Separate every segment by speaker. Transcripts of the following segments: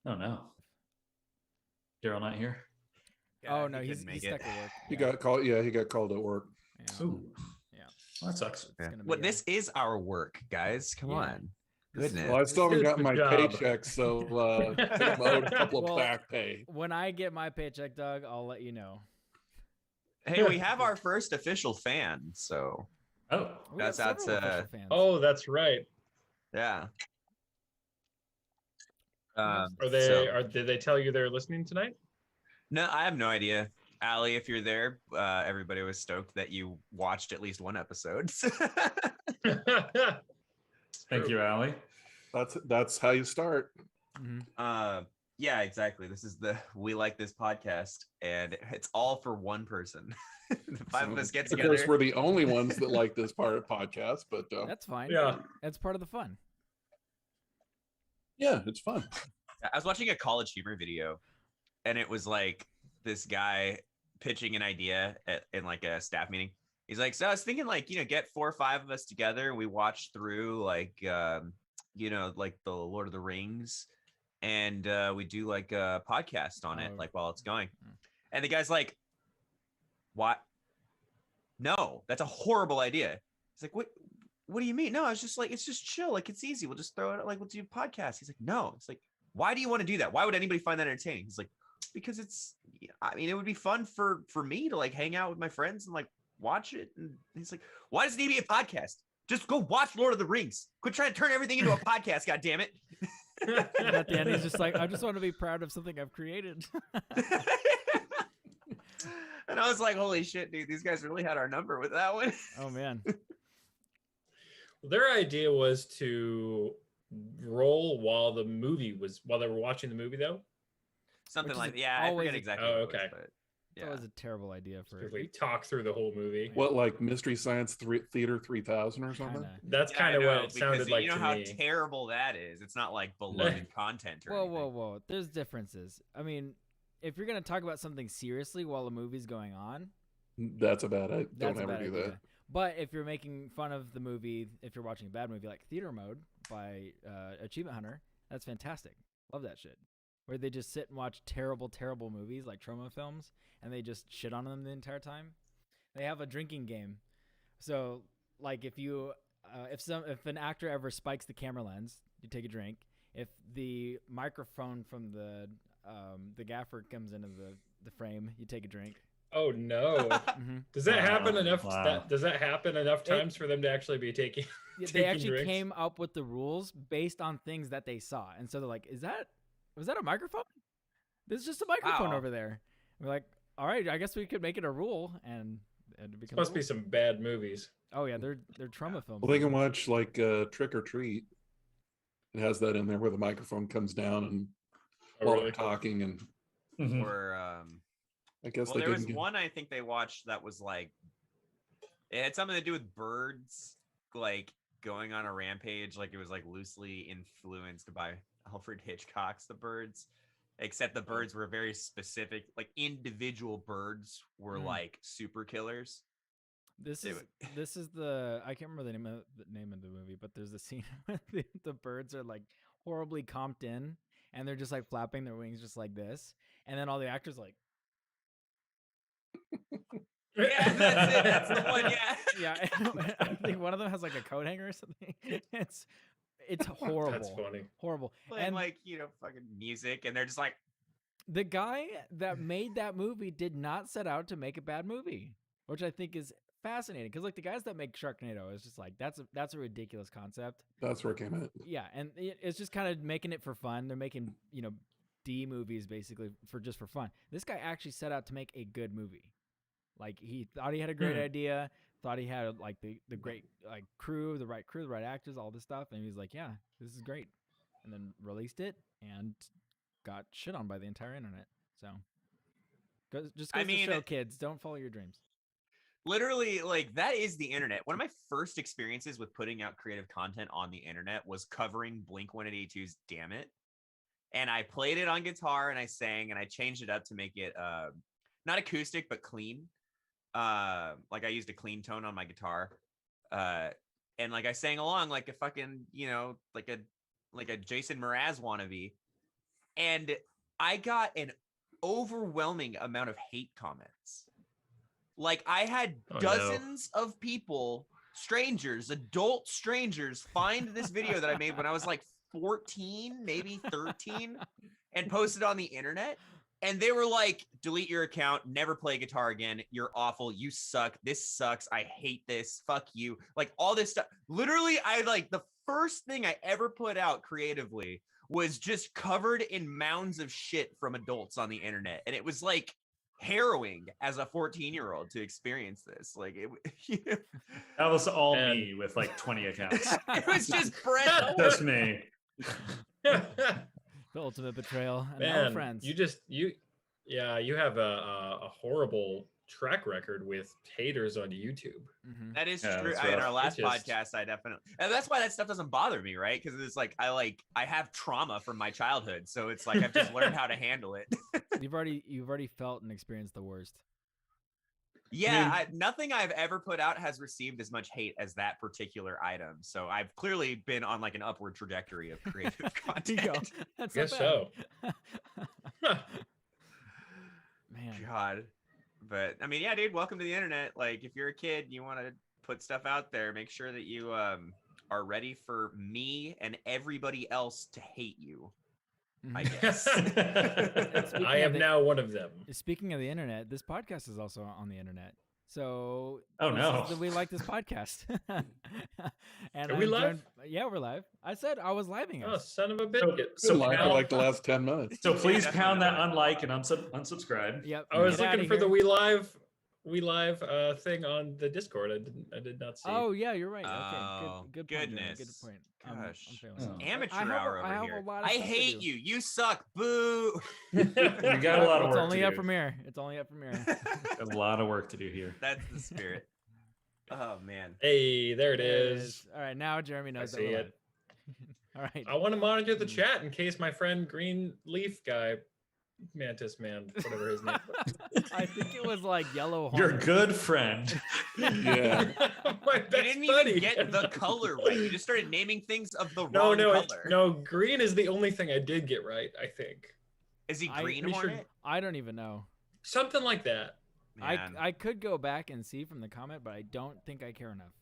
Speaker 1: Oh no, Daryl not here.
Speaker 2: Yeah,
Speaker 3: Oh no,
Speaker 2: he
Speaker 3: he's
Speaker 2: couldn't make
Speaker 3: stuck
Speaker 2: it.
Speaker 3: at work.
Speaker 4: He
Speaker 3: Yeah.
Speaker 4: got called. Yeah, he got called at work.
Speaker 3: Yeah.
Speaker 1: Ooh,
Speaker 3: Yeah.
Speaker 1: well, that sucks.
Speaker 3: It's
Speaker 2: Yeah.
Speaker 3: gonna be
Speaker 2: Well, this is our work, guys. Come
Speaker 3: Yeah.
Speaker 2: on.
Speaker 3: This is
Speaker 2: Goodness.
Speaker 4: Well, I still haven't
Speaker 1: Good
Speaker 4: gotten my
Speaker 1: job.
Speaker 4: paycheck, so I think I'm owed a couple of
Speaker 3: Well,
Speaker 4: back pay.
Speaker 3: When I get my paycheck, Doug, I'll let you know.
Speaker 2: Hey, we have our first official fan, so
Speaker 1: Oh,
Speaker 3: We got
Speaker 2: That's out
Speaker 3: several
Speaker 2: to-
Speaker 3: official fans.
Speaker 5: Oh, that's right.
Speaker 2: yeah.
Speaker 5: Are
Speaker 2: So-
Speaker 5: they? Did they tell you they're listening tonight?
Speaker 2: No, I have no idea. Allie, if you're there, everybody was stoked that you watched at least one episode.
Speaker 1: thank you, Allie.
Speaker 4: That's how you start.
Speaker 3: Mhm.
Speaker 2: Yeah, exactly. This is we like this podcast, and it's all for one person. The five of us get
Speaker 4: Of
Speaker 2: together.
Speaker 4: course, we're the only ones that like this part of podcast, but
Speaker 3: That's fine.
Speaker 5: Yeah.
Speaker 3: That's part of the fun.
Speaker 4: yeah, it's fun.
Speaker 2: I was watching a College Humor video, and it was like this guy pitching an idea in like a staff meeting. He's like, so I was thinking like, get 4 or 5 of us together and we watch through like, like the Lord of the Rings, and we do like a podcast on it,
Speaker 3: Oh.
Speaker 2: like while it's going. And the guy's like, what? No, that's a horrible idea. He's like, what do you mean? No, I was just like, it's just chill. Like, it's easy. We'll just throw it, like, we'll do podcasts. He's like, no. It's like, why do you want to do that? Why would anybody find that entertaining? He's like, because it would be fun for me to like hang out with my friends and like watch it. And he's like, why does it need to be a podcast? Just go watch Lord of the Rings. Quit trying to turn everything into a podcast. God damn it.
Speaker 3: And at the end, he's just like, I just want to be proud of something I've created.
Speaker 2: And I was like, holy shit, dude, these guys really had our number with that one.
Speaker 3: Oh man.
Speaker 5: Their idea was to roll while they were watching the movie, though.
Speaker 2: Something
Speaker 3: Which is
Speaker 2: like, yeah, I
Speaker 3: always
Speaker 2: forget
Speaker 3: a-
Speaker 2: exactly.
Speaker 5: Oh,
Speaker 2: what it was,
Speaker 5: okay.
Speaker 2: but
Speaker 3: That was a terrible idea for
Speaker 5: If we talk through the whole movie.
Speaker 4: What, like Mystery Science Theater 3000 or something?
Speaker 3: kinda.
Speaker 5: That's
Speaker 2: Yeah,
Speaker 5: kind
Speaker 2: I
Speaker 5: of
Speaker 2: know,
Speaker 5: what it sounded
Speaker 2: because
Speaker 5: like
Speaker 2: you know
Speaker 5: to
Speaker 2: how
Speaker 5: me.
Speaker 2: terrible that is. It's not like beloved content or anything.
Speaker 3: Whoa. There's differences. I mean, if you're gonna talk about something seriously while the movie's going on,
Speaker 4: That's a bad idea.
Speaker 3: that's
Speaker 4: Don't
Speaker 3: a
Speaker 4: ever
Speaker 3: bad
Speaker 4: do
Speaker 3: idea.
Speaker 4: that.
Speaker 3: But if you're making fun of the movie, if you're watching a bad movie like Theater Mode by Achievement Hunter, that's fantastic. Love that shit. Where they just sit and watch terrible, terrible movies like trauma films, and they just shit on them the entire time. They have a drinking game. So, like, if you, if an actor ever spikes the camera lens, you take a drink. If the microphone from the gaffer comes into the frame, you take a drink.
Speaker 5: Oh no!
Speaker 3: Mm-hmm.
Speaker 5: Does that happen enough?
Speaker 1: Wow.
Speaker 5: Does that happen enough times for them to actually be taking?
Speaker 3: They
Speaker 5: taking
Speaker 3: actually
Speaker 5: drinks?
Speaker 3: came up with the rules based on things that they saw, and so they're like, was that a microphone? There's just a microphone
Speaker 2: Wow.
Speaker 3: over there. We're like, all right, I guess we could make it a rule, and it becomes.
Speaker 5: Must
Speaker 3: a
Speaker 5: be
Speaker 3: rule.
Speaker 5: some bad movies.
Speaker 3: Oh yeah, they're trauma films.
Speaker 4: Well, they can watch like Trick or Treat. It has that in there where the microphone comes down and
Speaker 5: Oh,
Speaker 4: while
Speaker 5: really?
Speaker 4: they're talking, and
Speaker 1: Mhm.
Speaker 2: Or
Speaker 4: I guess
Speaker 2: well,
Speaker 4: they
Speaker 2: there was
Speaker 4: didn't get.
Speaker 2: one I think they watched that was like it had something to do with birds, like going on a rampage. Like it was like loosely influenced by Alfred Hitchcock's The Birds, except the birds were very specific. Like individual birds were
Speaker 3: Mm.
Speaker 2: like super killers.
Speaker 3: This
Speaker 2: They
Speaker 3: is
Speaker 2: would-
Speaker 3: this is I can't remember the name of the movie, but there's a scene where the birds are like horribly comped in, and they're just like flapping their wings just like this, and then all the actors like,
Speaker 2: Yeah, that's it. That's the one. Yeah.
Speaker 3: yeah, I think one of them has like a coat hanger or something. It's horrible.
Speaker 5: That's funny.
Speaker 3: Horrible.
Speaker 2: Playing
Speaker 3: And
Speaker 2: like fucking music, and they're just like,
Speaker 3: the guy that made that movie did not set out to make a bad movie, which I think is fascinating. Because like the guys that make Sharknado is just like that's a ridiculous concept.
Speaker 4: That's where it came in.
Speaker 3: Yeah, and it's just kind of making it for fun. They're making D movies basically for fun. This guy actually set out to make a good movie. Like he thought he had a great idea, thought he had like the great like crew, the right actors, all this stuff, and he was like, yeah, this is great, and then released it and got shit on by the entire internet. So just
Speaker 2: I
Speaker 3: goes to
Speaker 2: mean,
Speaker 3: show kids, don't follow your dreams.
Speaker 2: literally, like that is the internet. One of my first experiences with putting out creative content on the internet was covering Blink 182's "Damn It," and I played it on guitar and I sang and I changed it up to make it not acoustic but clean. Like I used a clean tone on my guitar, and like I sang along like a fucking like a Jason Mraz wannabe. and I got an overwhelming amount of hate comments. Like I had
Speaker 5: Oh, no.
Speaker 2: dozens of people, strangers, adult strangers, find this video that I made when I was like 14, maybe 13, and posted on the internet. And they were like, delete your account, never play guitar again. You're awful. You suck. This sucks. I hate this. Fuck you. Like all this stuff. Literally, I like the first thing I ever put out creatively was just covered in mounds of shit from adults on the internet. And it was like harrowing as a 14-year-old to experience this. Like it,
Speaker 1: That was all
Speaker 5: And-
Speaker 1: me with like 20 accounts.
Speaker 2: it was just Brett.
Speaker 1: Just me.
Speaker 3: The ultimate betrayal. And no
Speaker 5: Man,
Speaker 3: friends.
Speaker 5: you have a horrible track record with haters on YouTube.
Speaker 3: Mhm.
Speaker 2: That is
Speaker 1: Yeah,
Speaker 2: true.
Speaker 1: that's
Speaker 2: In
Speaker 1: rough.
Speaker 2: our last
Speaker 5: It just-
Speaker 2: podcast, I definitely, and that's why that stuff doesn't bother me, right? Because it's like I have trauma from my childhood, so it's like I've just learned how to handle it.
Speaker 3: You've already felt and experienced the worst.
Speaker 2: Yeah, nothing I've ever put out has received as much hate as that particular item. So I've clearly been on like an upward trajectory of creative
Speaker 3: There you go.
Speaker 2: content.
Speaker 3: That's
Speaker 5: Guess
Speaker 3: not bad. Man.
Speaker 2: God, but I mean, yeah, dude, welcome to the internet. Like, if you're a kid, you want to put stuff out there, make sure that you are ready for me and everybody else to hate you. I
Speaker 3: Mhm.
Speaker 2: guess.
Speaker 3: Speaking
Speaker 5: I
Speaker 3: of
Speaker 5: am
Speaker 3: the-
Speaker 5: now one of them.
Speaker 3: Speaking of the internet, this podcast is also on the internet. So
Speaker 1: Oh,
Speaker 3: this
Speaker 1: no.
Speaker 3: we like this podcast. And
Speaker 5: Are we
Speaker 3: I'm
Speaker 5: live?
Speaker 3: joined- yeah, we're live. I said I was living
Speaker 5: Oh,
Speaker 3: us.
Speaker 5: son of a bitch.
Speaker 1: So
Speaker 4: Been live for
Speaker 1: now-
Speaker 4: like the last 10 minutes.
Speaker 1: So please
Speaker 2: definitely
Speaker 1: pound that
Speaker 2: not.
Speaker 1: unlike and unsubscribe.
Speaker 3: Yep.
Speaker 5: I was
Speaker 3: get outta
Speaker 5: looking for the
Speaker 3: here.
Speaker 5: We live thing on the Discord. I did not see.
Speaker 3: Oh yeah, you're right.
Speaker 2: Oh,
Speaker 3: Okay, good point. Jeremy,
Speaker 2: goodness.
Speaker 3: Good point.
Speaker 2: Gosh.
Speaker 3: I'm failing.
Speaker 1: Oh.
Speaker 2: Amateur
Speaker 3: I have a-
Speaker 2: hour
Speaker 3: I
Speaker 2: over
Speaker 3: have a
Speaker 2: here.
Speaker 3: lot of
Speaker 2: I
Speaker 3: stuff to
Speaker 2: hate
Speaker 3: do.
Speaker 2: you. You suck. Boo.
Speaker 1: We got a lot of
Speaker 3: It's
Speaker 1: work
Speaker 3: only
Speaker 1: to
Speaker 3: up
Speaker 1: do.
Speaker 3: premiere. It's only up premiere.
Speaker 1: Got a lot of work to do here.
Speaker 2: That's the spirit. Oh man.
Speaker 5: Hey, there it
Speaker 3: There
Speaker 5: is.
Speaker 3: All right, now Jeremy knows that
Speaker 5: see
Speaker 3: we're
Speaker 5: it.
Speaker 3: live. All right.
Speaker 5: I want to monitor the chat in case my friend Green Leaf guy, Mantis Man, whatever his name was.
Speaker 3: I think it was like yellow.
Speaker 1: Your
Speaker 3: Hornet.
Speaker 1: good friend.
Speaker 4: Yeah.
Speaker 5: My
Speaker 2: You
Speaker 5: best
Speaker 2: didn't
Speaker 5: buddy.
Speaker 2: even get the color right. You just started naming things of the
Speaker 5: No,
Speaker 2: wrong
Speaker 5: no,
Speaker 2: color.
Speaker 5: no. Green is the only thing I did get right. I think
Speaker 2: Is he
Speaker 3: I-
Speaker 2: green
Speaker 5: we should-
Speaker 2: hornet?
Speaker 3: I don't even know.
Speaker 5: something like that.
Speaker 2: Man,
Speaker 3: I could go back and see from the comment, but I don't think I care enough.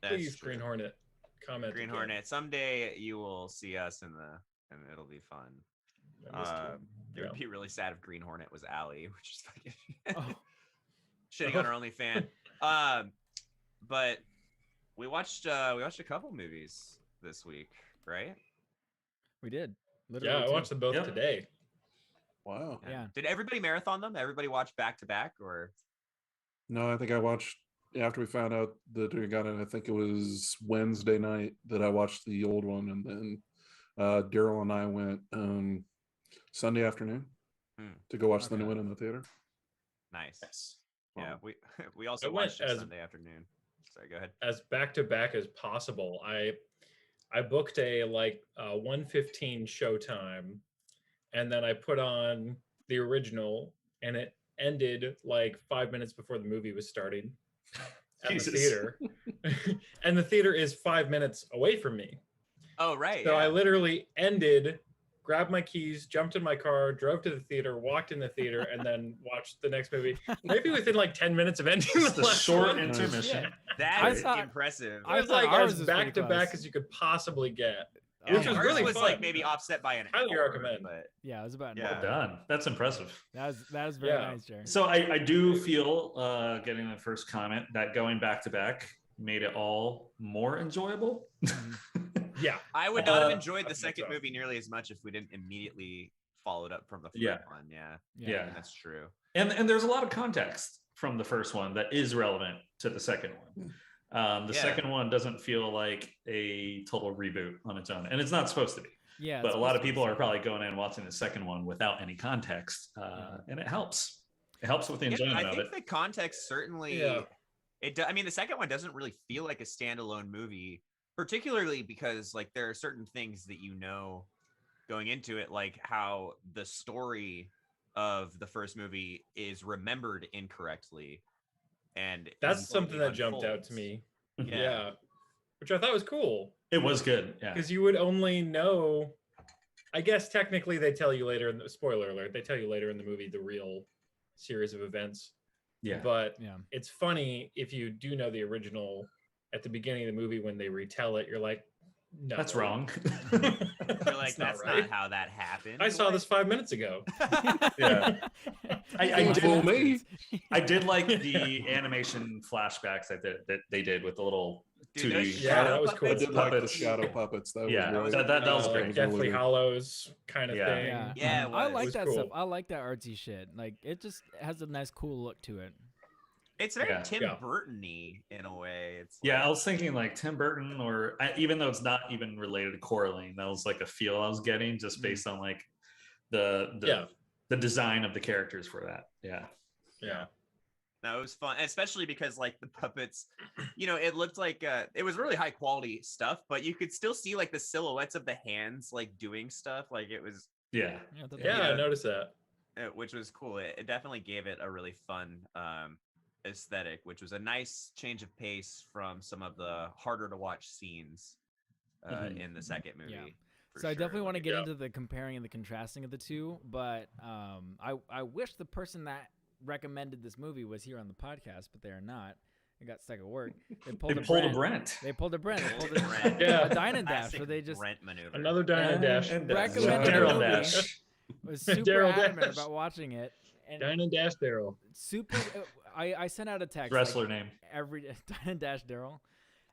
Speaker 2: that's
Speaker 5: Please,
Speaker 2: true.
Speaker 5: Green Hornet, comment.
Speaker 2: Green
Speaker 5: again.
Speaker 2: Hornet. Someday you will see us and it'll be fun.
Speaker 5: I missed
Speaker 2: It
Speaker 5: Yeah.
Speaker 2: would be really sad if Green Hornet was Allie, which is fucking
Speaker 3: Oh.
Speaker 2: shitting on her only fan. But we watched a couple movies this week, right?
Speaker 3: We did.
Speaker 5: Yeah,
Speaker 3: Literally
Speaker 5: I
Speaker 3: two.
Speaker 5: watched them both
Speaker 1: Yep.
Speaker 5: today.
Speaker 4: Wow.
Speaker 3: Yeah.
Speaker 2: Did everybody marathon them? Everybody watch back to back, or
Speaker 4: No, I think I watched after we found out that we got it. I think it was Wednesday night that I watched the old one, and then Daryl and I went Sunday afternoon
Speaker 2: Hmm.
Speaker 4: to go watch the
Speaker 3: Okay.
Speaker 4: new one in the theater.
Speaker 2: nice?
Speaker 1: Yes.
Speaker 2: Yeah,
Speaker 4: Wow.
Speaker 2: we also
Speaker 5: I went
Speaker 2: watched it
Speaker 5: as-
Speaker 2: Sunday afternoon. Sorry, go ahead.
Speaker 5: As back to back as possible. I booked a 1:15 showtime, and then I put on the original, and it ended like 5 minutes before the movie was starting at the
Speaker 1: Jesus.
Speaker 5: theater. And the theater is 5 minutes away from me.
Speaker 2: Oh right.
Speaker 5: So
Speaker 2: yeah.
Speaker 5: I literally ended, grabbed my keys, jumped in my car, drove to the theater, walked in the theater, and then watched the next movie. Maybe within like 10 minutes of ending
Speaker 1: Just
Speaker 5: the
Speaker 1: the
Speaker 5: last
Speaker 1: short
Speaker 5: one.
Speaker 1: intermission.
Speaker 5: Yeah.
Speaker 2: That
Speaker 3: I
Speaker 2: is
Speaker 3: thought-
Speaker 2: impressive.
Speaker 3: I
Speaker 5: It was
Speaker 3: thought
Speaker 5: like
Speaker 3: ours
Speaker 5: as
Speaker 3: was
Speaker 5: back to
Speaker 3: pretty
Speaker 5: back
Speaker 3: close.
Speaker 5: as you could possibly get.
Speaker 3: Oh,
Speaker 5: Which was
Speaker 2: Ours
Speaker 5: really
Speaker 2: was
Speaker 5: fun.
Speaker 2: like maybe offset by an
Speaker 5: Highly
Speaker 2: hour,
Speaker 5: recommend.
Speaker 2: But
Speaker 3: Yeah, it was about.
Speaker 2: Yeah.
Speaker 1: Well done. That's impressive.
Speaker 3: That was very
Speaker 5: Yeah.
Speaker 3: nice, Jerry.
Speaker 1: So I do feel, getting the first comment, that going back to back made it all more enjoyable.
Speaker 5: Yeah.
Speaker 2: I would not have
Speaker 1: Uh,
Speaker 2: enjoyed
Speaker 5: I
Speaker 2: the
Speaker 5: think
Speaker 2: second
Speaker 5: so.
Speaker 2: movie nearly as much if we didn't immediately follow it up from the first
Speaker 1: Yeah.
Speaker 2: one. Yeah,
Speaker 1: Yeah.
Speaker 2: that's true.
Speaker 1: And there's a lot of context from the first one that is relevant to the second one. The
Speaker 2: Yeah.
Speaker 1: second one doesn't feel like a total reboot on its own, and it's not supposed to be.
Speaker 3: Yeah,
Speaker 1: But
Speaker 3: it's
Speaker 1: a lot of
Speaker 3: supposed to be
Speaker 1: people are
Speaker 3: something.
Speaker 1: probably going in watching the second one without any context, and it helps. It helps with the enjoyment
Speaker 2: I
Speaker 1: of
Speaker 2: think
Speaker 1: it.
Speaker 2: the context certainly.
Speaker 5: Yeah.
Speaker 2: I mean, the second one doesn't really feel like a standalone movie, particularly because like there are certain things that you know going into it, like how the story of the first movie is remembered incorrectly, and
Speaker 5: That's
Speaker 2: slowly
Speaker 5: something that jumped out
Speaker 2: unfolds.
Speaker 5: to me.
Speaker 2: Yeah.
Speaker 5: Yeah. Which I thought was cool
Speaker 1: It was good. Yeah.
Speaker 5: because you would only know I guess technically they tell you later in the spoiler alert, they tell you later in the movie the real series of events.
Speaker 1: Yeah.
Speaker 5: But
Speaker 3: Yeah.
Speaker 5: it's funny if you do know the original at the beginning of the movie when they retell it, you're like, no.
Speaker 1: That's wrong.
Speaker 2: You're like, that's
Speaker 5: right.
Speaker 2: not how that happened.
Speaker 5: I saw this 5 minutes ago.
Speaker 1: Yeah. I
Speaker 4: Can't fool me.
Speaker 1: I did like the animation flashbacks that they did with the little
Speaker 2: Dude,
Speaker 1: 2D.
Speaker 2: those
Speaker 5: Yeah, that was cool.
Speaker 4: I
Speaker 2: puppets-
Speaker 4: did like the
Speaker 1: Puppets.
Speaker 4: shadow puppets. That
Speaker 1: Yeah,
Speaker 4: was really,
Speaker 1: that was
Speaker 5: Like
Speaker 1: great.
Speaker 5: Deathly
Speaker 4: Really-
Speaker 5: Hallows kind of
Speaker 1: Yeah.
Speaker 5: thing.
Speaker 3: Yeah,
Speaker 2: Yeah, it
Speaker 3: I
Speaker 2: was.
Speaker 3: like
Speaker 5: It was
Speaker 3: that
Speaker 5: cool.
Speaker 3: stuff. I like that artsy shit. Like it just has a nice, cool look to it.
Speaker 2: It's very
Speaker 1: Yeah.
Speaker 2: Tim
Speaker 5: Yeah.
Speaker 2: Burton-y in a way. It's
Speaker 1: Yeah,
Speaker 2: like-
Speaker 1: I was thinking like Tim Burton, or even though it's not even related to Coraline, that was like a feel I was getting just based on like the design of the characters for that. Yeah.
Speaker 5: Yeah.
Speaker 2: No, it was fun, especially because like the puppets, it looked like it was really high quality stuff, but you could still see like the silhouettes of the hands like doing stuff. Like it was,
Speaker 1: Yeah.
Speaker 5: Yeah, I noticed that.
Speaker 2: which was cool. It definitely gave it a really fun aesthetic, which was a nice change of pace from some of the harder to watch scenes
Speaker 1: Mhm.
Speaker 2: in the second movie.
Speaker 3: Yeah.
Speaker 2: for
Speaker 3: So I
Speaker 2: sure.
Speaker 3: definitely want to
Speaker 2: Like,
Speaker 3: get
Speaker 5: Yeah.
Speaker 3: into the comparing and the contrasting of the two, but I wish the person that recommended this movie was here on the podcast, but they are not. They got stuck at work. They pulled,
Speaker 1: They
Speaker 3: a,
Speaker 1: pulled
Speaker 3: Brent.
Speaker 1: a Brent.
Speaker 3: They pulled a Brent. They
Speaker 2: Pulled
Speaker 3: pulled
Speaker 2: a Brent.
Speaker 5: Yeah.
Speaker 3: a dine and dash
Speaker 2: classic
Speaker 3: where they just
Speaker 2: Brent maneuver.
Speaker 5: Another Dine and Dash.
Speaker 3: Recommended
Speaker 1: Daryl
Speaker 3: movie.
Speaker 1: Dash.
Speaker 3: was super
Speaker 5: Daryl
Speaker 3: adamant
Speaker 5: Dash.
Speaker 3: about watching it. And
Speaker 5: Dine and Dash Daryl.
Speaker 3: super I sent out a text
Speaker 1: Wrestler name.
Speaker 3: every Dine and Dash Daryl.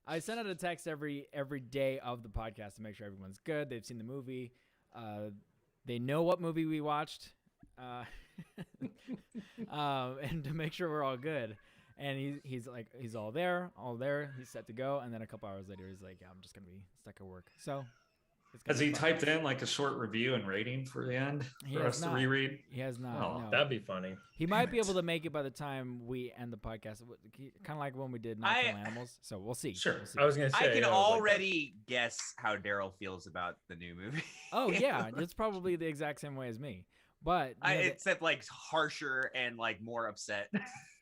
Speaker 3: I sent out a text every day of the podcast to make sure everyone's good. They've seen the movie. They know what movie we watched, and to make sure we're all good. And he's like, he's all there. He's set to go. And then a couple hours later, he's like, yeah, I'm just gonna be stuck at work. So it's gonna
Speaker 1: Has
Speaker 3: be
Speaker 1: he
Speaker 3: fun.
Speaker 1: typed in like a short review and rating for the end
Speaker 3: He
Speaker 1: for
Speaker 3: has
Speaker 1: us to
Speaker 3: not.
Speaker 1: reread?
Speaker 3: He has not.
Speaker 1: Oh,
Speaker 3: no.
Speaker 5: That'd be funny.
Speaker 3: He might be
Speaker 1: Damn
Speaker 3: able
Speaker 1: it.
Speaker 3: to make it by the time we end the podcast. Kind of like when we did Not Kill Animals. So we'll see.
Speaker 1: Sure.
Speaker 3: We'll see.
Speaker 5: I was gonna say.
Speaker 2: I can
Speaker 5: yeah, I was like,
Speaker 2: already guess how Daryl feels about the new movie.
Speaker 3: Oh yeah, it's probably the exact same way as me. But you know,
Speaker 2: Except like harsher and like more upset.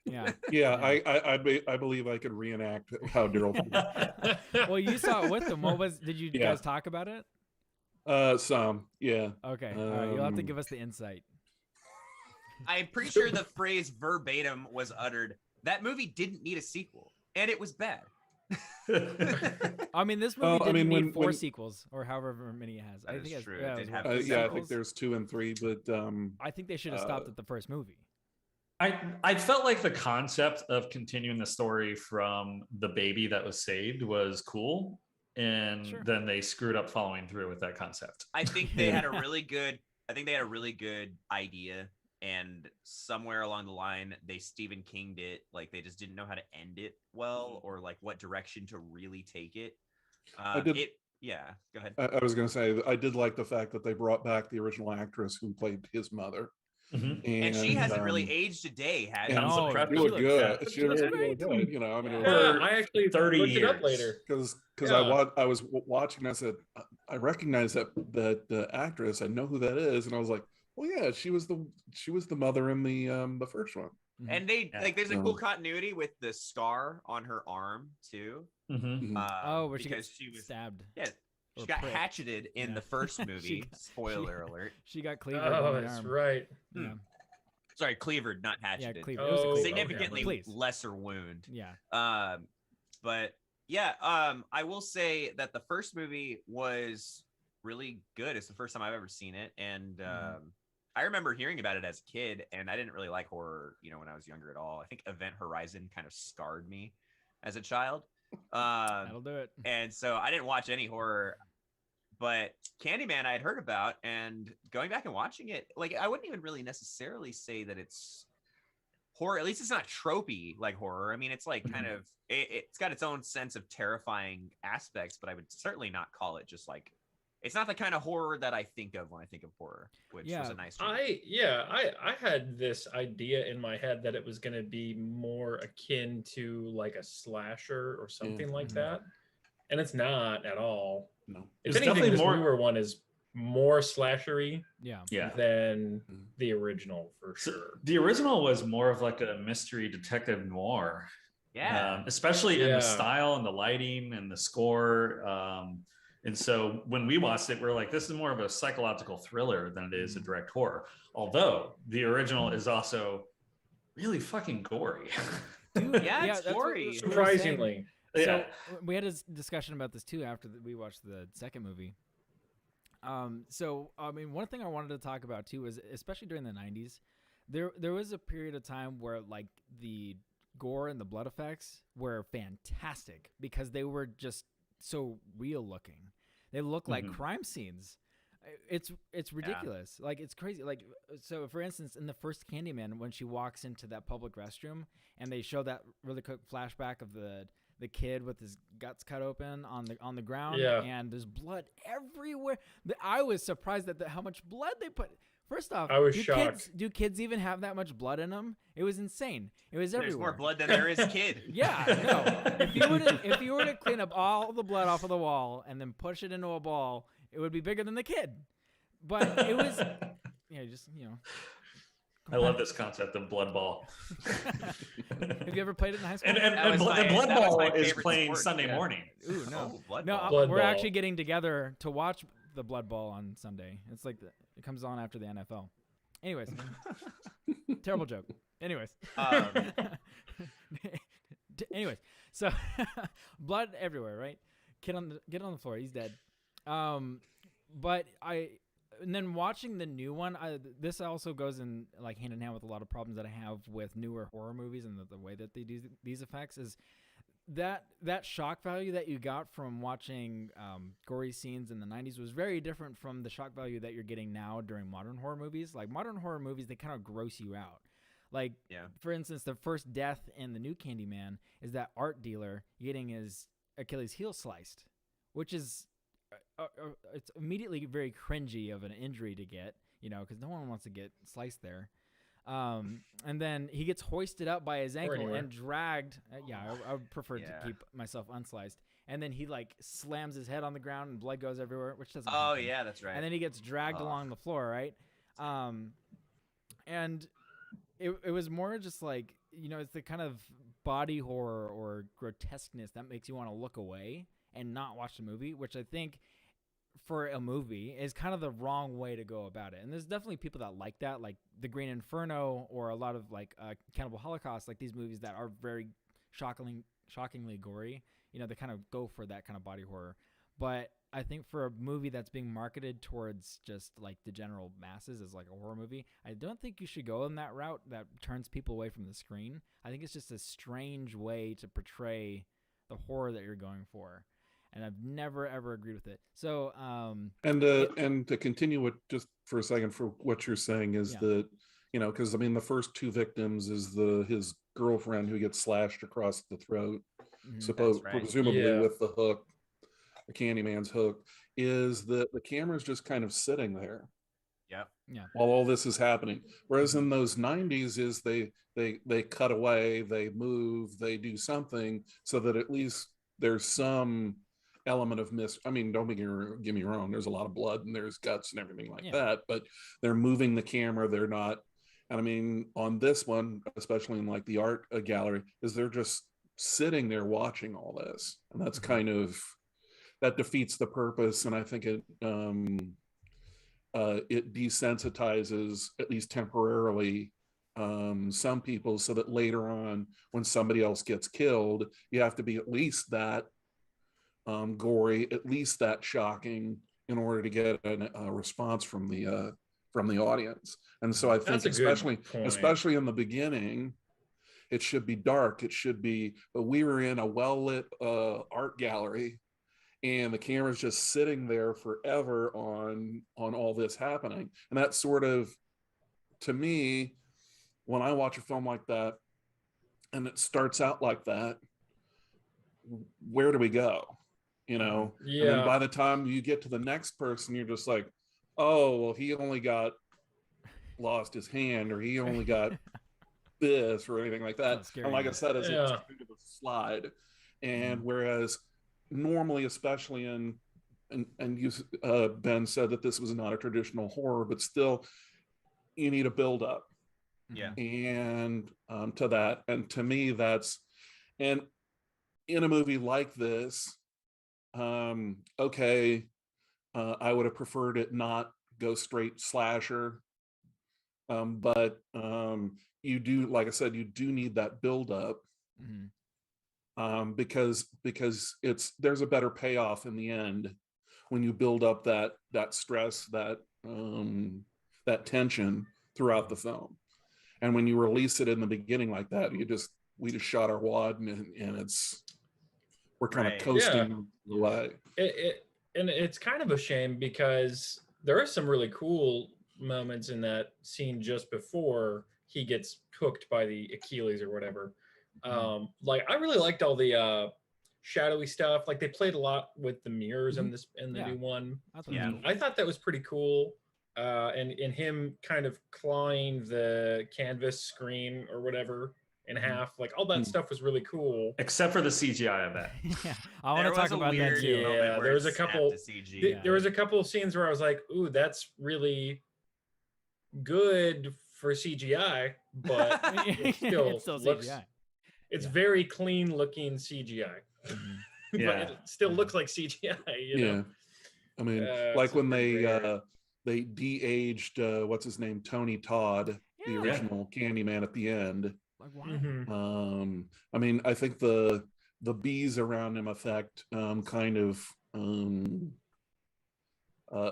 Speaker 3: yeah.
Speaker 4: yeah, I believe I could reenact how Daryl feels.
Speaker 3: Well, you saw it with them. Did you
Speaker 4: Yeah.
Speaker 3: guys talk about it?
Speaker 4: Some, yeah.
Speaker 3: Okay. All right. You'll have to
Speaker 4: Um,
Speaker 3: give us the insight.
Speaker 2: I'm pretty sure the phrase verbatim was uttered. That movie didn't need a sequel, and it was bad.
Speaker 3: I mean, this movie
Speaker 4: Well, I
Speaker 3: didn't
Speaker 4: mean,
Speaker 3: need 4
Speaker 4: when-
Speaker 3: sequels or however many it has.
Speaker 2: That
Speaker 3: I
Speaker 2: is
Speaker 3: think it's,
Speaker 2: true.
Speaker 3: yeah,
Speaker 2: It
Speaker 3: it
Speaker 2: did
Speaker 3: was
Speaker 2: have
Speaker 3: what,
Speaker 2: the
Speaker 3: six
Speaker 4: Yeah, I
Speaker 3: sequels?
Speaker 4: think there's 2 and 3, but
Speaker 3: I think they should have stopped at the first movie.
Speaker 1: I felt like the concept of continuing the story from the baby that was saved was cool, and
Speaker 3: Sure.
Speaker 1: then they screwed up following through with that concept.
Speaker 2: I think they had a really good. I think they had a really good idea, and somewhere along the line, they Stephen King'd it. Like they just didn't know how to end it well, or like what direction to really take it.
Speaker 4: did-
Speaker 2: Yeah, go ahead.
Speaker 4: I was going to say I did like the fact that they brought back the original actress who played his mother,
Speaker 1: Mhm.
Speaker 2: And she hasn't really
Speaker 4: um,
Speaker 2: aged a day, has
Speaker 4: and
Speaker 2: she?
Speaker 1: No,
Speaker 4: she
Speaker 1: impressive.
Speaker 4: looked
Speaker 3: looks
Speaker 4: good.
Speaker 3: good.
Speaker 4: She
Speaker 3: She looks
Speaker 4: looked really
Speaker 3: great.
Speaker 4: good. You know, I mean, it was
Speaker 5: Yeah,
Speaker 1: For
Speaker 5: I actually
Speaker 1: 30
Speaker 5: looked it up
Speaker 1: years.
Speaker 5: later.
Speaker 4: because
Speaker 5: Yeah.
Speaker 4: I was watching. I said I recognize that actress. I know who that is, and I was like, well, yeah, she was the mother in the first one.
Speaker 2: And they
Speaker 1: Yeah.
Speaker 2: like there's a cool continuity with the scar on her arm too.
Speaker 1: Mhm.
Speaker 3: Oh, where she
Speaker 2: because
Speaker 3: gets
Speaker 2: she was
Speaker 3: stabbed.
Speaker 2: yeah, she
Speaker 3: or
Speaker 2: got
Speaker 3: pricked.
Speaker 2: hatcheted in
Speaker 3: Yeah.
Speaker 2: the first
Speaker 3: She
Speaker 2: movie.
Speaker 3: got-
Speaker 2: Spoiler alert.
Speaker 3: She got cleaved
Speaker 5: Oh,
Speaker 3: on the
Speaker 5: that's
Speaker 3: arm.
Speaker 5: right.
Speaker 3: Yeah.
Speaker 2: Sorry, cleavered, not
Speaker 3: Yeah,
Speaker 2: hatcheted.
Speaker 3: cleaved. It was a
Speaker 5: Oh,
Speaker 3: cleaved.
Speaker 2: Significantly
Speaker 3: Please.
Speaker 2: lesser wound.
Speaker 3: Yeah.
Speaker 2: But yeah, I will say that the first movie was really good. It's the first time I've ever seen it, and I remember hearing about it as a kid, and I didn't really like horror, when I was younger at all. I think Event Horizon kind of scarred me as a child,
Speaker 3: That'll do it.
Speaker 2: and so I didn't watch any horror. But Candyman I had heard about, and going back and watching it, like I wouldn't even really necessarily say that it's horror. At least it's not tropey like horror. I mean, it's like kind of it's got its own sense of terrifying aspects, but I would certainly not call it just like it's not the kind of horror that I think of when I think of horror, which was a nice change.
Speaker 5: I had this idea in my head that it was going to be more akin to like a slasher or something like that, and it's not at all.
Speaker 4: No,
Speaker 5: If
Speaker 1: It's
Speaker 5: anything,
Speaker 1: definitely
Speaker 5: this
Speaker 1: more-
Speaker 5: newer one is more slashery
Speaker 3: Yeah.
Speaker 1: Yeah.
Speaker 5: than
Speaker 4: Mhm.
Speaker 5: the original for
Speaker 1: So
Speaker 5: sure.
Speaker 1: the original was more of like a mystery detective noir.
Speaker 2: Yeah.
Speaker 1: Especially in
Speaker 5: Yeah.
Speaker 1: the style and the lighting and the score. And so when we watched it, we're like, this is more of a psychological thriller than it is a direct horror. Although the original is also really fucking gory.
Speaker 3: Dude,
Speaker 2: Yeah, it's
Speaker 3: that's what
Speaker 2: gory.
Speaker 3: we were saying.
Speaker 5: Surprisingly.
Speaker 3: So we had a discussion about this too after we watched the second movie. So I mean, one thing I wanted to talk about too is, especially during the 90s, there was a period of time where like the gore and the blood effects were fantastic because they were just so real looking. They look like crime scenes. It's ridiculous. Like, it's crazy. Like, so for instance, in the first Candyman, when she walks into that public restroom and they show that really quick flashback of the kid with his guts cut open on the ground, and there's blood everywhere. I was surprised at how much blood they put. First off,
Speaker 5: I was shocked.
Speaker 3: Do kids even have that much blood in them? It was insane. It was everywhere.
Speaker 2: There's more blood than there is kid.
Speaker 3: Yeah, no. If you were to clean up all the blood off of the wall and then push it into a ball, it would be bigger than the kid. But it was, just.
Speaker 1: I love this concept of blood ball.
Speaker 3: Have you ever played it in high school?
Speaker 1: And the blood ball is playing sport. Sunday morning.
Speaker 3: Ooh, no.
Speaker 2: Blood
Speaker 3: no,
Speaker 2: ball.
Speaker 3: We're actually getting together to watch the blood ball on Sunday. It's like it comes on after the NFL. Anyways, terrible joke. Anyways, so blood everywhere, right? Get on the floor. He's dead. But and then watching the new one, this also goes in like hand in hand with a lot of problems that I have with newer horror movies and the way that they do these effects is that shock value that you got from watching gory scenes in the 90s was very different from the shock value that you're getting now during modern horror movies. Like modern horror movies, they kind of gross you out. Like, for instance, the first death in the new Candyman is that art dealer getting his Achilles heel sliced, which is it's immediately very cringy of an injury to get, because no one wants to get sliced there. And then he gets hoisted up by his ankle and dragged. I would prefer to keep myself unsliced. And then he like slams his head on the ground and blood goes everywhere, which doesn't happen.
Speaker 2: Yeah, that's right.
Speaker 3: And then he gets dragged along the floor, right? And it was more just like, it's the kind of body horror or grotesqueness that makes you want to look away and not watch the movie, which I think for a movie is kind of the wrong way to go about it. And there's definitely people that like that, like The Green Inferno or a lot of like Cannibal Holocaust, like these movies that are very shockingly gory. They kind of go for that kind of body horror. But I think for a movie that's being marketed towards just like the general masses as like a horror movie, I don't think you should go in that route that turns people away from the screen. I think it's just a strange way to portray the horror that you're going for. And I've never ever agreed with it. So
Speaker 4: and to continue with just for a second for what you're saying is that because I mean the first two victims is his girlfriend who gets slashed across the throat, presumably with the hook, the Candyman's hook, is that the camera's just kind of sitting there. While all this is happening. Whereas in those 90s is they cut away, they move, they do something so that at least there's some element of I mean, don't get me wrong, there's a lot of blood and there's guts and everything like that, but they're moving the camera, they're not. And I mean, on this one, especially in like the art gallery, is they're just sitting there watching all this, and that's kind of, that defeats the purpose. And I think it desensitizes, at least temporarily, some people, so that later on when somebody else gets killed, you have to be at least that gory, at least that shocking, in order to get a response from the audience. And so I think especially in the beginning, it should be dark. It should be, but we were in a well-lit art gallery and the camera's just sitting there forever on all this happening. And that sort of, to me, when I watch a film like that and it starts out like that, where do we go? And then by the time you get to the next person, you're just like, oh, well, he only lost his hand, or he only got this, or anything like that. And like I said, it's kind of a slide. And whereas normally, especially and you, Ben said that this was not a traditional horror, but still, you need a build up. And to that, and to me, and in a movie like this, okay, I would have preferred it not go straight slasher. But you do, like I said, you do need that build up. Because there's a better payoff in the end when you build up that stress, that tension throughout the film. And when you release it in the beginning like that, we just shot our wad, and we're kind of coasting away.
Speaker 5: And it's kind of a shame because there are some really cool moments in that scene just before he gets hooked by the Achilles or whatever. Like I really liked all the shadowy stuff. Like they played a lot with the mirrors in the new one. I thought that was pretty cool. And in him kind of clawing the canvas screen or whatever in half, like all that stuff was really cool.
Speaker 1: Except for the CGI of that.
Speaker 3: Yeah, I want to talk about that too.
Speaker 5: Yeah, there was a couple. There was a couple of scenes where I was like, "Ooh, that's really good for CGI," but it still looks. CGI. It's very clean looking CGI, but it still looks like CGI. You know?
Speaker 4: I mean, like when they de-aged what's his name, Tony Todd, the original Candyman at the end.
Speaker 3: Like why?
Speaker 4: I mean, I think the bees around him effect kind of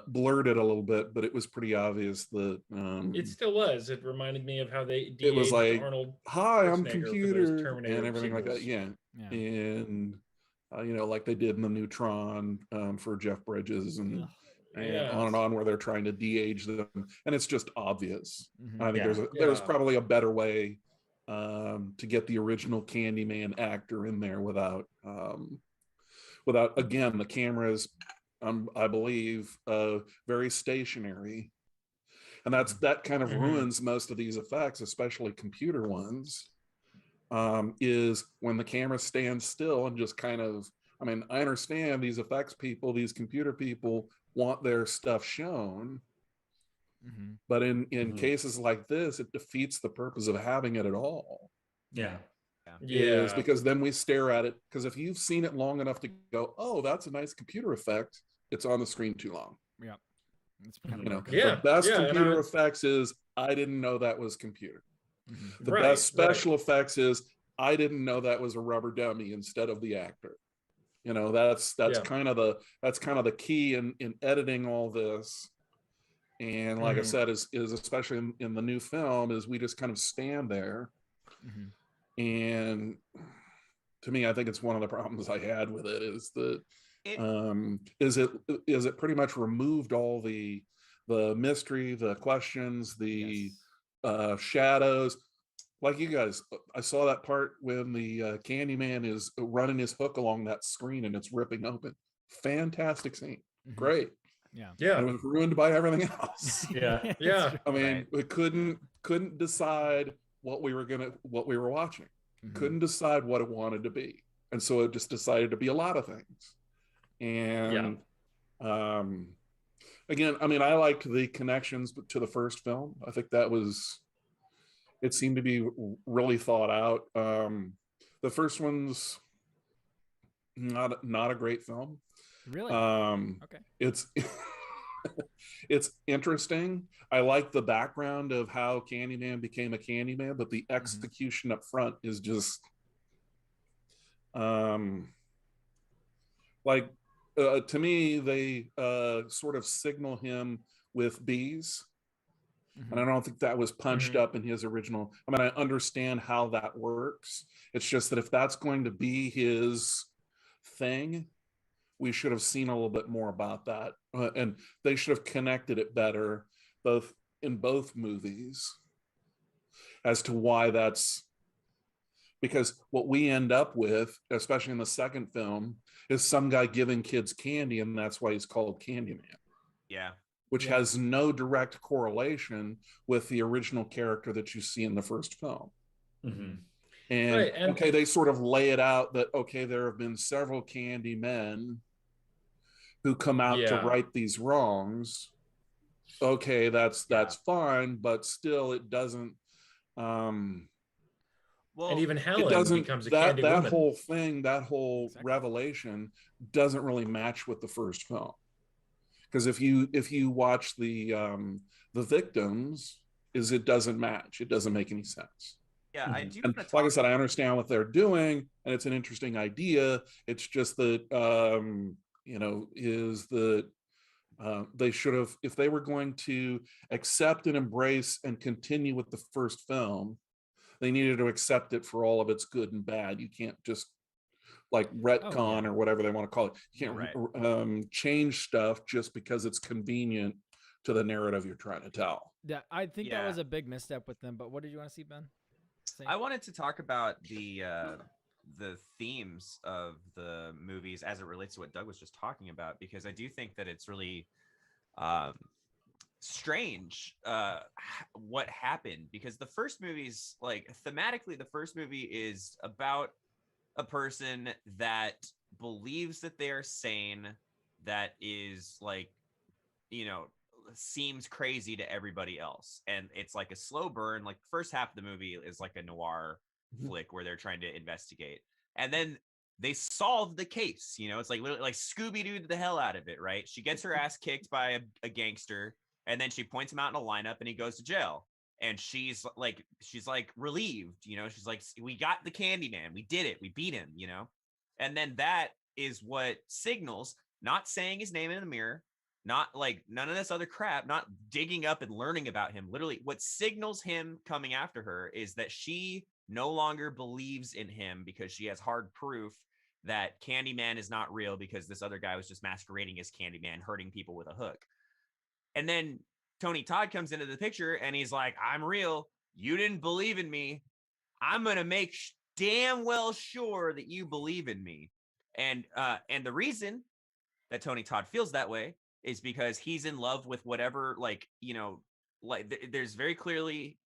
Speaker 4: blurred it a little bit, but it was pretty obvious that
Speaker 5: it still was. It reminded me of how they
Speaker 4: it was like
Speaker 5: Arnold.
Speaker 4: Hi, I'm computer and everything like that. And you know, like they did in the Neutron for Jeff Bridges and on and on, where they're trying to de-age them, and it's just obvious. I think there's probably a better way to get the original Candyman actor in there without again, the cameras I believe very stationary, and that kind of ruins most of these effects, especially computer ones. Is when the camera stands still and just kind of, I mean, I understand these effects people, these computer people want their stuff shown, but in cases like this, it defeats the purpose of having it at all. Is because then we stare at it, because if you've seen it long enough to go, oh, that's a nice computer effect, it's on the screen too long.
Speaker 3: It's kind
Speaker 4: of the best computer effects is I didn't know that was computer. The best special effects is I didn't know that was a rubber dummy instead of the actor. You know, that's kind of the key in editing all this. And like I said, is especially in the new film, is we just kind of stand there. And to me, I think it's one of the problems I had with it is that is it pretty much removed all the mystery, the questions, the shadows. Like you guys, I saw that part when the Candyman is running his hook along that screen and it's ripping open. Fantastic scene. Great. And it was ruined by everything else. I mean, we couldn't decide what we were watching. Couldn't decide what it wanted to be. And so it just decided to be a lot of things. And again, I mean, I liked the connections to the first film. I think it seemed to be really thought out. The first one's not a great film.
Speaker 3: Really?
Speaker 4: Okay. It's interesting. I like the background of how Candyman became a Candyman, but the execution up front is just to me, they sort of signal him with bees. And I don't think that was punched up in his original. I mean, I understand how that works. It's just that if that's going to be his thing, we should have seen a little bit more about that. And they should have connected it better, in both movies, as to why that's. Because what we end up with, especially in the second film, is some guy giving kids candy, and that's why he's called Candyman. Which has no direct correlation with the original character that you see in the first film. And okay, they sort of lay it out that, okay, there have been several Candymen who come out to right these wrongs. Okay, that's fine, but still it doesn't
Speaker 2: Well,
Speaker 5: and even
Speaker 4: It
Speaker 5: Helen
Speaker 4: doesn't
Speaker 5: becomes a
Speaker 4: that
Speaker 5: candy
Speaker 4: that
Speaker 5: woman.
Speaker 4: whole thing, that whole
Speaker 3: Exactly.
Speaker 4: revelation doesn't really match with the first film. Because if you watch the victims, is it doesn't match. It doesn't make any sense.
Speaker 2: yeah, I do
Speaker 4: And
Speaker 2: want to
Speaker 4: like I
Speaker 2: talk.
Speaker 4: said, I understand what they're doing, and it's an interesting idea. It's just that is that they should have, if they were going to accept and embrace and continue with the first film, they needed to accept it for all of its good and bad. You can't just like
Speaker 3: Oh
Speaker 4: retcon
Speaker 3: yeah.
Speaker 4: or whatever they want to call it. You can't
Speaker 2: Right.
Speaker 4: change stuff just because it's convenient to the narrative you're trying to tell.
Speaker 3: Yeah, I think that
Speaker 2: Yeah,
Speaker 3: was a big misstep with them. But what did you want to see, Ben?
Speaker 2: I wanted to talk about the themes of the movies as it relates to what Doug was just talking about, because I do think that it's really um, strange what happened, because the first movie's like thematically, the first movie is about a person that believes that they are sane, that is like, you know, seems crazy to everybody else. And it's like a slow burn. Like the first half of the movie is like a noir flick where they're trying to investigate. And then they solve the case. You know, it's like literally like Scooby-Doo the hell out of it, right? She gets her ass kicked by a gangster, and then she points him out in a lineup and he goes to jail. And she's like relieved, you know, she's like, we got the Candyman, we did it, we beat him, you know. And then that is what signals, not saying his name in the mirror, not like none of this other crap, not digging up and learning about him. Literally, what signals him coming after her is that she no longer believes in him because she has hard proof that Candyman is not real, because this other guy was just masquerading as Candyman, hurting people with a hook. And then Tony Todd comes into the picture and he's like, I'm real. You didn't believe in me. I'm going to make damn well sure that you believe in me. And the reason that Tony Todd feels that way is because he's in love with whatever, like, you know, like there's very clearly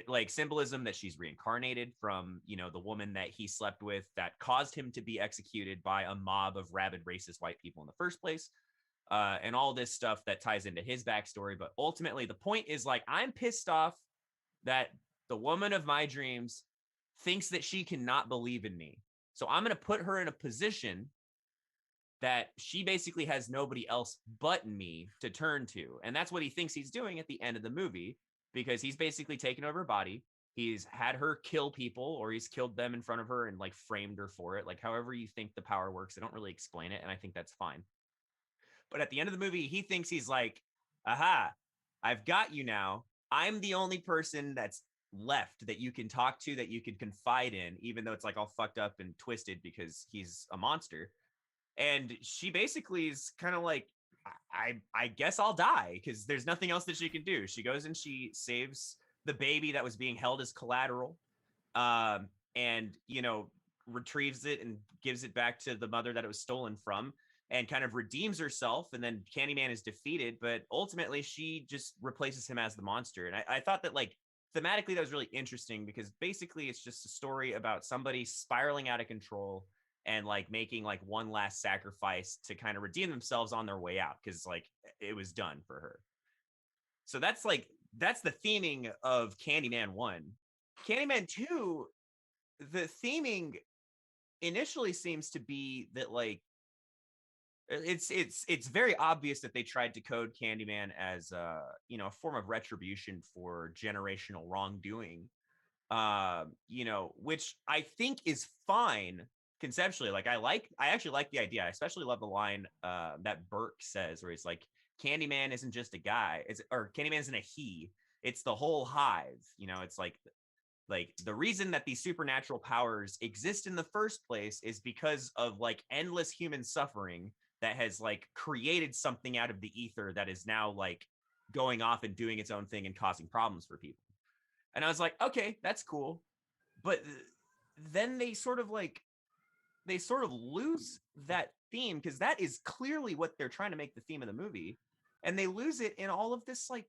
Speaker 2: like symbolism that she's reincarnated from, you know, the woman that he slept with that caused him to be executed by a mob of rabid racist white people in the first place. And all this stuff that ties into his backstory. But ultimately, the point is like, I'm pissed off that the woman of my dreams thinks that she cannot believe in me. So I'm going to put her in a position that she basically has nobody else but me to turn to. And that's what he thinks he's doing at the end of the movie, because he's basically taken over her body. He's had her kill people, or he's killed them in front of her and like framed her for it. Like however you think the power works, they don't really explain it. And I think that's fine. But at the end of the movie, he thinks he's like, aha, I've got you now. I'm the only person that's left that you can talk to, that you can confide in, even though it's like all fucked up and twisted because he's a monster. And she basically is kind of like, I guess I'll die, because there's nothing else that she can do. She goes and she saves the baby that was being held as collateral, and, you know, retrieves it and gives it back to the mother that it was stolen from, and kind of redeems herself. And then Candyman is defeated, but ultimately she just replaces him as the monster. And I thought that, like, thematically, that was really interesting, because basically it's just a story about somebody spiraling out of control and like making like one last sacrifice to kind of redeem themselves on their way out, because like it was done for her. So that's the theming of Candyman 1. Candyman 2, the theming initially seems to be that like it's very obvious that they tried to code Candyman as you know, a form of retribution for generational wrongdoing, you know, which I think is fine conceptually. Like I actually like the idea. I especially love the line that Burke says, where he's like, Candyman isn't just a guy, or Candyman isn't a he, it's the whole hive. You know, it's like the reason that these supernatural powers exist in the first place is because of like endless human suffering that has like created something out of the ether that is now like going off and doing its own thing and causing problems for people. And I was like, okay, that's cool. But then they sort of lose that theme, because that is clearly what they're trying to make the theme of the movie. And they lose it in all of this like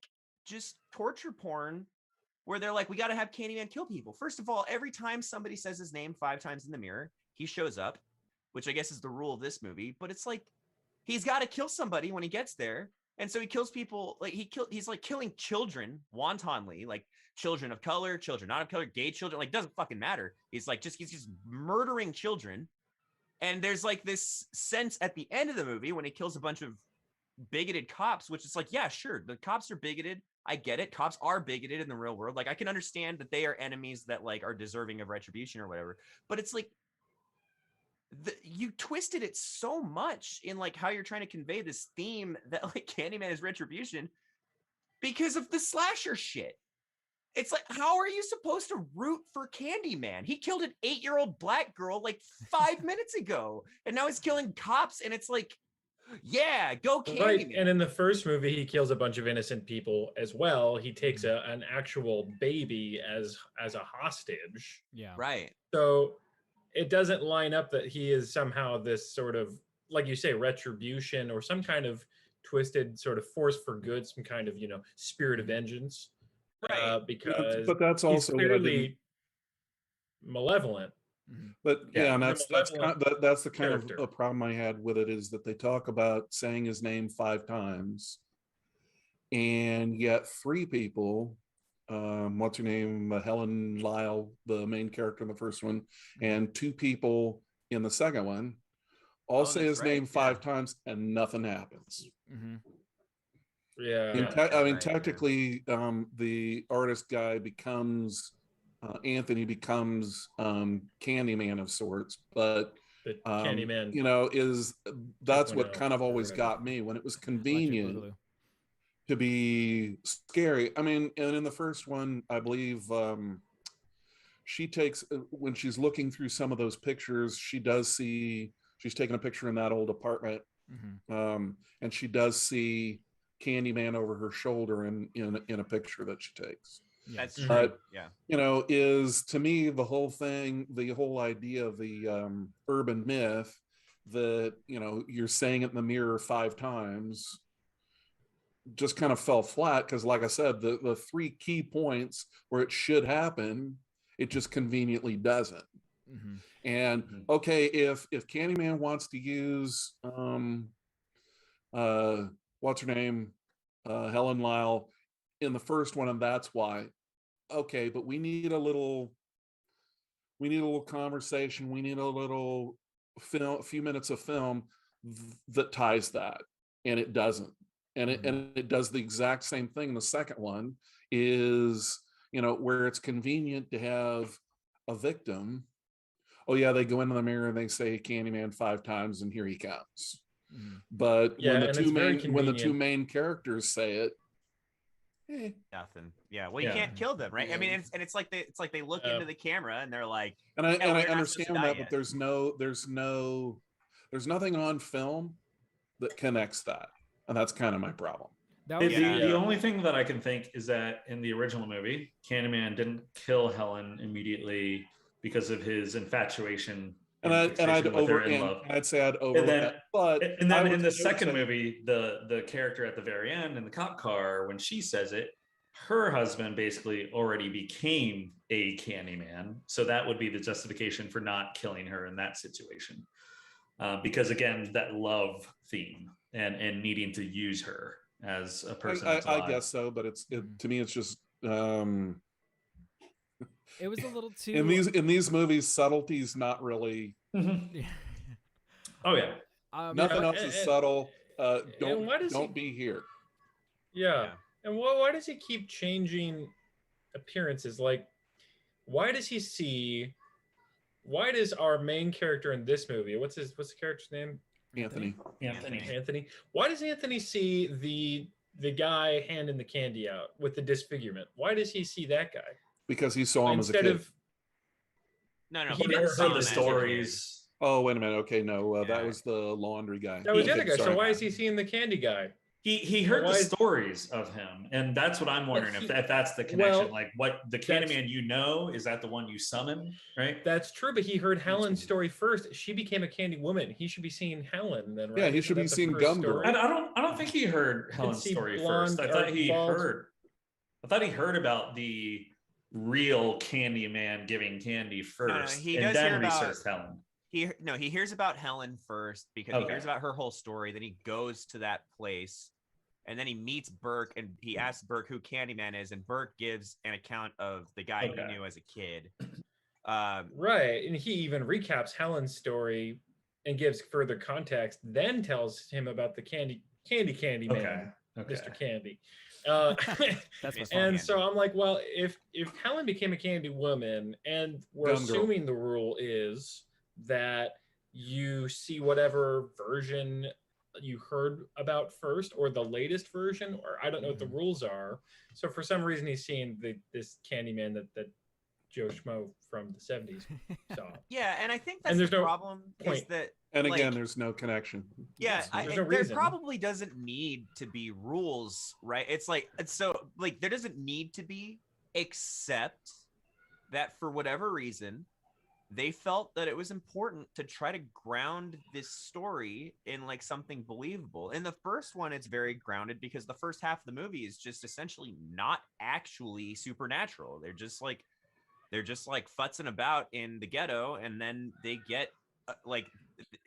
Speaker 2: just torture porn, where they're like, we got to have Candyman kill people. First of all, every time somebody says his name 5 times in the mirror, he shows up, which I guess is the rule of this movie. But it's like, he's got to kill somebody when he gets there. And so he kills people, like he's like killing children wantonly, like children of color, children not of color, gay children, like doesn't fucking matter. He's just murdering children. And there's like this sense at the end of the movie when he kills a bunch of bigoted cops, which is like, yeah, sure, the cops are bigoted. I get it. Cops are bigoted in the real world. Like I can understand that they are enemies that like are deserving of retribution or whatever. But it's like you twisted it so much in like how you're trying to convey this theme that like Candyman is retribution because of the slasher shit. It's like, how are you supposed to root for Candyman? He killed an 8-year-old black girl like 5 minutes ago, and now he's killing cops. And it's like, yeah, go Candyman.
Speaker 5: Right. And in the first movie, he kills a bunch of innocent people as well. He takes an actual baby as a hostage.
Speaker 3: Yeah.
Speaker 2: Right.
Speaker 5: So it doesn't line up that he is somehow this sort of, like you say, retribution or some kind of twisted sort of force for good, some kind of, spirit of vengeance.
Speaker 2: Right.
Speaker 5: Because
Speaker 4: but that's also
Speaker 5: he's clearly malevolent.
Speaker 4: But yeah, and that's the kind
Speaker 5: character.
Speaker 4: of a problem I had with it, is that they talk about saying his name 5 times, and yet 3 people, what's her name, Helen Lyle, the main character in the first one, and 2 people in the second one, all say his name 5 times, and nothing happens.
Speaker 5: Yeah.
Speaker 4: I mean, technically, the artist guy becomes Anthony becomes Candyman of sorts, but
Speaker 5: Candyman,
Speaker 4: that's what kind of always got me, when it was convenient to be scary. I mean, and in the first one, I believe she takes, when she's looking through some of those pictures, she does see, she's taking a picture in that old apartment, and she does see Candyman over her shoulder in a picture that she takes.
Speaker 2: That's true.
Speaker 4: But,
Speaker 2: yeah.
Speaker 4: Is, to me, the whole thing, the whole idea of the urban myth that, you're saying it in the mirror 5 times just kind of fell flat, because like I said, the 3 key points where it should happen, it just conveniently doesn't. And okay, if Candyman wants to use what's her name, Helen Lyle in the first one, and that's why, okay, but we need a little conversation, we need a little film, a few minutes of film that ties that, and it doesn't. And it does the exact same thing in the second one, is where it's convenient to have a victim. Oh yeah, they go into the mirror and they say Candyman 5 times, and here he comes. But when the 2 main characters say it,
Speaker 2: nothing. Yeah. Well, you can't kill them, right? I mean, it's like they look into the camera and they're like,
Speaker 4: and I understand that, but there's nothing on film that connects that, and that's kind of my problem.
Speaker 1: The only thing that I can think is that in the original movie, Candyman didn't kill Helen immediately because of his infatuation.
Speaker 4: I'd say I'd over that. But
Speaker 1: then in the second movie, the character at the very end in the cop car, when she says it, her husband basically already became a Candyman. So that would be the justification for not killing her in that situation. Because again, that love theme and needing to use her as a person.
Speaker 4: I guess so, but to me, it's just
Speaker 3: it was a little too
Speaker 4: in these movies, subtlety's not really.
Speaker 1: Oh yeah,
Speaker 4: nothing else is subtle. Don't be here.
Speaker 5: Yeah. And why does he keep changing appearances? Like, why does our main character in this movie, what's the character's name?
Speaker 4: Anthony.
Speaker 5: Why does Anthony see the guy handing the candy out with the disfigurement? Why does he see that guy?
Speaker 4: Because he saw him as a kid.
Speaker 2: No,
Speaker 1: he never heard the stories.
Speaker 4: Oh, wait a minute. Okay, no, that was the laundry guy.
Speaker 5: That was the other guy. So why is he seeing the candy guy?
Speaker 1: He heard the stories of him, and that's what I'm wondering, if that's the connection. Like, what the Candyman is that the one you summon, right?
Speaker 5: That's true, but he heard Helen's story first. She became a candy woman. He should be seeing Helen then, right?
Speaker 4: Yeah, he should be seeing Gum Girl.
Speaker 1: I don't think he heard Helen's story first. I thought he heard about the real Candyman giving candy first, and then researched Helen.
Speaker 2: He hears about Helen first because he hears about her whole story. Then he goes to that place And then he meets Burke and he asks Burke who Candyman is, and Burke gives an account of the guy he knew as a kid.
Speaker 5: Right. And he even recaps Helen's story and gives further context, then tells him about the Candy Man, Mr. Candy.
Speaker 3: That's my
Speaker 5: and
Speaker 2: Candy.
Speaker 5: so I'm like, well, if Helen became a Candy Woman, and we're
Speaker 4: Gum Girl.
Speaker 5: assuming the rule is that you see whatever version you heard about first, or the latest version, or I don't know what the rules are. So for some reason, he's seeing this Candyman that Joe Schmo from the 70s saw.
Speaker 2: Yeah, and I think that's
Speaker 5: And there's
Speaker 2: the
Speaker 5: no
Speaker 2: problem
Speaker 5: point.
Speaker 2: is that
Speaker 4: And again,
Speaker 2: like,
Speaker 4: there's no connection.
Speaker 2: yeah,
Speaker 5: There's no
Speaker 2: there
Speaker 5: reason.
Speaker 2: probably doesn't need to be rules, right? It's like so like there doesn't need to be, except that for whatever reason they felt that it was important to try to ground this story in like something believable. In the first one, it's very grounded because the first half of the movie is just essentially not actually supernatural. They're just like futzing about in the ghetto, and then they get like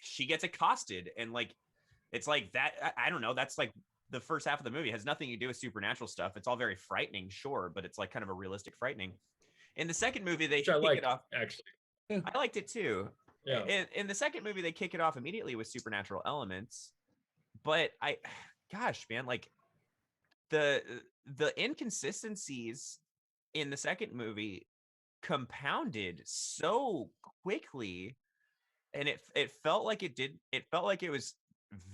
Speaker 2: she gets accosted, and like it's like that. I don't know. That's like the first half of the movie. It has nothing to do with supernatural stuff. It's all very frightening, sure, but it's like kind of a realistic frightening. In the second movie, they
Speaker 5: Which I
Speaker 2: kick
Speaker 5: liked,
Speaker 2: it off.
Speaker 5: actually.
Speaker 2: I liked it too.
Speaker 5: Yeah.
Speaker 2: In the second movie, they kick it off immediately with supernatural elements, but gosh, man, like the inconsistencies in the second movie compounded so quickly, and it felt like it was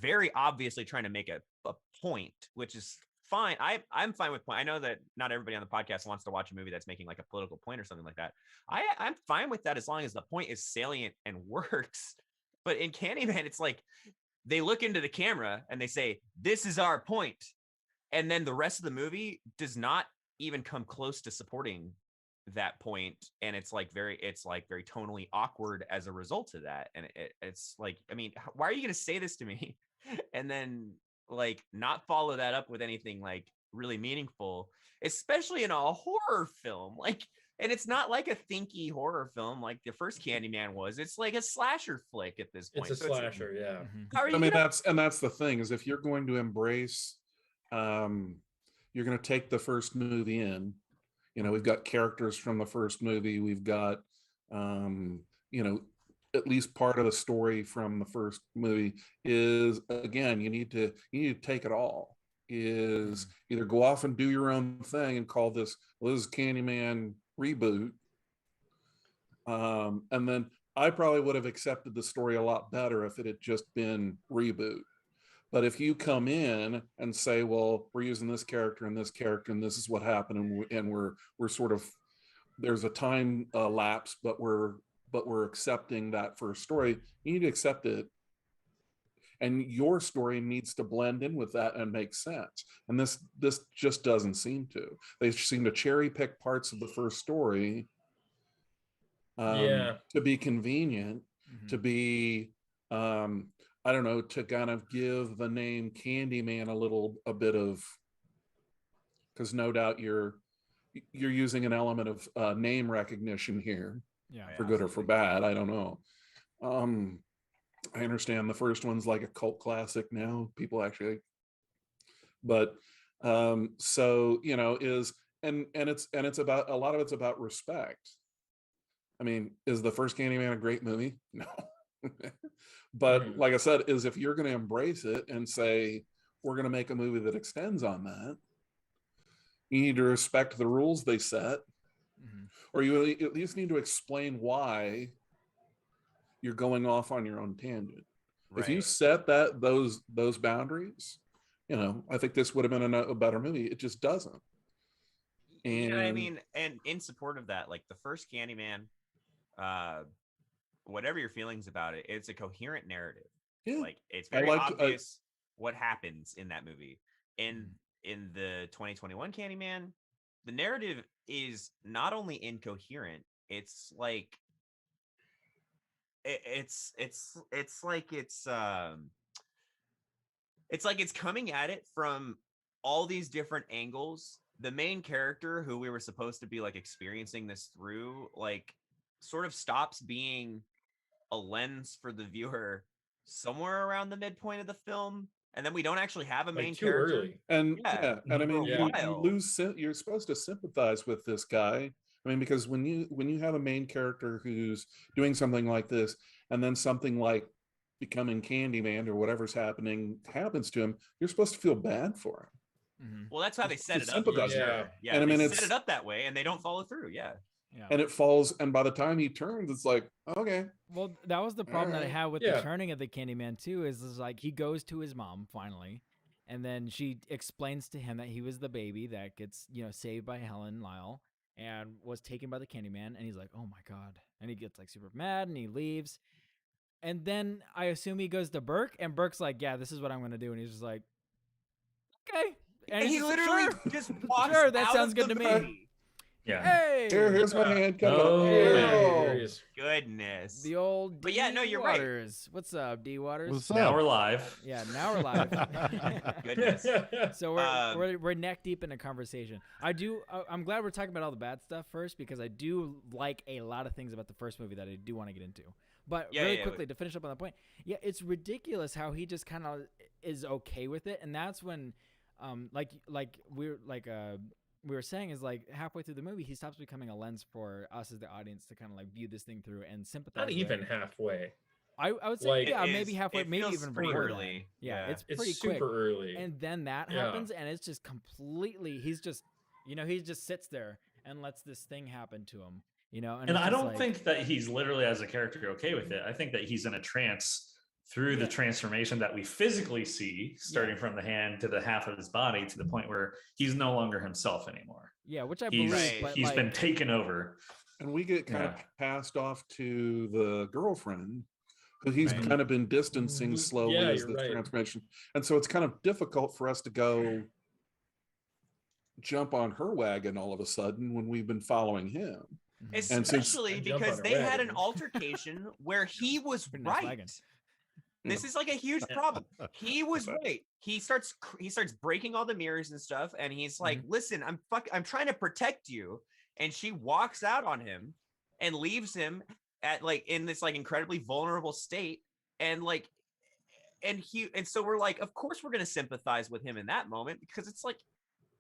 Speaker 2: very obviously trying to make a point, which is fine. I'm fine with point. I know that not everybody on the podcast wants to watch a movie that's making like a political point or something like that. I'm fine with that as long as the point is salient and works. But in Candyman, it's like they look into the camera and they say, "This is our point," and then the rest of the movie does not even come close to supporting that point, and it's very tonally awkward as a result of that. And it's like, I mean, why are you going to say this to me and then like not follow that up with anything like really meaningful, especially in a horror film? Like, and it's not like a thinky horror film like the first Candyman was. It's like a slasher flick at this point.
Speaker 5: It's a slasher, yeah.
Speaker 2: How are you
Speaker 4: I mean,
Speaker 2: gonna...
Speaker 4: that's the thing, is if you're going to embrace, you're going to take the first movie in. You know, we've got characters from the first movie. We've got, you know, at least part of the story from the first movie is, again, you need to take it all. Is either go off and do your own thing and call this, well, this is Candyman reboot. And then I probably would have accepted the story a lot better if it had just been reboot. But if you come in and say, well, we're using this character and this character, and this is what happened, and we're sort of, there's a time lapse, but we're accepting that first story, you need to accept it. And your story needs to blend in with that and make sense. And this just doesn't seem to. They seem to cherry pick parts of the first story to be convenient, to be I don't know, to kind of give the name Candyman a bit of, because no doubt you're using an element of name recognition here, for good or for bad. I don't know. I understand the first one's like a cult classic now. People actually, but so you know, is and it's about, a lot of it's about respect. I mean, is the first Candyman a great movie? No. But like I said, is if you're going to embrace it and say, we're going to make a movie that extends on that, you need to respect the rules they set, or you at least need to explain why you're going off on your own tangent. Right. If you set those boundaries, you know, I think this would have been a better movie. It just doesn't. And
Speaker 2: I mean, and in support of that, like the first Candyman, whatever your feelings about it, it's a coherent narrative. Yeah. Like it's very obvious what happens in that movie. And in the 2021 Candyman, the narrative is not only incoherent, it's like it's coming at it from all these different angles. The main character, who we were supposed to be like experiencing this through, like sort of stops being a lens for the viewer somewhere around the midpoint of the film, and then we don't actually have a main
Speaker 5: Like too
Speaker 2: character.
Speaker 5: early.
Speaker 4: And
Speaker 2: Yeah,
Speaker 4: and I mean,
Speaker 2: for a
Speaker 4: you
Speaker 2: while.
Speaker 4: lose. You're supposed to sympathize with this guy. I mean, because when you have a main character who's doing something like this, and then something like becoming Candyman or whatever's happens to him, you're supposed to feel bad for him.
Speaker 3: Mhm.
Speaker 2: Well, that's how they set
Speaker 4: To
Speaker 2: it up.
Speaker 4: sympathize
Speaker 5: with him.
Speaker 2: Sure. Yeah,
Speaker 4: And I mean,
Speaker 2: they
Speaker 4: it's-
Speaker 2: set it up that way, and they don't follow through. Yeah.
Speaker 3: Yeah.
Speaker 4: And it falls, and by the time he turns, it's like, okay,
Speaker 3: Well, that was the problem that I
Speaker 4: Alright.
Speaker 3: had with
Speaker 5: Yeah.
Speaker 3: the turning of the Candyman too. Is like he goes to his mom finally, and then she explains to him that he was the baby that gets saved by Helen Lyle and was taken by the Candyman, and he's like, oh my god, and he gets like super mad and he leaves, and then I assume he goes to Burke, and Burke's like, yeah, this is what I'm gonna do, and he's just like, okay, and
Speaker 2: And
Speaker 3: he's
Speaker 2: he
Speaker 3: just,
Speaker 2: literally
Speaker 3: sure,
Speaker 2: just walks
Speaker 3: sure, that
Speaker 2: out
Speaker 3: sounds
Speaker 2: of
Speaker 3: good
Speaker 2: the
Speaker 3: to me.
Speaker 2: movie.
Speaker 1: Yeah.
Speaker 3: Hey,
Speaker 4: here's my hand. Come
Speaker 1: Oh,
Speaker 4: on.
Speaker 1: man.
Speaker 4: Oh.
Speaker 5: Here he is.
Speaker 2: Goodness.
Speaker 3: the old
Speaker 2: But yeah, no, you're right.
Speaker 3: Waters. What's up, D Waters?
Speaker 6: What's
Speaker 1: Now
Speaker 6: up?
Speaker 1: we're live.
Speaker 3: Yeah, now we're live.
Speaker 2: Goodness.
Speaker 3: So we're neck deep in a conversation. I'm glad we're talking about all the bad stuff first, because I do like a lot of things about the first movie that I do want to get into. But
Speaker 2: Yeah,
Speaker 3: really
Speaker 2: yeah,
Speaker 3: quickly to finish up on that point, yeah, it's ridiculous how he just kind of is okay with it, and that's when, we were saying, is like halfway through the movie he stops becoming a lens for us as the audience to kind of like view this thing through and sympathize.
Speaker 5: Not
Speaker 3: with.
Speaker 5: even halfway.
Speaker 3: I would say
Speaker 5: like,
Speaker 3: yeah,
Speaker 2: It
Speaker 3: maybe
Speaker 2: is-
Speaker 3: halfway,
Speaker 2: it
Speaker 3: maybe
Speaker 2: feels
Speaker 3: even
Speaker 2: pretty
Speaker 3: before then.
Speaker 2: early.
Speaker 3: Yeah,
Speaker 2: Yeah.
Speaker 3: it's
Speaker 5: It's
Speaker 3: pretty
Speaker 5: super
Speaker 3: quick.
Speaker 5: early.
Speaker 3: And then that
Speaker 5: Yeah.
Speaker 3: happens, and it's just completely. He's just, he just sits there and lets this thing happen to him. And
Speaker 1: And
Speaker 3: it's
Speaker 1: I
Speaker 3: just
Speaker 1: don't
Speaker 3: like,
Speaker 1: think that he's literally as a character okay with it. I think that he's in a trance through the
Speaker 3: Yeah.
Speaker 1: transformation that we physically see, starting from the hand to the half of his body, to the point where he's no longer himself anymore.
Speaker 3: yeah, which I
Speaker 1: He's
Speaker 3: believe, but
Speaker 1: he's
Speaker 3: like,
Speaker 1: been taken over.
Speaker 4: And we get kind of
Speaker 1: Yeah.
Speaker 4: passed off to the girlfriend, who he's
Speaker 2: Right.
Speaker 4: kind of been distancing slowly
Speaker 5: Yeah,
Speaker 4: as
Speaker 5: you're
Speaker 4: the
Speaker 5: right.
Speaker 4: transformation. And so it's kind of difficult for us to go jump on her wagon all of a sudden when we've been following him.
Speaker 3: mhm.
Speaker 4: And since-
Speaker 2: Especially
Speaker 5: And jump
Speaker 2: because
Speaker 5: on a
Speaker 2: they had an
Speaker 5: wagon.
Speaker 2: altercation where he was
Speaker 3: Pretty nice
Speaker 2: right.
Speaker 3: wagon.
Speaker 2: This is like a huge problem. He was right. He starts breaking all the mirrors and stuff, and he's like, "Listen, I'm trying to protect you." And she walks out on him and leaves him at like in this like incredibly vulnerable state, and like and so we're like, of course we're going to sympathize with him in that moment, because it's like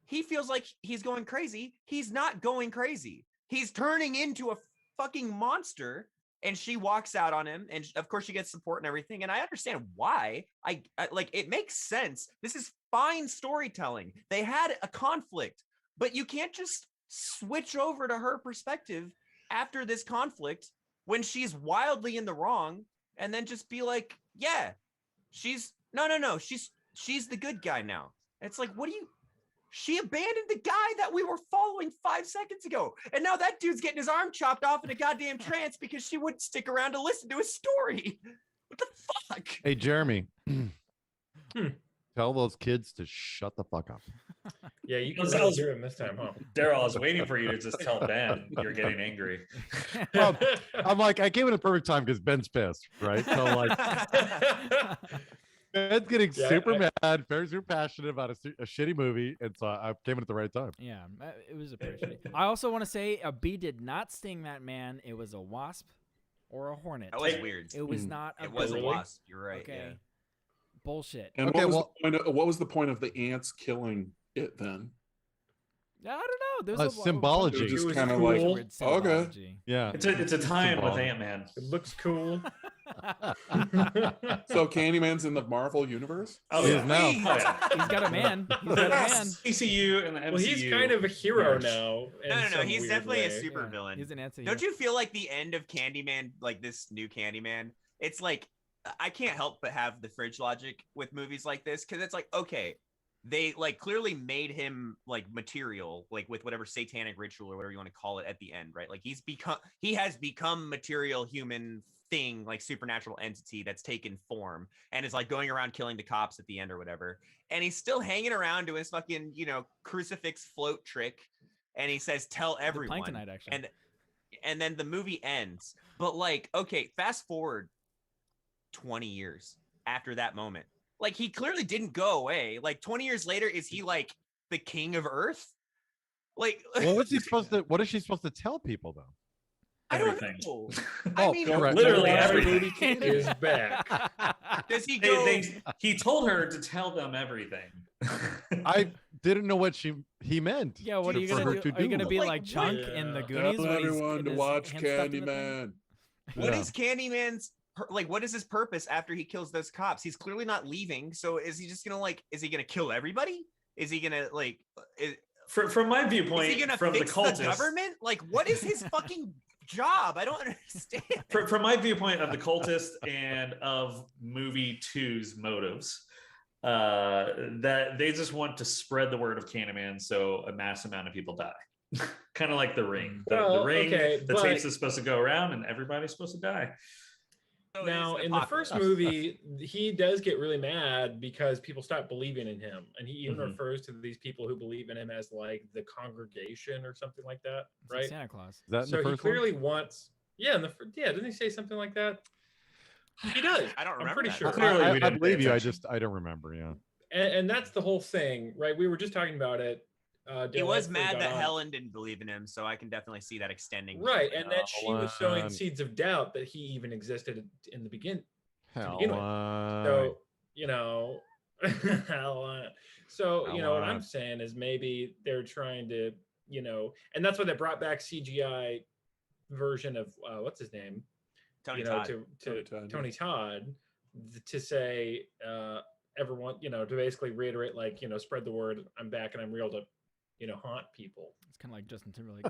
Speaker 2: he feels like he's going crazy. He's not going crazy. He's turning into a fucking monster. And she walks out on him, and of course she gets support and everything. And I understand why. I like, it makes sense. This is fine storytelling. They had a conflict, but you can't just switch over to her perspective after this conflict when she's wildly in the wrong, and then just be like, yeah, she's no, she's the good guy now. It's like, she abandoned the guy that we were following 5 seconds ago. And now that dude's getting his arm chopped off in a goddamn trance because she wouldn't stick around to listen to his story. What the fuck?
Speaker 6: Hey, Jeremy. Tell those kids to shut the fuck up.
Speaker 5: Yeah, you can
Speaker 1: Those
Speaker 5: really
Speaker 1: sounds-
Speaker 5: hear him this time, huh?
Speaker 1: Daryl, I was waiting for you to just tell Ben you're getting angry.
Speaker 6: Well, I'm like, I came in a perfect time because Ben's pissed, right? So like, Ben's getting
Speaker 5: Yeah,
Speaker 6: super mad, very super passionate about a shitty movie, and so I came in at the right time.
Speaker 3: Yeah, it was appreciated. I also want to say a bee did not sting that man. It was a wasp or a hornet.
Speaker 2: That was
Speaker 1: Hey,
Speaker 2: weird.
Speaker 3: It was not a
Speaker 2: It was a
Speaker 3: bee.
Speaker 5: Really?
Speaker 2: wasp. You're right.
Speaker 3: Okay.
Speaker 2: Yeah.
Speaker 3: Bullshit.
Speaker 4: And
Speaker 6: Okay,
Speaker 4: what was the point of the ants killing it then?
Speaker 3: I don't know. There's a lot of
Speaker 6: symbology.
Speaker 4: It was just
Speaker 5: was
Speaker 4: kind of
Speaker 5: cool.
Speaker 4: like,
Speaker 3: weird
Speaker 4: okay.
Speaker 3: symbology.
Speaker 6: Yeah.
Speaker 1: It's a tie-in with
Speaker 6: Symbolic.
Speaker 1: Ant-Man.
Speaker 5: It looks cool.
Speaker 4: So Candyman's in the Marvel universe?
Speaker 1: Oh,
Speaker 6: He
Speaker 1: yeah.
Speaker 6: is now.
Speaker 1: Oh, yeah.
Speaker 3: He's got a man. He's got a man.
Speaker 1: CCU and the MCU.
Speaker 5: Well, he's kind of a hero
Speaker 1: merge.
Speaker 5: now. in
Speaker 2: No.
Speaker 5: some
Speaker 2: He's
Speaker 5: weird
Speaker 2: definitely a
Speaker 5: way.
Speaker 2: super
Speaker 3: Yeah,
Speaker 2: villain.
Speaker 3: He's an answer.
Speaker 2: Don't you feel like the end of Candyman, like this new Candyman? It's like, I can't help but have the fridge logic with movies like this, because it's like, okay, they like clearly made him like material, like with whatever satanic ritual or whatever you want to call it at the end, right? Like he has become material human thing, like supernatural entity that's taken form and is like going around killing the cops at the end or whatever. And he's still hanging around doing his fucking, crucifix float trick. And he says, tell everyone.
Speaker 3: Planktonite, actually.
Speaker 2: And then the movie ends. But like, okay, fast forward 20 years after that moment. Like, he clearly didn't go away. Like 20 years later, is he like the king of Earth? Like,
Speaker 6: What is she supposed to tell people though?
Speaker 2: I don't
Speaker 1: Everything.
Speaker 2: know.
Speaker 6: Oh,
Speaker 2: I mean,
Speaker 6: correct.
Speaker 1: Literally
Speaker 5: Larry
Speaker 1: everything.
Speaker 5: Movie King is back.
Speaker 2: Does he go?
Speaker 1: He told her to tell them everything.
Speaker 6: I didn't know what he meant.
Speaker 3: Yeah, what are you
Speaker 6: for
Speaker 3: gonna
Speaker 6: her
Speaker 3: do?
Speaker 6: to
Speaker 3: Are you gonna
Speaker 6: do.
Speaker 3: be
Speaker 2: Like,
Speaker 3: like
Speaker 2: what?
Speaker 3: Chunk in the
Speaker 5: Yeah.
Speaker 3: Goonies?
Speaker 4: Tell
Speaker 3: when he's
Speaker 4: everyone
Speaker 3: in
Speaker 4: to
Speaker 3: his
Speaker 4: watch
Speaker 3: hand stuffed in the thing?
Speaker 4: Candyman.
Speaker 2: What
Speaker 6: Yeah.
Speaker 2: is Candyman's like? What is his purpose after he kills those cops? He's clearly not leaving. So is he just gonna like? Is he gonna kill everybody? Is he gonna like?
Speaker 1: From my
Speaker 2: Is
Speaker 1: viewpoint,
Speaker 2: he gonna
Speaker 1: from
Speaker 2: fix
Speaker 1: the cultists,
Speaker 2: government? Like, what is his fucking job? I don't understand.
Speaker 1: from my viewpoint of the cultist and of movie two's motives, that they just want to spread the word of Candyman so a mass amount of people die. Kind of like the ring. The ring,
Speaker 5: okay,
Speaker 1: the
Speaker 5: but
Speaker 1: tapes is supposed to go around and everybody's supposed to die.
Speaker 2: So it
Speaker 5: now
Speaker 2: is an
Speaker 5: in the first
Speaker 2: apocalypse.
Speaker 5: movie, he does get really mad because people stop believing in him, and he even
Speaker 1: Mhm.
Speaker 5: refers to these people who believe in him as like the congregation or something like that,
Speaker 3: It's like
Speaker 5: right?
Speaker 3: Santa Claus.
Speaker 6: Is that in
Speaker 5: So
Speaker 6: the
Speaker 5: he
Speaker 6: first
Speaker 5: clearly wants, yeah, didn't he say something like that? He does.
Speaker 2: I don't remember
Speaker 5: I'm pretty
Speaker 2: that.
Speaker 5: sure.
Speaker 6: one?
Speaker 1: Clearly, we
Speaker 6: I
Speaker 1: didn't pay
Speaker 6: believe you.
Speaker 1: attention.
Speaker 6: I don't remember. Yeah.
Speaker 5: And that's the whole thing, right? We were just talking about it.
Speaker 2: He
Speaker 5: Dale
Speaker 2: was
Speaker 5: Hensler
Speaker 2: mad
Speaker 5: got
Speaker 2: that
Speaker 5: on.
Speaker 2: Helen didn't believe in him, so I can definitely see that extending.
Speaker 5: Right, and that she was sowing
Speaker 6: Helen.
Speaker 5: seeds of doubt that he even existed in the beginning.
Speaker 6: Hell,
Speaker 5: begin with. So, you know, so, you know, what I'm saying is maybe they're trying to, you know, and that's why they brought back CGI version of what's his name?
Speaker 2: Tony
Speaker 5: you know,
Speaker 2: Todd.
Speaker 5: to
Speaker 4: Tony Todd, yeah.
Speaker 5: Tony Todd to say everyone, you know, to basically reiterate, like, you know, spread the word, I'm back and I'm real to, you know, haunt people.
Speaker 3: It's kind of like Justin Timberlake.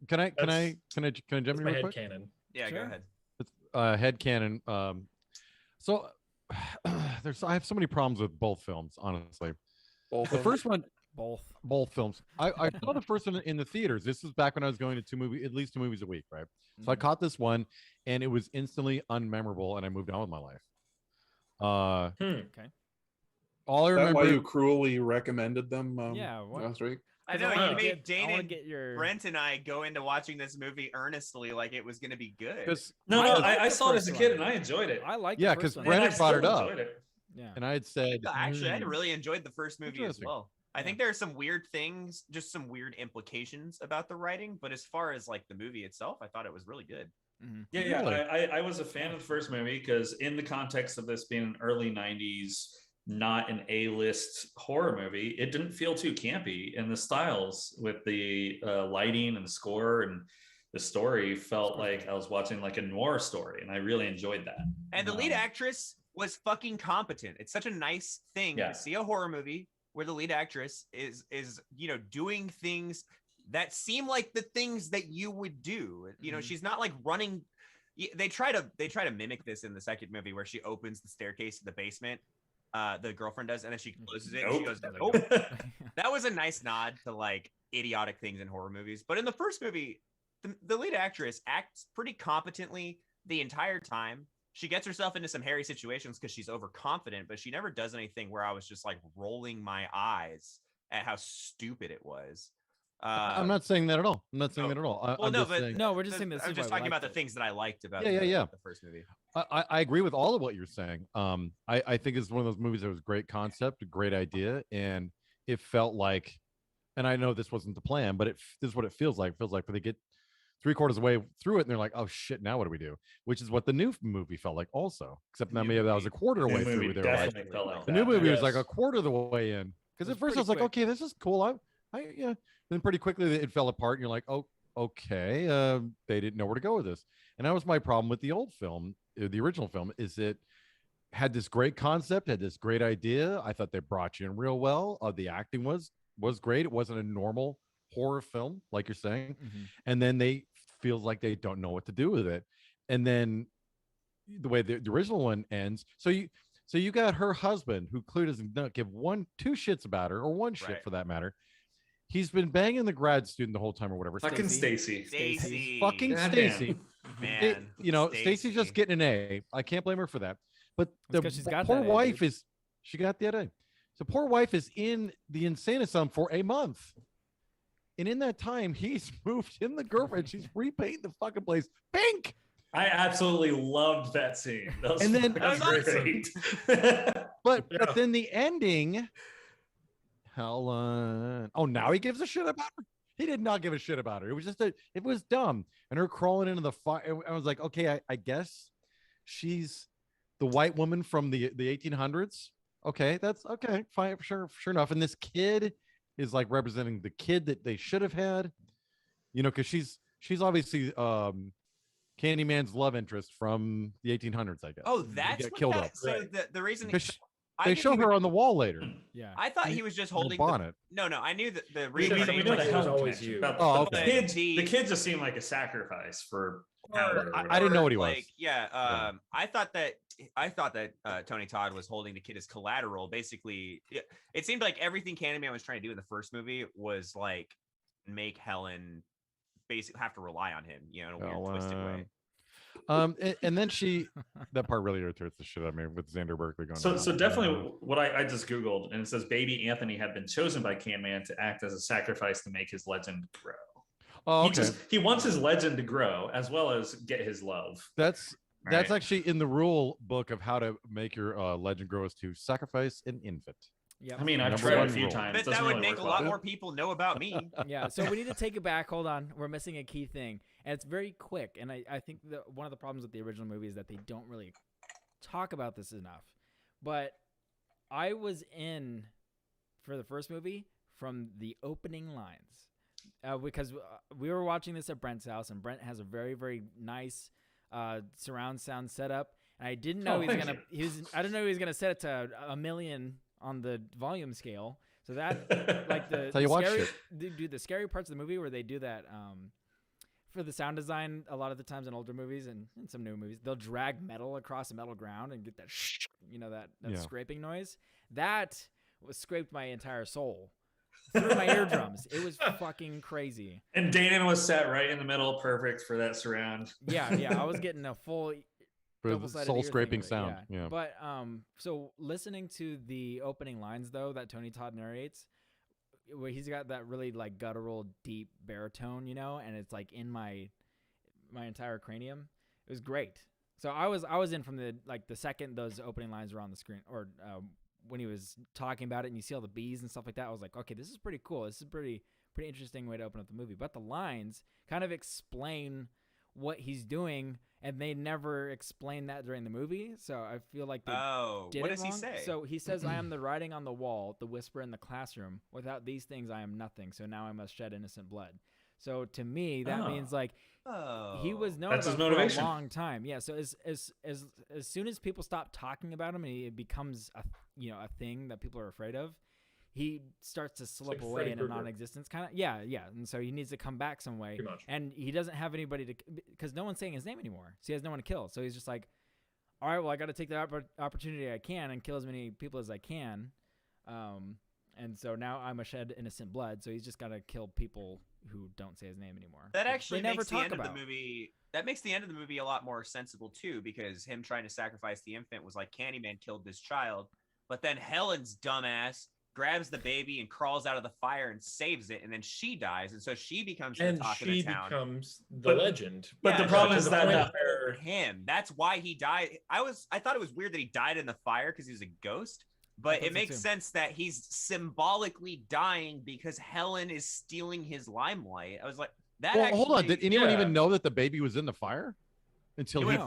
Speaker 6: Can I
Speaker 5: That's-
Speaker 6: jump
Speaker 5: That's
Speaker 6: in
Speaker 5: my
Speaker 6: real
Speaker 5: head
Speaker 6: quick?
Speaker 5: canon.
Speaker 2: Yeah,
Speaker 3: Sure.
Speaker 2: go ahead.
Speaker 6: Head canon. So I have so many problems with both films, honestly.
Speaker 4: Both
Speaker 6: The
Speaker 4: of them?
Speaker 6: first one,
Speaker 3: Both.
Speaker 6: films. I saw the first one in the theaters. This was back when I was going to at least two movies a week, right? So I
Speaker 3: Mhm.
Speaker 6: caught this one, and it was instantly unmemorable, and I moved on with my life.
Speaker 3: Okay.
Speaker 6: All I
Speaker 4: Is that
Speaker 6: remember.
Speaker 4: why you cruelly recommended them
Speaker 3: Yeah, what-
Speaker 4: last week?
Speaker 2: I
Speaker 3: 'Cause
Speaker 2: know
Speaker 3: wanna
Speaker 2: you made
Speaker 3: get- I
Speaker 2: Dane
Speaker 3: wanna
Speaker 2: and
Speaker 3: get your.
Speaker 2: Brent and I go into watching this movie earnestly, like it was going to be good.
Speaker 1: No,
Speaker 3: I liked
Speaker 1: I
Speaker 3: the
Speaker 1: saw it as
Speaker 3: first
Speaker 1: a kid
Speaker 3: one.
Speaker 1: and I enjoyed it.
Speaker 3: I like.
Speaker 6: Yeah,
Speaker 3: the
Speaker 6: 'cause
Speaker 3: first one.
Speaker 6: Brandon
Speaker 1: And I
Speaker 6: brought it
Speaker 1: still
Speaker 6: up.
Speaker 1: enjoyed it.
Speaker 3: Yeah.
Speaker 6: And I had said,
Speaker 2: Actually, I
Speaker 6: "Mm,
Speaker 2: really enjoyed the first movie as
Speaker 6: Interesting.
Speaker 2: well. I
Speaker 3: Yeah.
Speaker 2: think there are some weird things, just some weird implications about the writing, but as far as like the movie itself, I thought it was really good.
Speaker 3: Mhm.
Speaker 1: Yeah,
Speaker 6: Really?
Speaker 1: I was a fan of the first movie because in the context of this being an early 90s, not an A-list horror movie, it didn't feel too campy. And the styles with the lighting and the score and the story felt like I was watching like a noir story. And I really enjoyed that.
Speaker 2: And the lead actress was fucking competent. It's such a nice thing
Speaker 1: Yeah.
Speaker 2: to see a horror movie where the lead actress is you know, doing things that seem like the things that you would do. You know,
Speaker 3: Mhm.
Speaker 2: she's not like running. They try to mimic this in the second movie where she opens the staircase to the basement. The girlfriend does, and then she closes it. And she
Speaker 1: Nope.
Speaker 2: goes, "Nope." That was a nice nod to like idiotic things in horror movies. But in the first movie, the lead actress acts pretty competently the entire time. She gets herself into some hairy situations because she's overconfident, but she never does anything where I was just like rolling my eyes at how stupid it was.
Speaker 6: I'm not saying that at all. I'm not saying
Speaker 2: oh,
Speaker 6: that at all.
Speaker 2: Well,
Speaker 6: I'm
Speaker 2: no,
Speaker 6: just
Speaker 2: but
Speaker 6: saying,
Speaker 3: No, we're just saying this
Speaker 2: I'm
Speaker 3: is
Speaker 2: just
Speaker 3: why we
Speaker 2: talking about
Speaker 3: liked
Speaker 2: the
Speaker 3: it.
Speaker 2: things that I liked about
Speaker 6: Yeah.
Speaker 2: the first movie.
Speaker 6: I agree with all of what you're saying. I think it's one of those movies that was a great concept, a great idea, and it felt like, and I know this wasn't the plan, but this is what it feels like. It feels like when they get 3/4 of the way through it, and they're like, "Oh shit, now what do we do?" Which is what the new movie felt like, also. Except
Speaker 2: The
Speaker 6: now
Speaker 2: new
Speaker 6: maybe that was
Speaker 2: movie-
Speaker 6: a quarter
Speaker 1: The
Speaker 6: way
Speaker 1: new
Speaker 6: through.
Speaker 1: movie
Speaker 6: They were like,
Speaker 1: definitely felt like
Speaker 6: the
Speaker 1: that.
Speaker 6: new movie was like
Speaker 5: Yes.
Speaker 6: a quarter of the way in. Because
Speaker 3: It
Speaker 6: at
Speaker 3: was
Speaker 6: first I was
Speaker 3: pretty
Speaker 6: like,
Speaker 3: quick.
Speaker 6: "Okay, this is cool." Yeah. Then pretty quickly it fell apart, and you're like, "Oh, okay." They didn't know where to go with this, and that was my problem with the old film, the original film, is it had this great concept, had this great idea. I thought they brought you in real well. The acting was great. It wasn't a normal horror film, like you're saying.
Speaker 3: Mhm.
Speaker 6: And then they feels like they don't know what to do with it. And then the way the original one ends, so you got her husband who clearly doesn't give two shits about her, or one shit
Speaker 2: Right.
Speaker 6: for that matter. He's been banging the grad student the whole time or whatever.
Speaker 1: Fucking
Speaker 3: Stacy.
Speaker 1: Stacy.
Speaker 2: Stacy,
Speaker 6: Fucking
Speaker 1: God
Speaker 6: Stacy.
Speaker 1: damn.
Speaker 2: man,
Speaker 6: Stacy's just getting an A. I can't blame her for that. But
Speaker 3: That's
Speaker 6: the
Speaker 3: 'cause she's got
Speaker 6: poor
Speaker 3: that A,
Speaker 6: wife
Speaker 3: dude.
Speaker 6: she got the A. So poor wife is in the insane asylum for a month. And in that time, he's moved in the girlfriend. She's repainting the fucking place pink.
Speaker 1: I absolutely loved that scene. That was
Speaker 6: And then-
Speaker 2: That was
Speaker 1: great.
Speaker 6: But
Speaker 5: Yeah.
Speaker 6: then the ending, Helen. Oh, now he gives a shit about her. He did not give a shit about her. It was just it was dumb. And her crawling into the fire. I was like, okay, I guess she's the white woman from the 1800s. Okay, that's okay, fine, sure enough. And this kid is like representing the kid that they should have had, because she's obviously Candyman's love interest from the 1800s, I guess.
Speaker 2: Oh,
Speaker 6: He
Speaker 2: that's
Speaker 6: got
Speaker 2: what
Speaker 6: killed
Speaker 2: that.
Speaker 6: up.
Speaker 2: So
Speaker 5: Right.
Speaker 2: the reason
Speaker 6: They
Speaker 2: knew
Speaker 6: show
Speaker 2: he
Speaker 6: her
Speaker 2: was-
Speaker 6: on the wall later.
Speaker 3: Yeah.
Speaker 2: I thought he was just holding
Speaker 6: Little
Speaker 2: the
Speaker 6: bonnet.
Speaker 2: No, I knew that the
Speaker 5: We know
Speaker 2: reason.
Speaker 5: that-
Speaker 1: we
Speaker 5: we
Speaker 1: know
Speaker 5: know
Speaker 1: the
Speaker 5: that it was
Speaker 1: Helen
Speaker 5: always
Speaker 1: connection,
Speaker 5: you.
Speaker 1: but
Speaker 6: Oh,
Speaker 1: the
Speaker 6: okay.
Speaker 1: the kid just seemed like a sacrifice for Howard. or
Speaker 6: I
Speaker 1: whatever.
Speaker 6: didn't know what he was.
Speaker 2: Like, yeah, I thought that Tony Todd was holding the kid as collateral. Basically, it seemed like everything Candyman was trying to do in the first movie was like make Helen basically have to rely on him, in a weird twisted way.
Speaker 6: And then that part really irritates the shit out of me with Xander Berkeley going.
Speaker 1: So definitely what I just Googled, and it says baby Anthony had been chosen by Candyman to act as a sacrifice to make his legend grow.
Speaker 6: Oh, okay.
Speaker 1: He wants his legend to grow as well as get his love.
Speaker 6: That's
Speaker 1: right?
Speaker 6: actually in the rule book of how to make your legend grow, is to sacrifice an infant.
Speaker 3: Yep.
Speaker 1: I mean, I've
Speaker 6: Number
Speaker 1: tried it a
Speaker 6: one
Speaker 1: few
Speaker 6: rule.
Speaker 1: times.
Speaker 2: But
Speaker 1: Doesn't
Speaker 2: that would
Speaker 1: really
Speaker 2: make
Speaker 1: work
Speaker 2: a lot
Speaker 1: well.
Speaker 2: more people know about me.
Speaker 3: Yeah, so we need to take it back. Hold on. We're missing a key thing. And it's very quick. And I think one of the problems with the original movie is that they don't really talk about this enough. But I was in for the first movie from the opening lines. Because we were watching this at Brent's house, and Brent has a very, very nice surround sound setup. And I didn't know I didn't know he was gonna set it to 1 million on the volume scale. So that like the
Speaker 6: how you watch
Speaker 3: scary,
Speaker 6: shit.
Speaker 3: dude, the scary parts of the movie where they do that for the sound design, a lot of the times in older movies and in some new movies, they'll drag metal across a metal ground and get that that scraping noise. That scraped my entire soul through my eardrums. It was fucking crazy.
Speaker 1: And Danon was set right in the middle, perfect for that surround.
Speaker 3: Yeah, I was getting a full
Speaker 6: For the
Speaker 3: double-sided
Speaker 6: soul
Speaker 3: ear thing
Speaker 6: scraping
Speaker 3: with it,
Speaker 6: sound. Yeah.
Speaker 3: But so listening to the opening lines though that Tony Todd narrates, where he's got that really like guttural, deep baritone, and it's like in my entire cranium. It was great. So I was in from the second those opening lines were on the screen, or when he was talking about it, and you see all the bees and stuff like that. I was like, okay, this is pretty cool. This is a pretty interesting way to open up the movie. But the lines kind of explain what he's doing, and they never explain that during the movie. So I feel like they did
Speaker 2: what
Speaker 3: it
Speaker 2: does
Speaker 3: wrong.
Speaker 2: he say?
Speaker 3: So he says, "I am the writing on the wall, the whisper in the classroom. Without these things, I am nothing. So now I must shed innocent blood." So to me, that means like he was known
Speaker 1: That's his
Speaker 3: about it for
Speaker 1: motivation.
Speaker 3: a long time. Yeah. So as soon as people stop talking about him and it becomes a thing that people are afraid of, he starts to slip
Speaker 5: like
Speaker 3: away
Speaker 5: Freddy
Speaker 3: into
Speaker 5: Krueger.
Speaker 3: non-existence kind of. Yeah. And so he needs to come back some way.
Speaker 5: Pretty much.
Speaker 3: And he doesn't have anybody to, because no one's saying his name anymore. So he has no one to kill. So he's just like, all right, well, I got to take the opportunity I can and kill as many people as I can. And so now I'm a shed innocent blood. So he's just got to kill people who don't say his name anymore.
Speaker 2: That actually
Speaker 3: They never
Speaker 2: makes the
Speaker 3: talk
Speaker 2: end of
Speaker 3: about.
Speaker 2: the movie. That makes the end of the movie a lot more sensible too, because him trying to sacrifice the infant was like Candyman killed this child, but then Helen's dumbass grabs the baby and crawls out of the fire and saves it, and then she dies, and so she becomes the
Speaker 5: And
Speaker 2: talk of
Speaker 5: she
Speaker 2: the town.
Speaker 5: becomes the
Speaker 1: But-
Speaker 5: legend.
Speaker 1: But the
Speaker 2: Yeah,
Speaker 1: problem
Speaker 5: to
Speaker 1: is
Speaker 5: the
Speaker 1: that
Speaker 5: point
Speaker 1: the-
Speaker 5: where-
Speaker 2: Him. That's why he died. I thought it was weird that he died in the fire because he was a ghost.
Speaker 3: I
Speaker 2: But
Speaker 3: thought
Speaker 2: it
Speaker 3: so
Speaker 2: makes
Speaker 3: too.
Speaker 2: sense that he's symbolically dying because Helen is stealing his limelight. I was like, that.
Speaker 6: Well, hold on.
Speaker 2: actually-
Speaker 6: Did anyone
Speaker 1: yeah.
Speaker 6: even know that the baby was in the fire until he?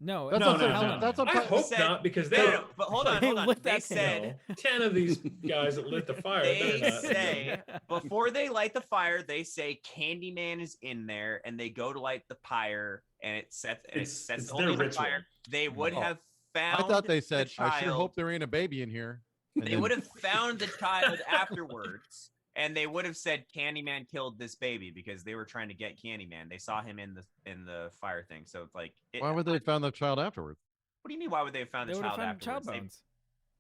Speaker 3: No,
Speaker 6: That's
Speaker 1: No,
Speaker 6: what
Speaker 1: no,
Speaker 6: Helen-
Speaker 1: no.
Speaker 6: That's what
Speaker 5: I hope
Speaker 2: said-
Speaker 5: not, because
Speaker 2: No,
Speaker 5: they,
Speaker 2: no, but hold on,
Speaker 3: They
Speaker 2: hold on.
Speaker 3: lit
Speaker 2: They
Speaker 3: that
Speaker 2: said
Speaker 5: 10 of these guys that lit the fire.
Speaker 2: They
Speaker 5: better not.
Speaker 2: say before they light the fire, they say Candyman is in there, and they go to light the pyre, and it sets
Speaker 1: It's
Speaker 2: only
Speaker 1: their
Speaker 2: the
Speaker 1: ritual.
Speaker 2: fire. They would
Speaker 6: Oh,
Speaker 2: have
Speaker 6: I
Speaker 2: found.
Speaker 6: thought they said,
Speaker 2: the
Speaker 6: "I sure
Speaker 2: child.
Speaker 6: hope there ain't a baby in here." And
Speaker 2: They
Speaker 6: then-
Speaker 2: would have found the child afterwards, and they would have said Candyman killed this baby because they were trying to get Candyman. They saw him in the fire thing, so it's like.
Speaker 6: Why would they have found the child afterwards?
Speaker 2: What do you mean? Why would they have found
Speaker 3: They
Speaker 2: the
Speaker 3: would have
Speaker 2: child
Speaker 3: found child
Speaker 2: afterwards?
Speaker 3: bones.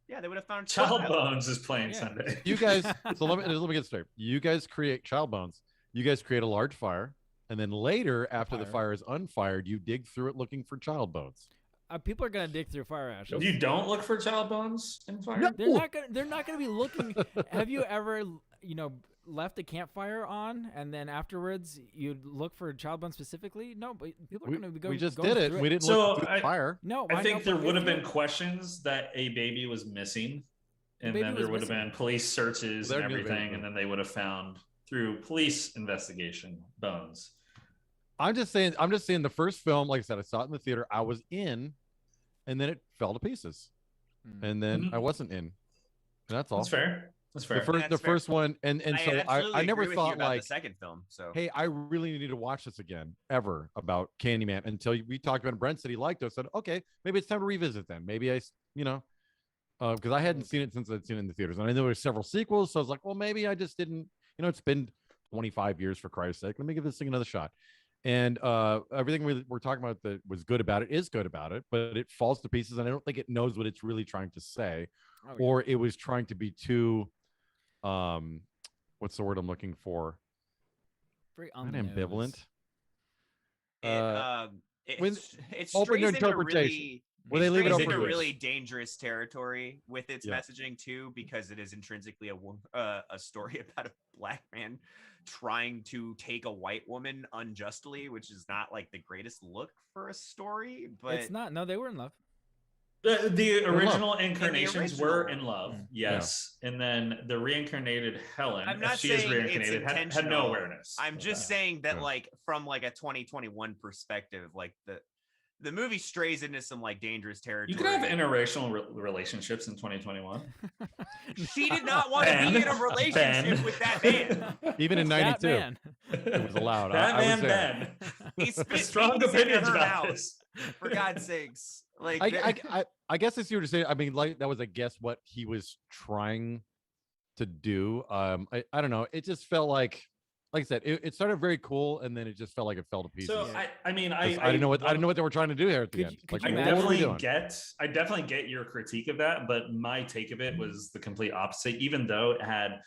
Speaker 2: Yeah, they would have found
Speaker 1: Child Bones is playing
Speaker 3: Yeah.
Speaker 1: Sunday.
Speaker 6: You guys. So let me get straight. You guys create child bones. You guys create a large fire, and then later, after the
Speaker 3: Fire.
Speaker 6: fire is unfired, you dig through it looking for child bones.
Speaker 3: People are gonna dig through fire ashes.
Speaker 1: You don't look for child bones in fire?
Speaker 6: No.
Speaker 3: They're not gonna be looking. Have you ever left a campfire on and then afterwards you look for child bones specifically? No, but people are
Speaker 6: We,
Speaker 3: gonna be going.
Speaker 6: we just
Speaker 3: going
Speaker 6: did it.
Speaker 3: through
Speaker 6: We didn't
Speaker 1: So
Speaker 6: look through the fire.
Speaker 3: No,
Speaker 1: I
Speaker 3: why
Speaker 1: think
Speaker 3: not
Speaker 1: there
Speaker 3: go
Speaker 1: would have
Speaker 3: through
Speaker 1: been
Speaker 3: it?
Speaker 1: questions that a baby was missing, and
Speaker 3: baby
Speaker 1: then there
Speaker 3: was
Speaker 1: would have
Speaker 3: missing.
Speaker 1: been police searches
Speaker 6: There
Speaker 1: and
Speaker 6: knew the baby
Speaker 1: everything,
Speaker 6: was
Speaker 1: and then they would have found through police investigation bones.
Speaker 6: I'm just saying the first film, like I said, I saw it in the theater. I was in, and then it fell to pieces,
Speaker 3: Mm.
Speaker 6: and then I
Speaker 1: Mhm.
Speaker 6: wasn't in. That's all.
Speaker 1: That's fair. That's
Speaker 6: The
Speaker 1: fair.
Speaker 6: first,
Speaker 2: That's
Speaker 6: the
Speaker 2: fair.
Speaker 6: first one, and
Speaker 2: I
Speaker 6: so
Speaker 2: absolutely
Speaker 6: I never
Speaker 2: agree with you
Speaker 6: thought
Speaker 2: about the
Speaker 6: like,
Speaker 2: second film. So
Speaker 6: hey, I really need to watch this again ever about Candyman until we talked about it. Brent said he liked it. I said, okay, maybe it's time to revisit then. Maybe because I hadn't seen it since I'd seen it in the theaters, and I know there were several sequels, so I was like, well, maybe I just didn't. It's been 25 years for Christ's sake. Let me give this thing another shot. And everything we're talking about that was good about it is good about it, but it falls to pieces, and I don't think it knows what it's really trying to say,
Speaker 3: Oh, yeah.
Speaker 6: or it was trying to be too, what's the word I'm looking for?
Speaker 3: Very
Speaker 6: Not
Speaker 3: on the
Speaker 6: ambivalent.
Speaker 2: it it
Speaker 6: when-
Speaker 2: it
Speaker 6: open to
Speaker 2: strays into
Speaker 6: interpretation.
Speaker 2: really
Speaker 6: Where
Speaker 2: it
Speaker 6: they leave it
Speaker 2: strays
Speaker 6: up for
Speaker 2: into
Speaker 1: ambiguous.
Speaker 2: really dangerous territory with its
Speaker 6: Yeah.
Speaker 2: messaging too, because it is intrinsically a story about a black man trying to take a white woman unjustly, which is not like the greatest look for a story. But
Speaker 3: It's not. No, they were in love.
Speaker 1: The
Speaker 6: love.
Speaker 1: original incarnations were in
Speaker 2: original.
Speaker 1: love,
Speaker 3: Mm.
Speaker 1: yes, and then the reincarnated Helen,
Speaker 2: I'm
Speaker 1: if
Speaker 2: not
Speaker 1: she is
Speaker 2: saying it's
Speaker 1: reincarnated, had no
Speaker 2: intentional.
Speaker 1: awareness.
Speaker 2: I'm
Speaker 1: of
Speaker 2: just
Speaker 1: that.
Speaker 2: saying that
Speaker 6: Yeah.
Speaker 2: like from like a 2021 perspective, like the movie strays into some like dangerous territory.
Speaker 1: You could have interracial relationships in 2021.
Speaker 2: She did not want to be in a
Speaker 1: Ben.
Speaker 2: relationship
Speaker 1: Ben.
Speaker 2: with that man.
Speaker 6: Even in
Speaker 3: That
Speaker 6: '92,
Speaker 3: man.
Speaker 6: it was allowed.
Speaker 1: That
Speaker 6: I was
Speaker 1: man,
Speaker 6: there.
Speaker 1: Ben.
Speaker 2: He spit
Speaker 1: Strong
Speaker 2: beans into
Speaker 1: opinions
Speaker 2: her
Speaker 1: about
Speaker 2: mouth.
Speaker 1: this.
Speaker 2: For God's sakes. Like
Speaker 6: I guess I see what you're saying. I mean, like that was, I guess, what he was trying to do. I don't know. It just felt like I said, it started very cool, and then it just felt like it fell to pieces.
Speaker 1: So
Speaker 3: Yeah.
Speaker 1: I mean,
Speaker 6: 'Cause I didn't know what they were trying to do here at the
Speaker 3: Could
Speaker 6: end.
Speaker 3: you- could
Speaker 6: Like,
Speaker 3: you
Speaker 1: I
Speaker 6: what were we
Speaker 3: imagine-
Speaker 6: doing?
Speaker 1: I definitely get your critique of that, but my take of it was the complete opposite. Even though it had,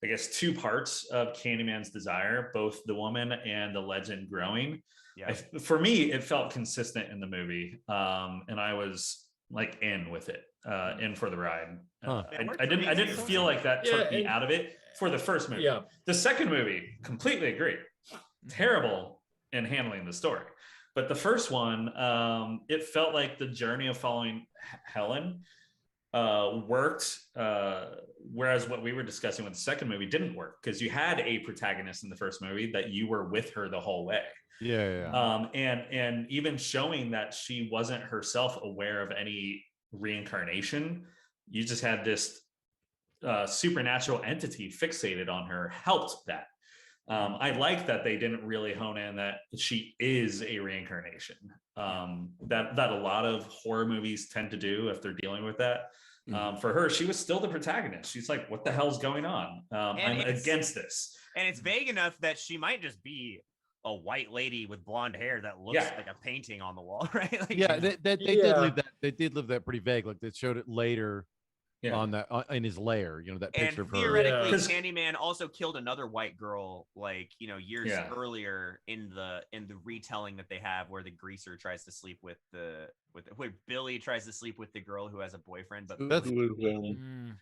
Speaker 1: I guess, two parts of Candyman's desire, both the woman and the legend growing.
Speaker 2: yeah.
Speaker 1: For me, it felt consistent in the movie, and I was like in with it, in for the ride.
Speaker 6: Huh.
Speaker 2: It worked
Speaker 1: I
Speaker 2: for
Speaker 1: didn't
Speaker 2: me
Speaker 1: I didn't
Speaker 2: too.
Speaker 1: feel like that
Speaker 5: Yeah,
Speaker 1: took me
Speaker 5: and-
Speaker 1: out of it for the first movie.
Speaker 5: Yeah.
Speaker 1: The second movie, completely agree. Terrible in handling the story. But the first one, it felt like the journey of following Helen worked, whereas what we were discussing with the second movie didn't work, because you had a protagonist in the first movie that you were with her the whole way.
Speaker 6: Yeah.
Speaker 1: And even showing that she wasn't herself aware of any reincarnation, you just had this supernatural entity fixated on her, helped that. I like that they didn't really hone in that she is a reincarnation. That a lot of horror movies tend to do if they're dealing with that. For her, she was still the protagonist. She's like, what the hell's going on? I'm against this.
Speaker 2: And it's vague enough that she might just be a white lady with blonde hair that looks
Speaker 1: Yeah.
Speaker 2: like a painting on the wall, right? Like,
Speaker 6: Yeah, they did
Speaker 5: Yeah.
Speaker 6: leave that. They did leave that pretty vague. Like they showed it later
Speaker 1: Yeah.
Speaker 6: on that in his lair. that
Speaker 2: and
Speaker 6: picture of her.
Speaker 2: theoretically,
Speaker 5: Yeah.
Speaker 1: 'Cause-
Speaker 2: Candyman also killed another white girl, like years
Speaker 1: Yeah.
Speaker 2: earlier in the retelling that they have, where the greaser tries to sleep with where Billy tries to sleep with the girl who has a boyfriend, but
Speaker 6: That's-
Speaker 3: Mm,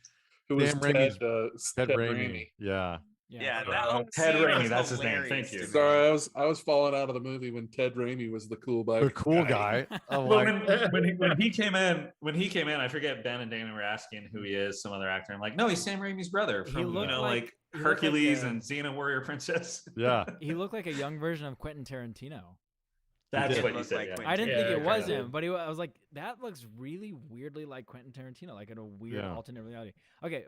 Speaker 4: who was
Speaker 6: Sam
Speaker 4: Ted,
Speaker 6: Raimi's
Speaker 4: Ted
Speaker 6: Ted
Speaker 4: Raimi.
Speaker 6: Raimi. Yeah.
Speaker 2: yeah,
Speaker 5: Uh,
Speaker 2: that whole
Speaker 1: Ted
Speaker 2: scene
Speaker 1: Raimi,
Speaker 2: was
Speaker 1: that's his name,
Speaker 2: hilarious
Speaker 1: thank you.
Speaker 2: to me.
Speaker 4: Sorry, I was falling out of the movie when Ted Raimi was the cool
Speaker 6: The cool guy. I'm
Speaker 1: Well,
Speaker 6: like,
Speaker 1: when he came in, I forget, Ben and Dana were asking who he is, some other actor. I'm like, no, he's Sam Raimi's brother
Speaker 3: He
Speaker 1: from
Speaker 3: looked
Speaker 1: like
Speaker 3: he looked like
Speaker 1: Hercules
Speaker 3: a-
Speaker 1: and Xena Warrior Princess.
Speaker 6: yeah.
Speaker 3: he looked like a young version of Quentin Tarantino.
Speaker 1: That's
Speaker 6: did
Speaker 1: what you
Speaker 2: look
Speaker 1: said.
Speaker 2: like
Speaker 1: Yeah.
Speaker 2: Quentin
Speaker 3: I didn't
Speaker 5: Yeah,
Speaker 3: think
Speaker 5: it
Speaker 3: it was
Speaker 5: kinda
Speaker 3: him,
Speaker 5: did.
Speaker 3: but I was like, that looks really weirdly like Quentin Tarantino, like in a weird
Speaker 6: Yeah.
Speaker 3: alternate reality. Okay,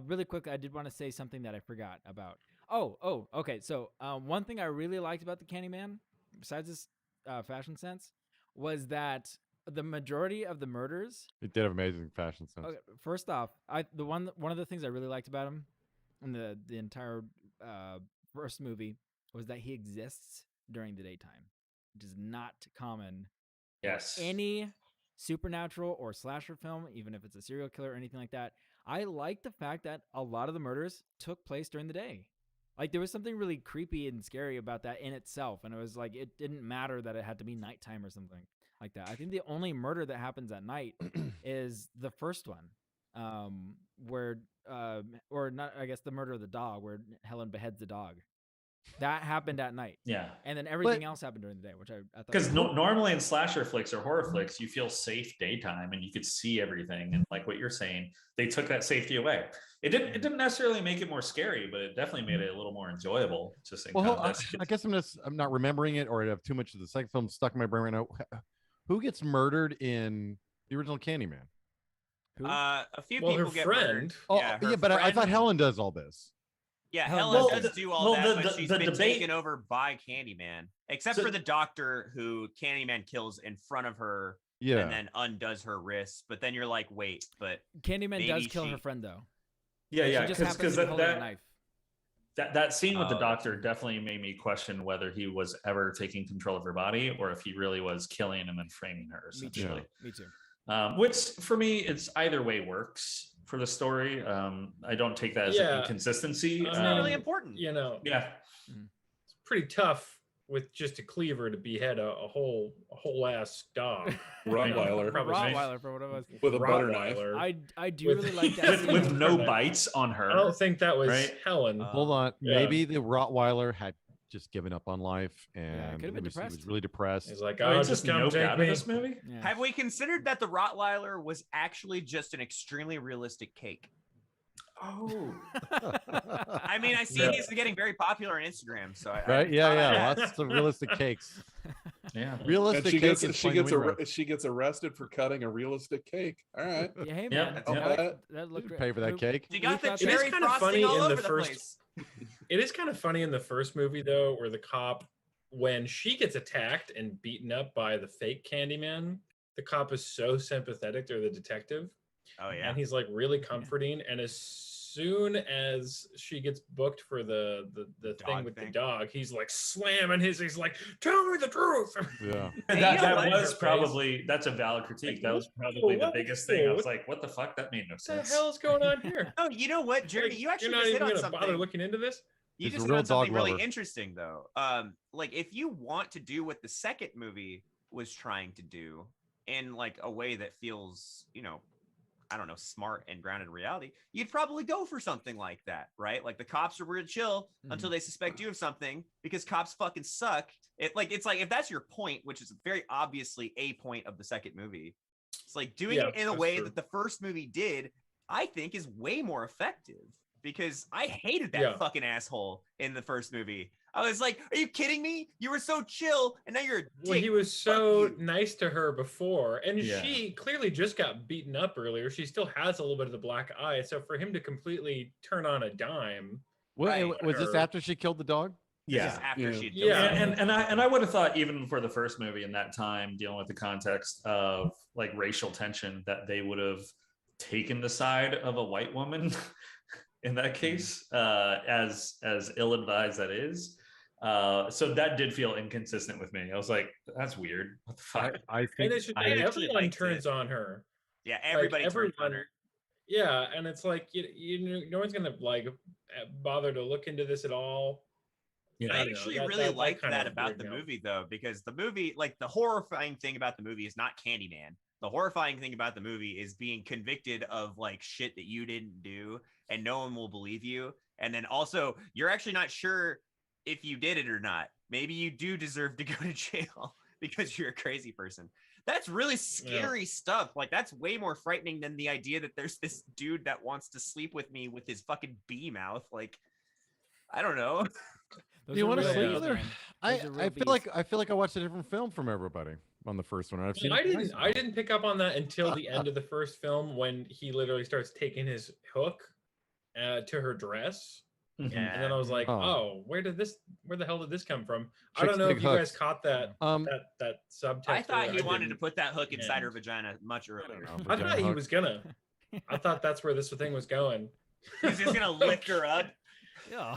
Speaker 3: really quick, I did want to say something that I forgot about. Okay. So one thing I really liked about the Candyman, besides this fashion sense, was that the majority of the murders.
Speaker 6: It did have amazing fashion sense.
Speaker 3: Okay, first off, one of the things I really liked about him in the entire first movie was that he exists during the daytime, which is not common
Speaker 1: Yes.
Speaker 3: any supernatural or slasher film, even if it's a serial killer or anything like that. I like the fact that a lot of the murders took place during the day. Like there was something really creepy and scary about that in itself, and it was like it didn't matter that it had to be nighttime or something like that. I think the only murder that happens at night is the first one, where or not. I guess the murder of the dog, where Helen beheads the dog. That happened at night,
Speaker 1: Yeah.
Speaker 3: and then everything else happened during the day, which I thought
Speaker 1: Because
Speaker 3: was cool.
Speaker 1: normally in slasher flicks or horror flicks, you feel safe daytime and you could see everything. And like what you're saying, they took that safety away. It didn't necessarily make it more scary, but it definitely made it a little more enjoyable. Just in
Speaker 6: Well,
Speaker 1: context.
Speaker 6: I guess I'm not remembering it, or I have too much of the second film stuck in my brain right now. Who gets murdered in The original Candyman.
Speaker 3: Who?
Speaker 2: A few
Speaker 5: Well, her
Speaker 2: people get
Speaker 5: friend.
Speaker 2: murdered.
Speaker 6: Oh,
Speaker 2: yeah,
Speaker 6: yeah,
Speaker 2: her
Speaker 6: but I thought
Speaker 2: friend-
Speaker 6: Helen does all this.
Speaker 2: Yeah,
Speaker 3: Helen
Speaker 2: Helen
Speaker 3: does
Speaker 2: does
Speaker 3: it.
Speaker 2: do all
Speaker 1: Well,
Speaker 2: that,
Speaker 1: the-
Speaker 2: but she's
Speaker 1: the
Speaker 2: been
Speaker 1: debate-
Speaker 2: taken over by Candyman, except
Speaker 1: So-
Speaker 2: for the doctor who Candyman kills in front of her
Speaker 6: Yeah.
Speaker 2: and then undoes her wrists. But then you're like, wait, but
Speaker 3: Candyman does
Speaker 2: maybe
Speaker 3: kill her
Speaker 2: she-
Speaker 3: friend though.
Speaker 1: Yeah, yeah,
Speaker 3: She just
Speaker 1: because
Speaker 3: happens to be holding a
Speaker 1: that,
Speaker 3: knife.
Speaker 1: that scene with the
Speaker 2: Oh,
Speaker 1: doctor definitely made me question whether he was ever taking control of her body or if he really was killing and then framing her,
Speaker 3: Me too.
Speaker 1: essentially.
Speaker 3: Me too.
Speaker 1: Which for me, it's either way works for the story. I don't take that as an
Speaker 5: Yeah.
Speaker 1: inconsistency.
Speaker 5: It's
Speaker 2: it's not really
Speaker 5: Um,
Speaker 2: important.
Speaker 5: You know,
Speaker 1: Yeah,
Speaker 5: it's pretty tough with just a cleaver to behead a whole ass dog.
Speaker 4: Rottweiler
Speaker 5: Probably
Speaker 3: Rottweiler for what it was.
Speaker 4: with a butter knife.
Speaker 5: Rottweiler.
Speaker 3: I do
Speaker 5: With-
Speaker 3: really like that
Speaker 1: with,
Speaker 3: scene.
Speaker 1: with no bites on her.
Speaker 5: I don't think that was
Speaker 1: Right?
Speaker 5: Helen.
Speaker 6: Hold on.
Speaker 5: Yeah.
Speaker 6: Maybe the Rottweiler had just given up on life and
Speaker 3: could've been
Speaker 6: he was
Speaker 3: depressed.
Speaker 6: really depressed.
Speaker 5: He's like,
Speaker 1: Oh,
Speaker 5: oh,
Speaker 1: he's
Speaker 5: just
Speaker 1: just
Speaker 5: come
Speaker 1: noped
Speaker 5: take
Speaker 1: out
Speaker 5: me.
Speaker 1: of this movie.
Speaker 3: Yeah.
Speaker 2: Have we considered that the Rottweiler was actually just an extremely realistic cake?
Speaker 1: Oh,
Speaker 2: I mean, I see
Speaker 5: Yeah.
Speaker 2: these are getting very popular on Instagram, so I
Speaker 6: Right? Yeah,
Speaker 2: thought I'd
Speaker 6: yeah.
Speaker 2: ask.
Speaker 6: Lots of realistic cakes.
Speaker 1: yeah.
Speaker 4: And
Speaker 6: Realistic
Speaker 4: she
Speaker 6: cake
Speaker 4: gets
Speaker 6: is
Speaker 4: she
Speaker 6: playing
Speaker 4: gets
Speaker 6: the wind
Speaker 4: she gets arrested for cutting a realistic cake. All right.
Speaker 3: Yeah, hey
Speaker 1: Yeah,
Speaker 3: man,
Speaker 1: yeah.
Speaker 3: that
Speaker 6: round.
Speaker 3: looked great.
Speaker 6: Pay for that
Speaker 3: We-
Speaker 6: cake.
Speaker 2: You got the
Speaker 3: thought
Speaker 5: It is
Speaker 2: cherry
Speaker 5: kind of
Speaker 2: frosting
Speaker 5: funny
Speaker 2: all
Speaker 5: in
Speaker 2: over
Speaker 5: the
Speaker 2: the
Speaker 5: first-
Speaker 2: place.
Speaker 5: It is kind of funny in the first movie though, where the cop, when she gets attacked and beaten up by the fake Candyman, the cop is so sympathetic to the detective,
Speaker 2: Oh yeah.
Speaker 5: and he's like really comforting. And as soon as she gets booked for the thing
Speaker 2: Dog
Speaker 5: with
Speaker 2: thing.
Speaker 5: the dog, he's like slamming he's like, tell me the truth.
Speaker 6: Yeah.
Speaker 2: Hey,
Speaker 1: that
Speaker 2: you know
Speaker 1: that
Speaker 2: what?
Speaker 1: was
Speaker 5: Her face.
Speaker 1: probably that's a valid critique.
Speaker 5: Like,
Speaker 1: That was
Speaker 5: whoa,
Speaker 1: probably the
Speaker 5: what-
Speaker 1: biggest thing. I was
Speaker 5: what-
Speaker 1: like, what the fuck? That made no
Speaker 5: What the
Speaker 1: sense.
Speaker 5: hell is going on here?
Speaker 2: Oh, you know what, Jeremy?
Speaker 5: Like,
Speaker 2: you actually
Speaker 5: you're not
Speaker 2: just hit
Speaker 5: even
Speaker 2: on
Speaker 5: gonna
Speaker 2: something.
Speaker 5: bother looking into this.
Speaker 2: You
Speaker 6: He's a
Speaker 2: just
Speaker 6: real
Speaker 2: hit on something
Speaker 6: dog
Speaker 2: really
Speaker 6: lover.
Speaker 2: interesting, though. Like if you want to do what the second movie was trying to do in like a way that feels, I don't know, smart and grounded in reality, you'd probably go for something like that, right? Like the cops are real chill until they suspect you of something because cops fucking suck. It's like if that's your point, which is very obviously a point of the second movie, it's like doing
Speaker 5: Yeah,
Speaker 2: it in a
Speaker 5: that's
Speaker 2: way
Speaker 5: true.
Speaker 2: that the first movie did, I think is way more effective because I hated that
Speaker 5: Yeah.
Speaker 2: fucking asshole in the first movie. I was like, are you kidding me? You were so chill and now you're a dick.
Speaker 5: Well, he was
Speaker 2: Fuck
Speaker 5: so
Speaker 2: you.
Speaker 5: nice to her before, and
Speaker 1: Yeah.
Speaker 5: she clearly just got beaten up earlier. She still has a little bit of the black eye, so for him to completely turn on a dime,
Speaker 2: Right.
Speaker 6: Was this
Speaker 5: Her.
Speaker 6: after she killed the dog?
Speaker 2: This is
Speaker 1: Yeah.
Speaker 2: after
Speaker 4: Yeah.
Speaker 2: she
Speaker 5: Yeah.
Speaker 1: And I would have thought even for the first movie in that time, dealing with the context of like racial tension, that they would have taken the side of a white woman in that case, as ill-advised that is. So that did feel inconsistent with me. I was like, that's weird. What the fuck?
Speaker 6: I
Speaker 5: and
Speaker 6: think
Speaker 5: it's just
Speaker 2: I actually
Speaker 5: everyone
Speaker 2: liked
Speaker 5: turns
Speaker 2: it.
Speaker 5: on her.
Speaker 2: Yeah,
Speaker 5: Like,
Speaker 2: everybody turned on her.
Speaker 5: Yeah, and it's like no one's gonna like bother to look into this at all.
Speaker 1: Yeah.
Speaker 5: I
Speaker 2: I
Speaker 5: don't know,
Speaker 2: actually
Speaker 5: that-
Speaker 2: really
Speaker 5: that
Speaker 2: like
Speaker 5: kind
Speaker 2: that
Speaker 5: of
Speaker 2: about
Speaker 5: weirded
Speaker 2: the
Speaker 5: me out.
Speaker 2: movie though, because the movie, like the horrifying thing about the movie is not Candyman. The horrifying thing about the movie is being convicted of like shit that you didn't do and no one will believe you. And then also you're actually not sure if you did it or not. Maybe you do deserve to go to jail because you're a crazy person. That's really scary stuff. Like that's way more frightening than the idea that there's this dude that wants to sleep with me with his fucking bee mouth. Like, I don't know.
Speaker 3: Those
Speaker 6: you
Speaker 3: are
Speaker 6: want to
Speaker 3: real
Speaker 6: sleep
Speaker 3: bees,
Speaker 6: with her?
Speaker 3: man.
Speaker 6: I,
Speaker 3: Those are real
Speaker 6: I feel like I watched a different film from everybody on the first one. And I've seen
Speaker 5: I
Speaker 6: it twice
Speaker 5: didn't.
Speaker 6: now.
Speaker 5: I didn't pick up on that until the end of the first film when he literally starts taking his hook to her dress,
Speaker 1: Mhm.
Speaker 5: and then I was like,
Speaker 6: Oh.
Speaker 5: "Oh, where the hell did this come from?" I
Speaker 6: Chicks
Speaker 5: don't know if
Speaker 6: dig
Speaker 5: you guys
Speaker 6: hooks.
Speaker 5: caught that that subtext.
Speaker 2: I thought
Speaker 5: there.
Speaker 2: he wanted to
Speaker 5: didn't.
Speaker 2: put that hook inside her
Speaker 5: And-
Speaker 2: vagina much earlier.
Speaker 6: know,
Speaker 5: I
Speaker 6: vagina
Speaker 5: thought he
Speaker 6: hook.
Speaker 5: was gonna. I thought that's where this thing was going.
Speaker 2: He's just gonna lift her up.
Speaker 3: Yeah.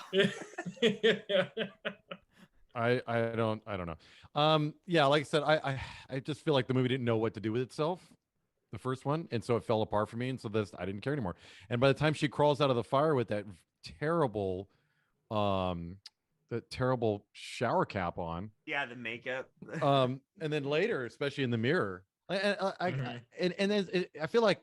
Speaker 6: I don't know. Yeah, like I said, I just feel like the movie didn't know what to do with itself, the first one, and so it fell apart for me, and so this I didn't care anymore. And by the time she crawls out of the fire with that terrible shower cap on,
Speaker 2: Yeah, the makeup.
Speaker 6: and then later, especially in the mirror,
Speaker 5: Mhm.
Speaker 6: and then I feel like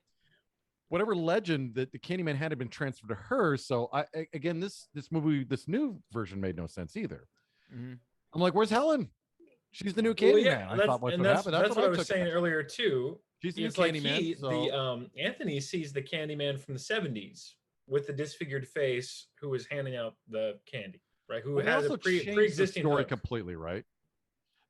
Speaker 6: whatever legend that the Candyman had been transferred to her. So again, this movie, this new version made no sense either.
Speaker 3: Mhm.
Speaker 6: I'm like, where's Helen? She's the new
Speaker 5: Well,
Speaker 6: Candyman.
Speaker 5: yeah,
Speaker 6: I
Speaker 5: that's,
Speaker 6: thought what's
Speaker 5: and
Speaker 6: what
Speaker 5: that's,
Speaker 6: happened.
Speaker 5: that's what I
Speaker 6: took
Speaker 5: was saying
Speaker 6: it as.
Speaker 5: earlier too.
Speaker 6: She's the new
Speaker 5: It's like
Speaker 6: Candyman. So
Speaker 5: Anthony sees the Candyman from the 70s with the disfigured face who was handing out the candy, right? Who
Speaker 6: well, they
Speaker 5: has
Speaker 6: also
Speaker 5: a
Speaker 6: changed the
Speaker 5: pre-existing
Speaker 6: story
Speaker 5: hook.
Speaker 6: completely, right?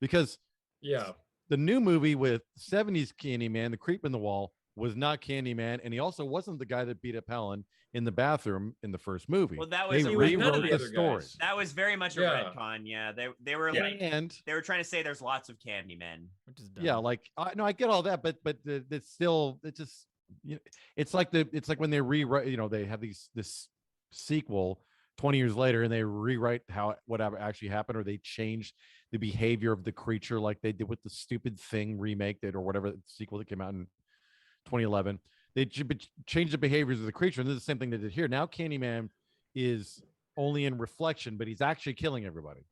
Speaker 6: Because
Speaker 5: Yeah.
Speaker 6: The new movie with 70s Candyman, the creep in the wall, was not Candyman, and he also wasn't the guy that beat up Helen in the bathroom in the first movie.
Speaker 2: Well, that
Speaker 6: They
Speaker 2: was
Speaker 5: He was none of
Speaker 6: rewrote
Speaker 5: the
Speaker 6: the
Speaker 5: other
Speaker 6: story.
Speaker 5: guys.
Speaker 2: that was very much a
Speaker 5: Yeah.
Speaker 2: retcon. Yeah, they were
Speaker 1: Yeah.
Speaker 2: like
Speaker 6: And
Speaker 2: they were trying to say there's lots of Candymen.
Speaker 3: Which is dumb.
Speaker 6: yeah, like no, I get all that, but it's still, it's just, you know, it's like when they rewrite, you know, they have this sequel 20 years later and they rewrite whatever actually happened, or they change the behavior of the creature, like they did with the stupid Thing remake or whatever sequel that came out in 2011. They changed the behaviors of the creature, and this is the same thing they did here. Now Candyman is only in reflection, but he's actually killing everybody.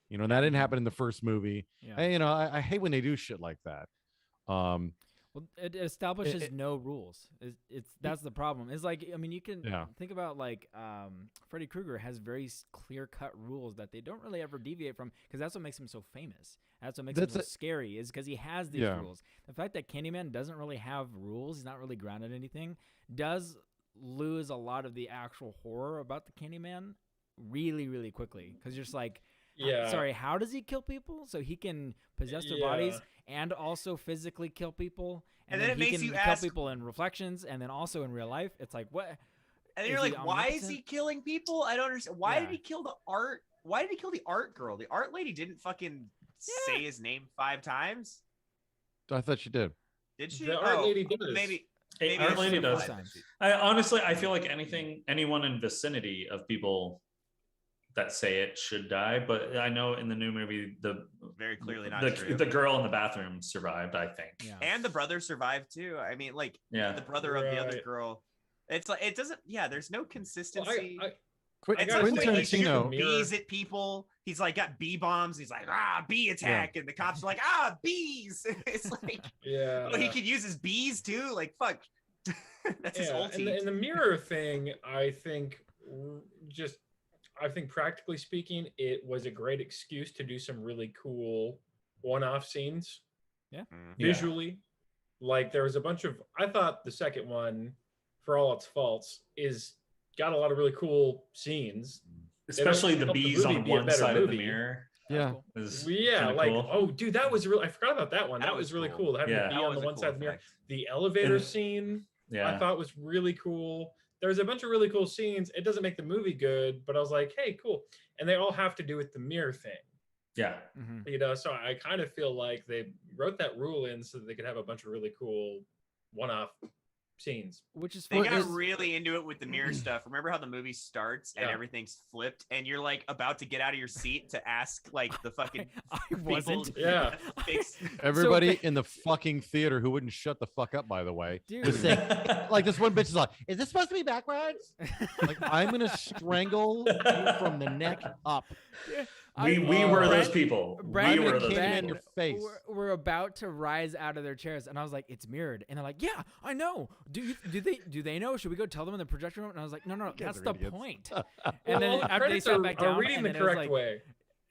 Speaker 6: You know, and that didn't happen in the first movie.
Speaker 3: Yeah.
Speaker 6: And, you know, I hate when they do shit like that.
Speaker 3: Well, it establishes
Speaker 6: it-
Speaker 3: no rules. That's the problem. It's like, I mean, you can
Speaker 6: Yeah.
Speaker 3: think about like Freddy Krueger has very clear cut rules that they don't really ever deviate from, because that's what makes him so famous. That's what makes him so scary, is because he has these
Speaker 6: Yeah.
Speaker 3: rules. The fact that Candyman doesn't really have rules, he's not really grounded in anything, does lose a lot of the actual horror about the Candyman really, really quickly, because you're just like,
Speaker 5: Yeah.
Speaker 3: sorry, how does he kill people? So he can possess their bodies and also physically kill people,
Speaker 2: And then it
Speaker 3: he
Speaker 2: makes
Speaker 3: can
Speaker 2: you
Speaker 3: kill
Speaker 2: ask-
Speaker 3: people in reflections, and then also in real life. It's like, what?
Speaker 2: And then
Speaker 3: Is
Speaker 2: you're
Speaker 3: he
Speaker 2: like, why is he
Speaker 3: omnipotent?
Speaker 2: killing people? I don't understand. Why did
Speaker 3: Yeah.
Speaker 2: he kill the art? Why did he kill the art girl? The art lady didn't fucking say his name 5 times.
Speaker 6: I thought you did.
Speaker 2: Did she?
Speaker 5: The art lady does.
Speaker 2: Maybe.
Speaker 1: Hey,
Speaker 2: maybe
Speaker 1: Art
Speaker 2: it's
Speaker 1: Lady
Speaker 2: the
Speaker 1: does.
Speaker 2: five.
Speaker 1: I honestly, I feel like anyone in vicinity of people that say it should die. But I know in the new movie,
Speaker 2: Very clearly not true.
Speaker 1: the girl in the bathroom survived, I think.
Speaker 3: Yeah.
Speaker 2: And the brother survived too. I mean, like
Speaker 1: Yeah.
Speaker 2: the brother of the other
Speaker 5: Right.
Speaker 2: girl. It's like it doesn't. Yeah, there's no
Speaker 5: Well,
Speaker 2: consistency.
Speaker 6: Quentin
Speaker 2: It's like
Speaker 5: say,
Speaker 2: he
Speaker 5: Tarantino-
Speaker 2: shooting bees at people. He's like got bee bombs. He's like, bee attack, and the cops are like, bees. It's like,
Speaker 5: Yeah.
Speaker 2: well, he could use his bees too. Like, fuck, that's his
Speaker 5: Yeah,
Speaker 2: ulti.
Speaker 5: and the mirror thing, I think, practically speaking, it was a great excuse to do some really cool one-off scenes
Speaker 2: Mhm.
Speaker 5: visually. Like there was a bunch of, I thought the second one, for all its faults, got a lot of really cool scenes.
Speaker 1: Especially the
Speaker 5: help the
Speaker 1: bees
Speaker 5: movie
Speaker 1: on
Speaker 5: be a
Speaker 1: one
Speaker 5: better
Speaker 1: side of the
Speaker 5: movie.
Speaker 1: mirror.
Speaker 6: Yeah.
Speaker 1: Is
Speaker 5: Yeah,
Speaker 1: kinda
Speaker 5: like
Speaker 1: cool.
Speaker 5: oh, dude, that was real. I forgot about that one.
Speaker 2: That
Speaker 5: That was
Speaker 2: was
Speaker 5: really
Speaker 2: cool.
Speaker 5: cool. Having
Speaker 1: Yeah.
Speaker 5: the bee
Speaker 2: That
Speaker 5: on
Speaker 2: was
Speaker 5: the
Speaker 2: a
Speaker 5: one
Speaker 2: cool
Speaker 5: side of the mirror.
Speaker 2: effect.
Speaker 5: The elevator
Speaker 1: And-
Speaker 5: scene, I
Speaker 1: Yeah.
Speaker 5: thought was really cool. There was a bunch of really cool scenes. It doesn't make the movie good, but I was like, hey, cool. And they all have to do with the mirror thing,
Speaker 1: Yeah.
Speaker 3: Mhm.
Speaker 5: you know? So I kind of feel like they wrote that rule in so that they could have a bunch of really cool one-off scenes.
Speaker 3: Which is
Speaker 2: They
Speaker 3: fun.
Speaker 2: got really into it with the mirror stuff. Remember how the movie starts and
Speaker 5: Yeah.
Speaker 2: everything's flipped, and you're like about to get out of your seat to ask like the fucking
Speaker 3: I
Speaker 2: people
Speaker 3: wasn't.
Speaker 5: Yeah.
Speaker 2: to fix.
Speaker 6: Everybody
Speaker 3: ba-
Speaker 6: in the fucking theater who wouldn't shut the fuck up, by the way,
Speaker 3: Dude.
Speaker 6: was saying, like this one bitch is like, is this supposed to be backwards? Like, I'm gonna strangle you from the neck up.
Speaker 1: we were those people.
Speaker 3: Brad
Speaker 1: we were
Speaker 3: and
Speaker 1: those
Speaker 6: Candyman
Speaker 3: Ben
Speaker 6: in
Speaker 1: people.
Speaker 6: your face.
Speaker 3: were about to rise out of their chairs, and I was like, "It's mirrored," and they're like, "Yeah, I know. Do they know? Should we go tell them in the projector room?" And I was like, "No,
Speaker 6: guys
Speaker 3: that's
Speaker 6: are
Speaker 3: the
Speaker 6: idiots."
Speaker 3: point." And then
Speaker 5: Well,
Speaker 3: after they
Speaker 5: credits
Speaker 3: sat
Speaker 5: are,
Speaker 3: back
Speaker 5: are
Speaker 3: down,
Speaker 5: reading
Speaker 3: and
Speaker 5: the
Speaker 3: then it was
Speaker 5: correct
Speaker 3: like,
Speaker 5: way.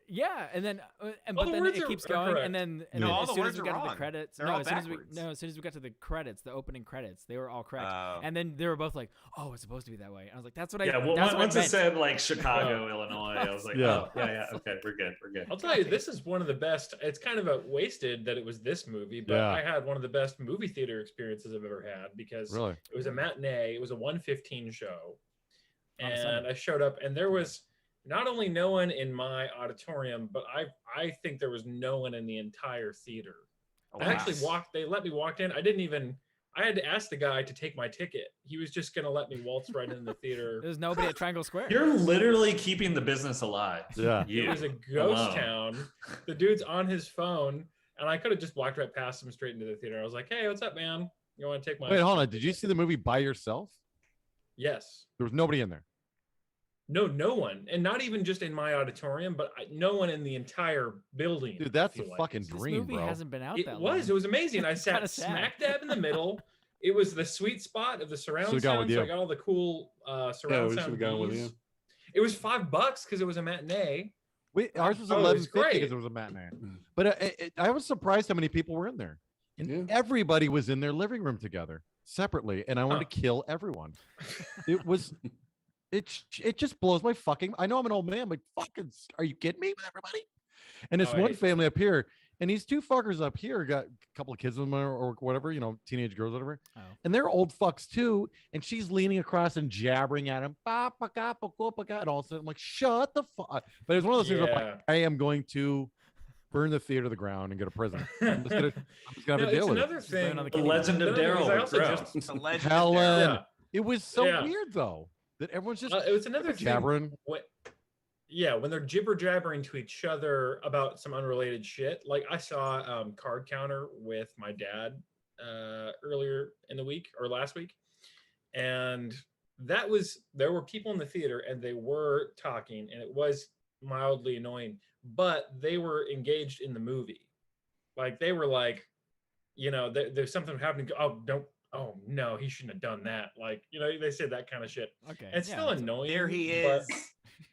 Speaker 3: yeah, and then
Speaker 5: All
Speaker 3: but
Speaker 5: the
Speaker 3: then
Speaker 5: words
Speaker 3: it
Speaker 5: are-
Speaker 3: keeps
Speaker 5: are
Speaker 3: going,
Speaker 5: correct.
Speaker 3: and then
Speaker 6: No, all
Speaker 3: as
Speaker 2: the
Speaker 3: soon as
Speaker 2: words
Speaker 3: we
Speaker 2: are
Speaker 3: got to the
Speaker 2: wrong.
Speaker 3: credits,
Speaker 2: They're
Speaker 3: no,
Speaker 2: all
Speaker 3: as soon as we
Speaker 2: backwards.
Speaker 3: as soon as we got to the credits, the opening credits, they were all correct.
Speaker 2: Oh.
Speaker 3: And then they were both like, "Oh, it's supposed to be that way." And I was like, "That's what I."
Speaker 1: Yeah. Well,
Speaker 3: that's what
Speaker 1: once
Speaker 3: I
Speaker 1: it
Speaker 3: meant.
Speaker 1: said like Chicago, Illinois, I was like,
Speaker 6: Yeah.
Speaker 1: oh, yeah. Okay, we're good. We're good.
Speaker 5: I'll tell you, this is one of the best. It's kind of a wasted that it was this movie, but
Speaker 6: Yeah.
Speaker 5: I had one of the best movie theater experiences I've ever had because
Speaker 6: Really?
Speaker 5: it was a matinee. It was a 1:15 show,
Speaker 3: On a
Speaker 5: and
Speaker 3: Sunday.
Speaker 5: I showed up, and there was not only no one in my auditorium, but I think there was no one in the entire theater.
Speaker 2: Oh,
Speaker 5: I
Speaker 2: wow.
Speaker 5: actually walked. They let me walk in. I didn't even. I had to ask the guy to take my ticket. He was just gonna let me waltz right in the theater.
Speaker 3: There's nobody at Triangle Square.
Speaker 1: You're literally keeping the business alive.
Speaker 6: Yeah.
Speaker 5: It
Speaker 1: You.
Speaker 5: was a ghost
Speaker 1: alone.
Speaker 5: town. The dude's on his phone, and I could have just walked right past him straight into the theater. I was like, "Hey, what's up, man? You want to take my?"
Speaker 6: Wait, hold on. Did you see the movie by yourself?
Speaker 5: Yes.
Speaker 6: There was nobody in there.
Speaker 5: No one, and not even just in my auditorium, but no one in the entire building.
Speaker 6: Dude, that's
Speaker 5: I
Speaker 6: a
Speaker 5: feel like.
Speaker 6: fucking
Speaker 3: This
Speaker 6: dream,
Speaker 3: movie
Speaker 6: bro.
Speaker 3: hasn't been out
Speaker 5: It
Speaker 3: that
Speaker 5: was.
Speaker 3: long.
Speaker 5: It was amazing. I sat
Speaker 3: kinda sad.
Speaker 5: smack dab in the middle. It was the sweet spot of the surround
Speaker 6: Should've gone with
Speaker 5: sound, so
Speaker 6: you.
Speaker 5: I got all the cool surround
Speaker 4: we
Speaker 5: sound.
Speaker 4: should've gone with
Speaker 5: bees.
Speaker 4: you.
Speaker 5: It was $5 because it was a matinee.
Speaker 6: Wait, ours was
Speaker 5: Oh, it was
Speaker 6: 11:50
Speaker 5: great.
Speaker 6: because it was a matinee. But I was surprised how many people were in there, and
Speaker 4: Yeah.
Speaker 6: everybody was in their living room together separately, and I wanted to kill everyone. It was, it just blows my fucking. I know I'm an old man, but fucking, are you kidding me with everybody? And this
Speaker 5: Oh, I
Speaker 6: one
Speaker 5: hate
Speaker 6: family up here, And these two fuckers up here got a couple of kids with them or whatever, teenage girls, whatever.
Speaker 3: Oh.
Speaker 6: And they're old fucks too. And she's leaning across and jabbering at him. And all of a sudden, I'm like, shut the fuck. But it was one of those things where I'm like, I am going to burn the theater to the ground and go to prison. I'm just gonna have to deal with it.
Speaker 5: Another thing.
Speaker 1: The Legend of Daryl.
Speaker 5: I also
Speaker 1: with
Speaker 5: just,
Speaker 2: The legend of
Speaker 6: Helen.
Speaker 2: Daryl.
Speaker 5: yeah.
Speaker 6: It was so
Speaker 5: Yeah.
Speaker 6: weird though that everyone's just
Speaker 5: It was another thing.
Speaker 6: jabbering.
Speaker 5: When they're jibber jabbering to each other about some unrelated shit. Like I saw Card Counter with my dad earlier in the week or last week, and there were people in the theater and they were talking and it was mildly annoying, but they were engaged in the movie. Like they were like, there's something happening. Oh no, he shouldn't have done that. Like, they said that kind of shit.
Speaker 3: Okay.
Speaker 5: And it's still annoying.
Speaker 2: There he
Speaker 5: but
Speaker 2: is.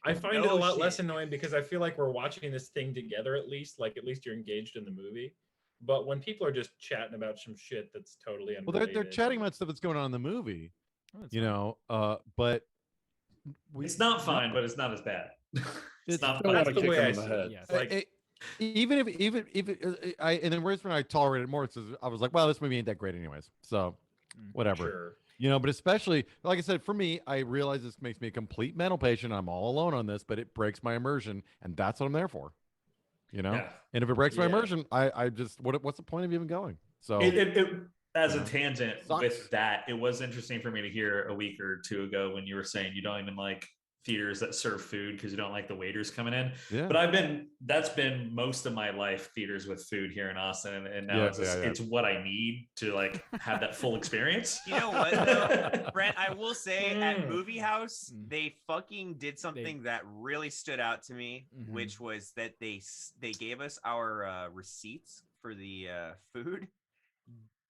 Speaker 5: I find it a
Speaker 2: No
Speaker 5: lot less
Speaker 2: shit.
Speaker 5: annoying because I feel like we're watching this thing together at least you're engaged in the movie. But when people are just chatting about some shit that's totally
Speaker 6: Well,
Speaker 5: unrelated.
Speaker 6: they're chatting about stuff that's going on in the movie,
Speaker 3: Oh, that's fine.
Speaker 6: but
Speaker 1: It's not fine, but it's not as bad. it's not
Speaker 4: Still want
Speaker 1: fine.
Speaker 4: to
Speaker 5: the
Speaker 4: kick
Speaker 5: way
Speaker 4: them
Speaker 5: I
Speaker 4: in the
Speaker 5: see
Speaker 4: head.
Speaker 3: Yes.
Speaker 5: Like,
Speaker 6: even if I and then where's when I tolerated it more, it's I was like, well, this movie ain't that great anyways, so whatever.
Speaker 5: sure.
Speaker 6: But especially like I said, for me, I realize this makes me a complete mental patient. I'm all alone on this, but it breaks my immersion, and that's what I'm there for.
Speaker 1: Yeah.
Speaker 6: And if it breaks my
Speaker 5: Yeah.
Speaker 6: immersion, I just what's the point of even going? So
Speaker 1: It as a
Speaker 6: Yeah.
Speaker 1: tangent
Speaker 6: Sucks.
Speaker 1: with that, it was interesting for me to hear a week or two ago when you were saying you don't even like theaters that serve food because you don't like the waiters coming in.
Speaker 6: yeah,
Speaker 1: But that's been most of my life, theaters with food here in Austin, and now
Speaker 6: Yeah,
Speaker 1: it's what I need to like have that full experience.
Speaker 2: You know what, though, Brent? I will say at
Speaker 5: Mm.
Speaker 2: Movie House,
Speaker 3: Mm.
Speaker 2: they fucking did something that really stood out to me,
Speaker 3: Mhm.
Speaker 2: which was that they gave us our receipts for the food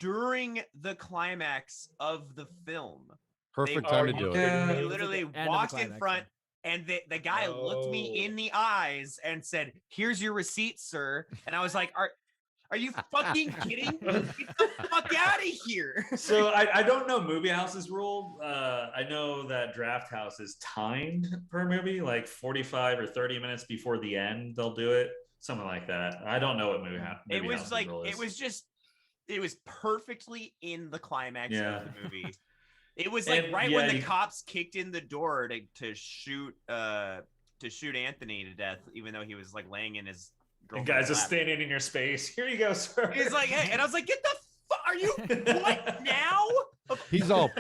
Speaker 2: during the climax of the film.
Speaker 6: perfect
Speaker 5: They
Speaker 6: time to
Speaker 5: are-
Speaker 6: do it.
Speaker 1: Yeah.
Speaker 2: They
Speaker 3: It was at
Speaker 2: literally
Speaker 3: the end of the
Speaker 2: walked in
Speaker 3: climax,
Speaker 2: front, and the guy looked me
Speaker 5: Oh.
Speaker 2: in the eyes and said, "Here's your receipt, sir." And I was like, Are you fucking kidding? Get the fuck out of here.
Speaker 1: So I don't know movie houses rule. I know that Draft House is timed per movie, like 45 or 30 minutes before the end, they'll do it. Something like that. I don't know what movie house.
Speaker 2: It was
Speaker 1: houses
Speaker 2: like
Speaker 1: rule is.
Speaker 2: it was perfectly in the climax
Speaker 1: Yeah.
Speaker 2: of the movie. It was like
Speaker 1: And,
Speaker 2: right
Speaker 1: yeah,
Speaker 2: when the
Speaker 1: you-
Speaker 2: cops kicked in the door to shoot Anthony to death, even though he was like laying in his
Speaker 1: The
Speaker 2: girlfriend's
Speaker 1: guys are
Speaker 2: lap.
Speaker 1: standing in your space. Here you go, sir.
Speaker 2: He's like, hey, and I was like, get the fuck, are you what now?
Speaker 6: He's all,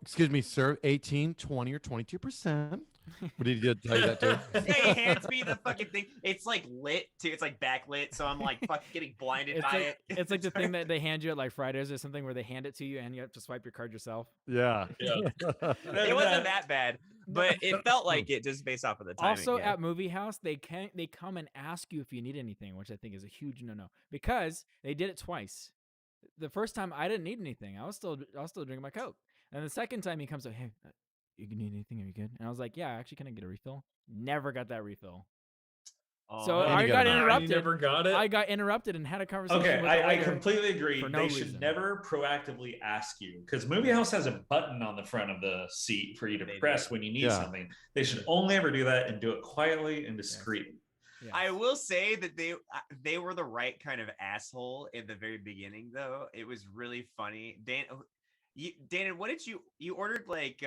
Speaker 6: excuse me, sir, 18, 20, or 22%. What did he tell you that too?
Speaker 2: Yeah, he hands me the fucking thing. It's like lit too. It's like backlit, so I'm like fucking getting blinded
Speaker 3: It's
Speaker 2: by
Speaker 3: like,
Speaker 2: it.
Speaker 3: it's like the thing that they hand you at like Fridays or something where they hand it to you and you have to swipe your card yourself.
Speaker 6: Yeah.
Speaker 5: Yeah.
Speaker 2: It wasn't that bad, but it felt like it just based off of the timing.
Speaker 3: Also
Speaker 2: yeah.
Speaker 3: at Movie House, they come and ask you if you need anything, which I think is a huge no because they did it twice. The first time I didn't need anything. I was still drinking my Coke. And the second time he comes up, hey, you need anything? Are you good? And I was like, yeah, actually, can I get a refill? Never got that refill. So
Speaker 2: Oh,
Speaker 6: And
Speaker 3: I
Speaker 6: you
Speaker 3: got
Speaker 6: got it.
Speaker 5: You
Speaker 3: interrupted.
Speaker 5: never got it.
Speaker 3: I got interrupted and had a conversation
Speaker 1: Okay,
Speaker 3: with the
Speaker 1: I
Speaker 3: waiter.
Speaker 1: completely agree.
Speaker 3: for
Speaker 1: They
Speaker 3: no
Speaker 1: should
Speaker 3: reason.
Speaker 1: never proactively ask you because Movie House has a button on the front of the seat for you to
Speaker 2: They do.
Speaker 1: press when you need
Speaker 6: Yeah.
Speaker 1: something. They should only ever do that and do it quietly and discreetly.
Speaker 3: Yes.
Speaker 2: I will say that they were the right kind of asshole in the very beginning, though. It was really funny. Dana, what did you ordered like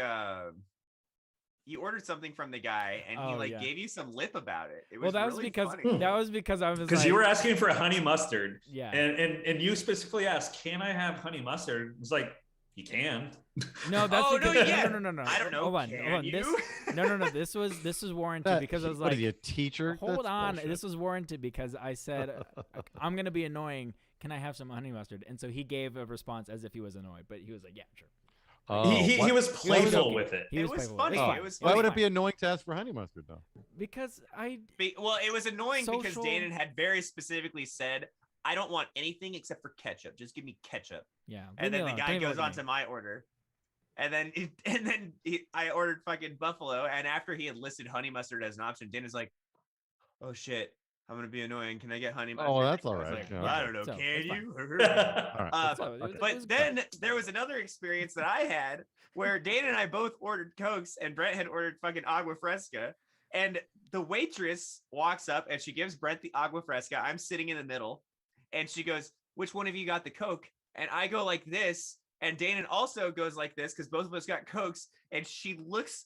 Speaker 2: you ordered something from the guy and he
Speaker 3: Oh,
Speaker 2: like
Speaker 3: yeah.
Speaker 2: gave you some lip about it. It
Speaker 3: Well,
Speaker 2: was
Speaker 3: that was
Speaker 2: really
Speaker 3: because
Speaker 2: funny.
Speaker 3: I was
Speaker 1: Because
Speaker 3: like,
Speaker 1: you were asking for a honey mustard,
Speaker 3: yeah.
Speaker 1: and you specifically asked, "Can I have honey mustard?" It's like you can.
Speaker 3: No, that's
Speaker 2: Oh, no,
Speaker 3: because
Speaker 2: yeah.
Speaker 3: no.
Speaker 2: I don't know.
Speaker 3: Hold on,
Speaker 2: can
Speaker 3: hold on.
Speaker 2: you?
Speaker 3: No. This was warranted because I was
Speaker 6: what
Speaker 3: like,
Speaker 6: is he, a teacher?
Speaker 3: hold
Speaker 6: That's
Speaker 3: on.
Speaker 6: bullshit.
Speaker 3: This was warranted because I said I'm gonna be annoying. Can I have some honey mustard? And so he gave a response as if he was annoyed, but he was like, yeah, sure.
Speaker 6: Oh,
Speaker 1: he
Speaker 6: why-
Speaker 1: was playful
Speaker 3: joking.
Speaker 1: with it.
Speaker 3: He
Speaker 2: It
Speaker 3: was,
Speaker 2: was
Speaker 3: playful.
Speaker 2: funny.
Speaker 3: It's fine.
Speaker 2: It was
Speaker 6: Why would it
Speaker 3: fine.
Speaker 6: be annoying to ask for honey mustard though?
Speaker 3: Because I
Speaker 2: Well, it was annoying because
Speaker 3: Social-
Speaker 2: Danon had very specifically said, "I don't want anything except for ketchup. Just give me ketchup."
Speaker 3: yeah. leave
Speaker 2: And
Speaker 3: me
Speaker 2: then the
Speaker 3: alone.
Speaker 2: guy
Speaker 3: Don't even
Speaker 2: goes
Speaker 3: look
Speaker 2: on
Speaker 3: at
Speaker 2: to
Speaker 3: me.
Speaker 2: my order, and then I ordered fucking buffalo, and after he had listed honey mustard as an option, Dana's like, "Oh shit, I'm gonna be annoying. Can I get honey mustard?"
Speaker 6: Oh, that's
Speaker 2: I
Speaker 6: all
Speaker 2: was
Speaker 6: right.
Speaker 2: like,
Speaker 6: Yeah,
Speaker 2: well, I
Speaker 6: okay.
Speaker 2: don't know.
Speaker 3: So,
Speaker 2: Can
Speaker 3: it's fine.
Speaker 2: you?
Speaker 6: All right.
Speaker 3: So, it was
Speaker 2: But
Speaker 3: fine.
Speaker 2: then there was another experience that I had where Dana and I both ordered Cokes and Brett had ordered fucking Agua Fresca. And the waitress walks up and she gives Brent the agua fresca. I'm sitting in the middle, and she goes, "Which one of you got the Coke?" And I go like this, and Danon also goes like this because both of us got Cokes. And she looks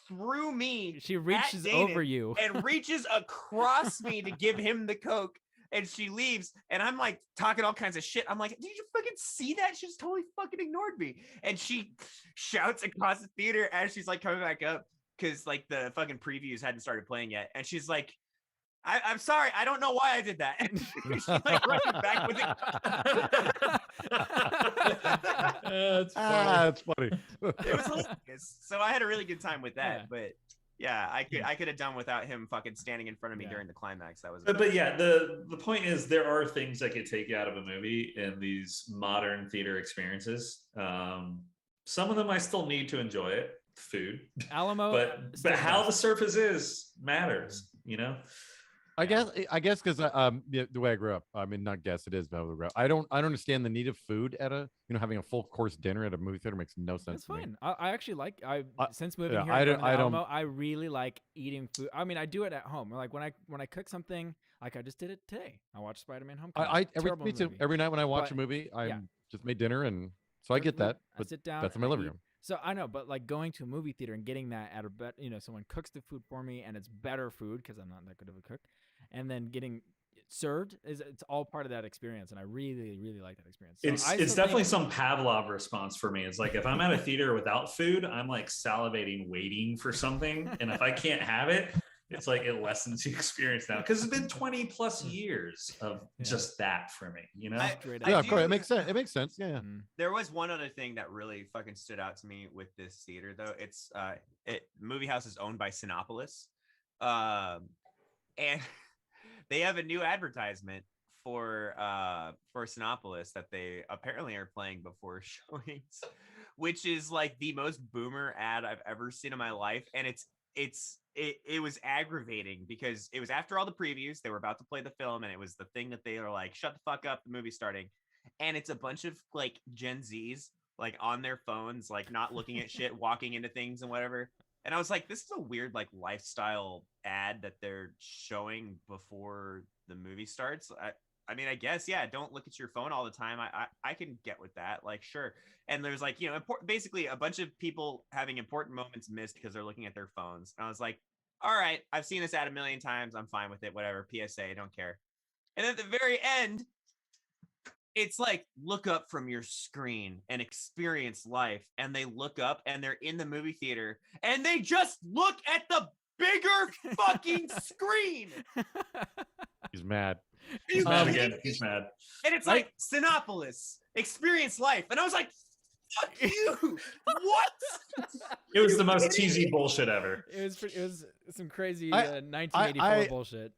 Speaker 2: through me.
Speaker 3: She reaches
Speaker 2: at Danon
Speaker 3: over you.
Speaker 2: and reaches across me to give him the Coke. And she leaves, and I'm like talking all kinds of shit. I'm like, "Did you fucking see that? She just totally fucking ignored me." And she shouts across the theater as she's like coming back up, because like the fucking previews hadn't started playing yet. And she's like, I'm sorry, I don't know why I did that. And she's like running back with it.
Speaker 5: That's funny.
Speaker 6: That's funny.
Speaker 2: It was hilarious. So I had a really good time with that.
Speaker 3: Yeah.
Speaker 2: But yeah, I could have done without him fucking standing in front of me during the climax. That was
Speaker 1: But yeah, the point is there are things that could take you out of a movie in these modern theater experiences. Some of them I still need to enjoy it, food.
Speaker 3: Alamo,
Speaker 1: but how the surface is matters, you know.
Speaker 6: I guess because the way I grew up, I mean, not guess, it is how I grew up. I don't understand the need of food at a, having a full course dinner at a movie theater makes no sense.
Speaker 3: That's
Speaker 6: to me.
Speaker 3: fine. I actually like. Since moving
Speaker 6: yeah,
Speaker 3: here,
Speaker 6: I
Speaker 3: and
Speaker 6: don't-
Speaker 3: going to
Speaker 6: I don't-
Speaker 3: Alamo, I really like eating food. I mean, I do it at home. Like when I cook something, like I just did it today. I watched Spider-Man: Homecoming. Terrible
Speaker 6: me too.
Speaker 3: movie.
Speaker 6: Every night when I watch
Speaker 3: But,
Speaker 6: a movie, I
Speaker 3: yeah.
Speaker 6: just made dinner, and so I get that.
Speaker 3: I
Speaker 6: But
Speaker 3: sit down.
Speaker 6: that's in
Speaker 3: and
Speaker 6: my
Speaker 3: I
Speaker 6: living
Speaker 3: eat.
Speaker 6: room.
Speaker 3: So I know, but like going to a movie theater and getting that at a someone cooks the food for me and it's better food because I'm not that good of a cook, and then getting served it's all part of that experience, and I really really like that experience. So
Speaker 1: It's definitely some Pavlov response for me. It's like if I'm at a theater without food, I'm like salivating waiting for something, and if I can't have it, it's like it lessens the experience now because it's been 20 plus years of just that for me, you know.
Speaker 3: Straight
Speaker 6: Yeah,
Speaker 3: up.
Speaker 6: of course, it makes sense. It makes sense. Yeah.
Speaker 3: Mm.
Speaker 2: There was one other thing that really fucking stood out to me with this theater, though. It's Movie House is owned by Cinépolis, and they have a new advertisement for Cinépolis that they apparently are playing before showings, which is like the most boomer ad I've ever seen in my life, and it was aggravating because it was after all the previews. They were about to play the film, and it was the thing that they were like, "Shut the fuck up, the movie's starting." And it's a bunch of like Gen Zs like on their phones, like not looking at shit, walking into things and whatever. And I was like, this is a weird like lifestyle ad that they're showing before the movie starts. I mean, I guess, yeah, don't look at your phone all the time. I can get with that, like, sure. And there's like, basically a bunch of people having important moments missed because they're looking at their phones. And I was like, all right, I've seen this ad a million times. I'm fine with it. Whatever. PSA, I don't care. And at the very end, it's like, look up from your screen and experience life. And they look up and they're in the movie theater and they just look at the bigger fucking screen.
Speaker 6: He's mad.
Speaker 1: He's mad again. He's mad.
Speaker 2: And it's like, Cinépolis, experience life. And I was like, fuck you. What?
Speaker 1: It was the most cheesy bullshit ever.
Speaker 3: It was some crazy 1984 bullshit.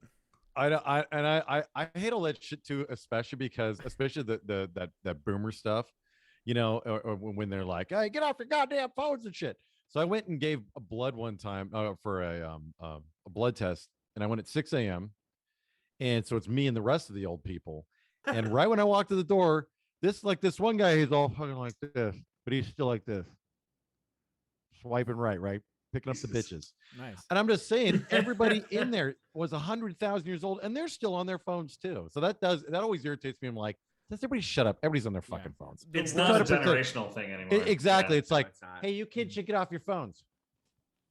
Speaker 6: I hate all that shit too, especially that boomer stuff, or when they're like, "Hey, get off your goddamn phones and shit." So I went and gave a blood one time for a blood test, and I went at 6 a.m. And so it's me and the rest of the old people. And right when I walked to the door, this one guy, he's all fucking like this, but he's still like this, swiping right, picking up the bitches.
Speaker 3: Nice.
Speaker 6: And I'm just saying, everybody in there was 100,000 years old, and they're still on their phones too. So that always irritates me. I'm like, does everybody shut up? Everybody's on their fucking phones.
Speaker 1: It's
Speaker 6: We're
Speaker 1: not a
Speaker 6: trying to protect-
Speaker 1: generational thing anymore.
Speaker 6: Exactly.
Speaker 1: Yeah.
Speaker 6: It's like,
Speaker 2: it's not.
Speaker 6: hey, you kids should get off your phones.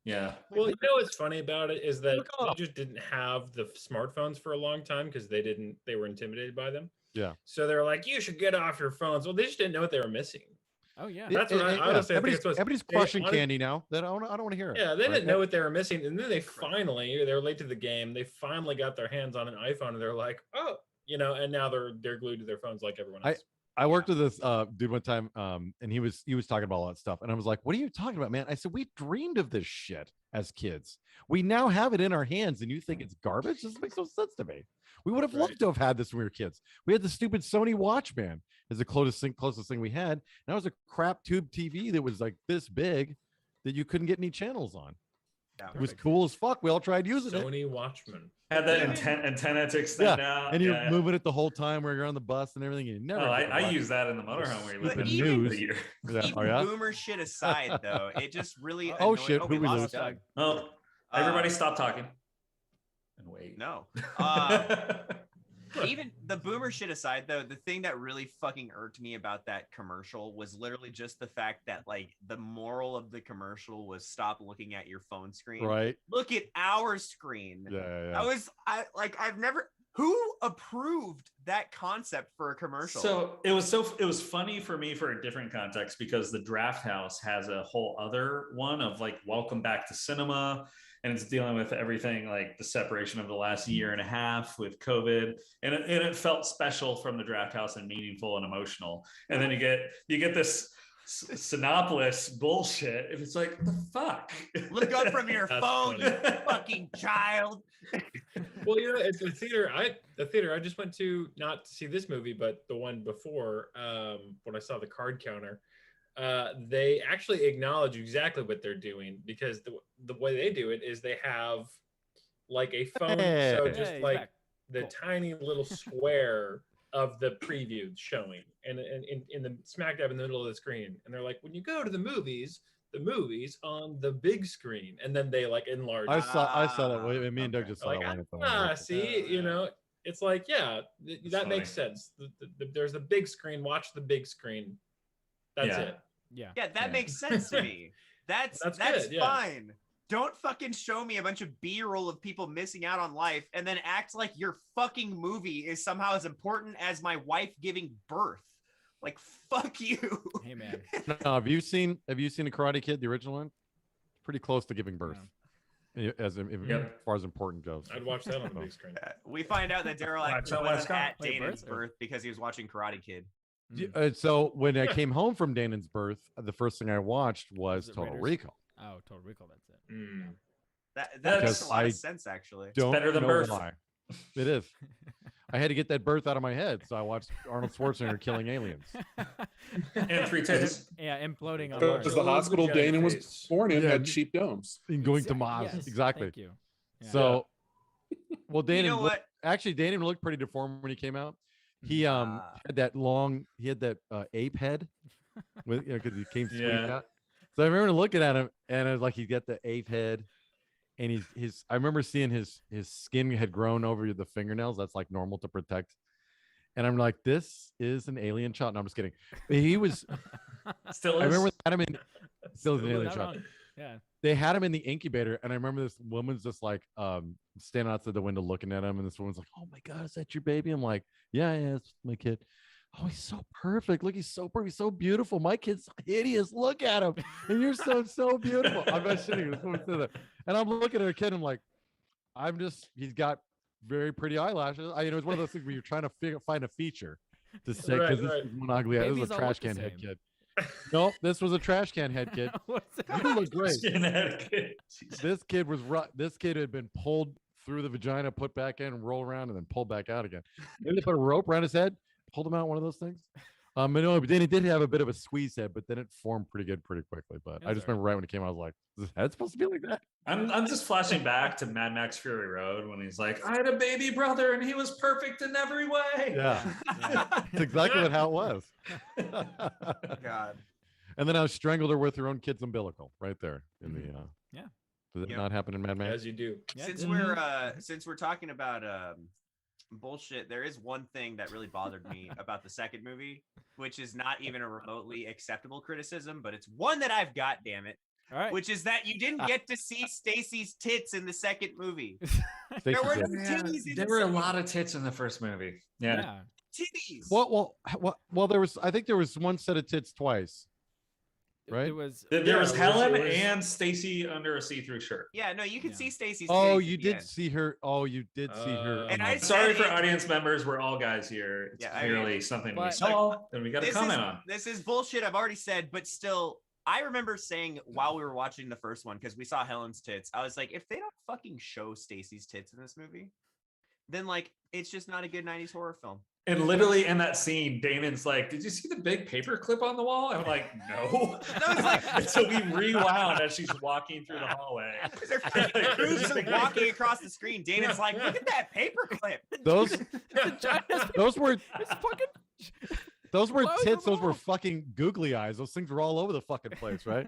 Speaker 1: Yeah.
Speaker 5: Well, you know what's funny about it is that
Speaker 6: Look
Speaker 5: they
Speaker 6: up.
Speaker 5: just didn't have the smartphones for a long time because they were intimidated by them.
Speaker 6: Yeah.
Speaker 5: So they were like, you should get off your phones. Well, they just didn't know what they were missing.
Speaker 3: Oh yeah.
Speaker 5: That's what I honestly think it's
Speaker 6: Everybody's
Speaker 5: they
Speaker 6: crushing
Speaker 5: honest-
Speaker 6: candy now. That I don't want to hear it.
Speaker 5: Yeah, they
Speaker 6: Right?
Speaker 5: didn't know what they were missing, and then they were late to the game. They finally got their hands on an iPhone, and they're like, oh, and now they're glued to their phones like everyone else.
Speaker 6: I worked with this dude one time, and he was talking about all that stuff, and I was like, "What are you talking about, man?" I said, "We dreamed of this shit as kids. We now have it in our hands, and you think it's garbage? This makes no sense to me. We would have loved to have had this when we were kids. We had the stupid Sony Watchman as the closest thing we had. And that was a crap tube TV that was like this big that you couldn't get any channels on. It was cool as fuck. We all tried using it.
Speaker 5: Sony Watchman.
Speaker 1: Had that antenna to extend out.
Speaker 6: And you're moving it the whole time where you're on the bus and everything. You never.
Speaker 1: I use that in the motorhome where you live
Speaker 6: Stupid
Speaker 1: in
Speaker 6: news.
Speaker 1: the year.
Speaker 6: Yeah.
Speaker 2: Even
Speaker 6: Oh, yeah?
Speaker 2: boomer shit aside, though, it just really
Speaker 6: Oh,
Speaker 2: annoyed-
Speaker 6: shit, who we
Speaker 2: lost
Speaker 6: lose?
Speaker 2: Doug.
Speaker 1: Oh, Everybody stop talking and wait.
Speaker 2: No. Even the boomer shit aside, though, the thing that really fucking irked me about that commercial was literally just the fact that, like, the moral of the commercial was stop looking at your phone screen.
Speaker 6: Right.
Speaker 2: Look at our screen.
Speaker 6: Yeah.
Speaker 2: I've never. Who approved that concept for a commercial?
Speaker 1: So it was funny for me for a different context because the Draft House has a whole other one of like welcome back to cinema, and it's dealing with everything like the separation of the last year and a half with COVID, and it felt special from the Draft House and meaningful and emotional. And then you get this Sinopolis bullshit. If it's like, what the fuck?
Speaker 2: Look up from your phone, you fucking child.
Speaker 5: Well, you know, it's the theater I just went to, not to see this movie, but the one before, when I saw the card counter, they actually acknowledge exactly what they're doing, because the way they do it is they have like a phone, so just like the tiny little square of the preview showing, and in the smack dab in the middle of the screen, and they're like, when you go to the movies on the big screen, and then they like enlarge.
Speaker 6: I saw that. Me and Doug just saw
Speaker 5: like,
Speaker 6: that.
Speaker 5: See, you know, it's like, yeah, that
Speaker 1: funny.
Speaker 5: makes sense. There's the big screen. Watch the big screen. That's it.
Speaker 3: Yeah,
Speaker 2: that makes sense to me. That's
Speaker 5: good, yeah.
Speaker 2: fine. Don't fucking show me a bunch of B-roll of people missing out on life and then act like your fucking movie is somehow as important as my wife giving birth. Like, fuck you.
Speaker 3: Hey, man.
Speaker 6: No, have you seen the Karate Kid, the original one? Pretty close to giving birth, as far as important goes.
Speaker 5: I'd watch that on the big screen.
Speaker 2: We find out that Daryl actually wasn't at
Speaker 3: Wait,
Speaker 2: Danon's
Speaker 3: birth?
Speaker 2: birth because he was watching Karate Kid.
Speaker 6: So when I came home from Danon's birth, the first thing I watched was Total
Speaker 3: Raiders?
Speaker 6: Recall.
Speaker 3: Oh, Total Recall. That's it.
Speaker 5: Mm.
Speaker 2: That makes a lot of sense, actually.
Speaker 6: Don't
Speaker 1: better than
Speaker 6: know
Speaker 1: birth.
Speaker 6: why. It is. I had to get that birth out of my head, so I watched Arnold Schwarzenegger killing aliens.
Speaker 1: And 3 tits.
Speaker 3: Yeah, imploding on
Speaker 4: Because
Speaker 3: Mars.
Speaker 4: the hospital
Speaker 5: Vagina
Speaker 4: Danon was
Speaker 5: face.
Speaker 4: born in
Speaker 6: Yeah.
Speaker 4: had cheap domes.
Speaker 6: And going to Mars,
Speaker 3: Yes,
Speaker 6: exactly.
Speaker 3: Thank you. Yeah.
Speaker 6: So, well, Danon
Speaker 2: You know what?
Speaker 6: actually Danon looked pretty deformed when he came out. He had that ape head with, because he came straight
Speaker 1: Yeah.
Speaker 6: out. So I remember looking at him, and it was like he's got the ape head, and I remember seeing his skin had grown over the fingernails. That's like normal to protect. And I'm like, this is an alien child. No, I'm just kidding. But he was.
Speaker 1: Still is.
Speaker 6: I remember they had him in. Still is an alien
Speaker 3: Not
Speaker 6: child.
Speaker 3: wrong. Yeah.
Speaker 6: They had him in the incubator, and I remember this woman's just like standing outside the window looking at him, and this woman's like, "Oh my god, is that your baby?" I'm like, "Yeah, it's my kid." Oh, he's so perfect. Look, he's so perfect. He's so beautiful. My kid's hideous. Look at him, and you're so beautiful. I'm not shitting. This woman said that, and I'm looking at her kid. And I'm like, he's got very pretty eyelashes. It's one of those things where you're trying to find a feature to say, because this is one ugly. This
Speaker 3: Babies
Speaker 6: is a
Speaker 3: all
Speaker 6: trash
Speaker 3: look the
Speaker 6: can head
Speaker 3: same.
Speaker 6: kid. No, this was a trash can head kid.
Speaker 3: What's it?
Speaker 6: You look great.
Speaker 1: Jesus.
Speaker 6: This kid had been pulled through the vagina, put back in, roll around, and then pulled back out again. Maybe they put a rope around his head, pulled him out, one of those things. But then he did have a bit of a squeeze head, but then it formed pretty quickly. But I just remember right when it came out, I was like, is his head supposed to be like that?
Speaker 1: I'm just flashing back to Mad Max Fury Road when he's like, I had a baby brother and he was perfect in every way.
Speaker 6: Yeah. That's exactly how it was.
Speaker 2: God.
Speaker 6: And then I strangled her with her own kid's umbilical right there in the
Speaker 3: Yeah.
Speaker 6: Did that
Speaker 2: Yep.
Speaker 6: not happen in Mad Max?
Speaker 5: As you do.
Speaker 3: Yeah,
Speaker 2: Since
Speaker 3: didn't
Speaker 2: we're talking about bullshit, there is one thing that really bothered me about the second movie, which is not even a remotely acceptable criticism, but it's one that I've got, damn it,
Speaker 3: All right.
Speaker 2: which is that you didn't get to see Stacy's tits in the second movie.
Speaker 6: Stacey
Speaker 2: There were
Speaker 6: did.
Speaker 2: no titties in
Speaker 1: There
Speaker 2: the
Speaker 1: were a
Speaker 2: second
Speaker 1: lot of tits in the first movie. Yeah.
Speaker 3: Yeah.
Speaker 2: titties.
Speaker 6: Well, there was. I think there was one set of tits twice. Right?
Speaker 3: It was.
Speaker 1: There was Helen
Speaker 5: it was-
Speaker 1: and Stacy under a see-through shirt.
Speaker 2: Yeah, no, you can
Speaker 3: Yeah.
Speaker 2: see Stacy's.
Speaker 6: Oh,
Speaker 2: titties
Speaker 6: you
Speaker 2: at the
Speaker 6: did
Speaker 2: end.
Speaker 6: see her. Oh, you did see her.
Speaker 2: And
Speaker 6: on
Speaker 2: I
Speaker 6: the-
Speaker 1: Sorry for
Speaker 2: it-
Speaker 1: audience members. We're all guys here. It's
Speaker 2: Yeah,
Speaker 1: clearly something we
Speaker 3: but-
Speaker 1: saw and we got to
Speaker 2: This
Speaker 1: comment
Speaker 2: is,
Speaker 1: on.
Speaker 2: This is bullshit. I've already said, but still, I remember saying while we were watching the first one, because we saw Helen's tits, I was like, if they don't fucking show Stacy's tits in this movie, then like it's just not a good 90s horror film.
Speaker 1: And literally in that scene, Danon's like, "Did you see the big paper clip on the wall?" I'm like, "No."
Speaker 2: I was like-
Speaker 1: And so we rewound as she's walking through the hallway.
Speaker 2: They're freaking groups are walking across the screen. Dana's like, look at that paperclip.
Speaker 6: those those were
Speaker 3: It's fucking.
Speaker 6: Those were
Speaker 3: Close
Speaker 6: tits.
Speaker 3: them
Speaker 6: Those were
Speaker 3: off.
Speaker 6: fucking googly eyes. Those things were all over the fucking place, right?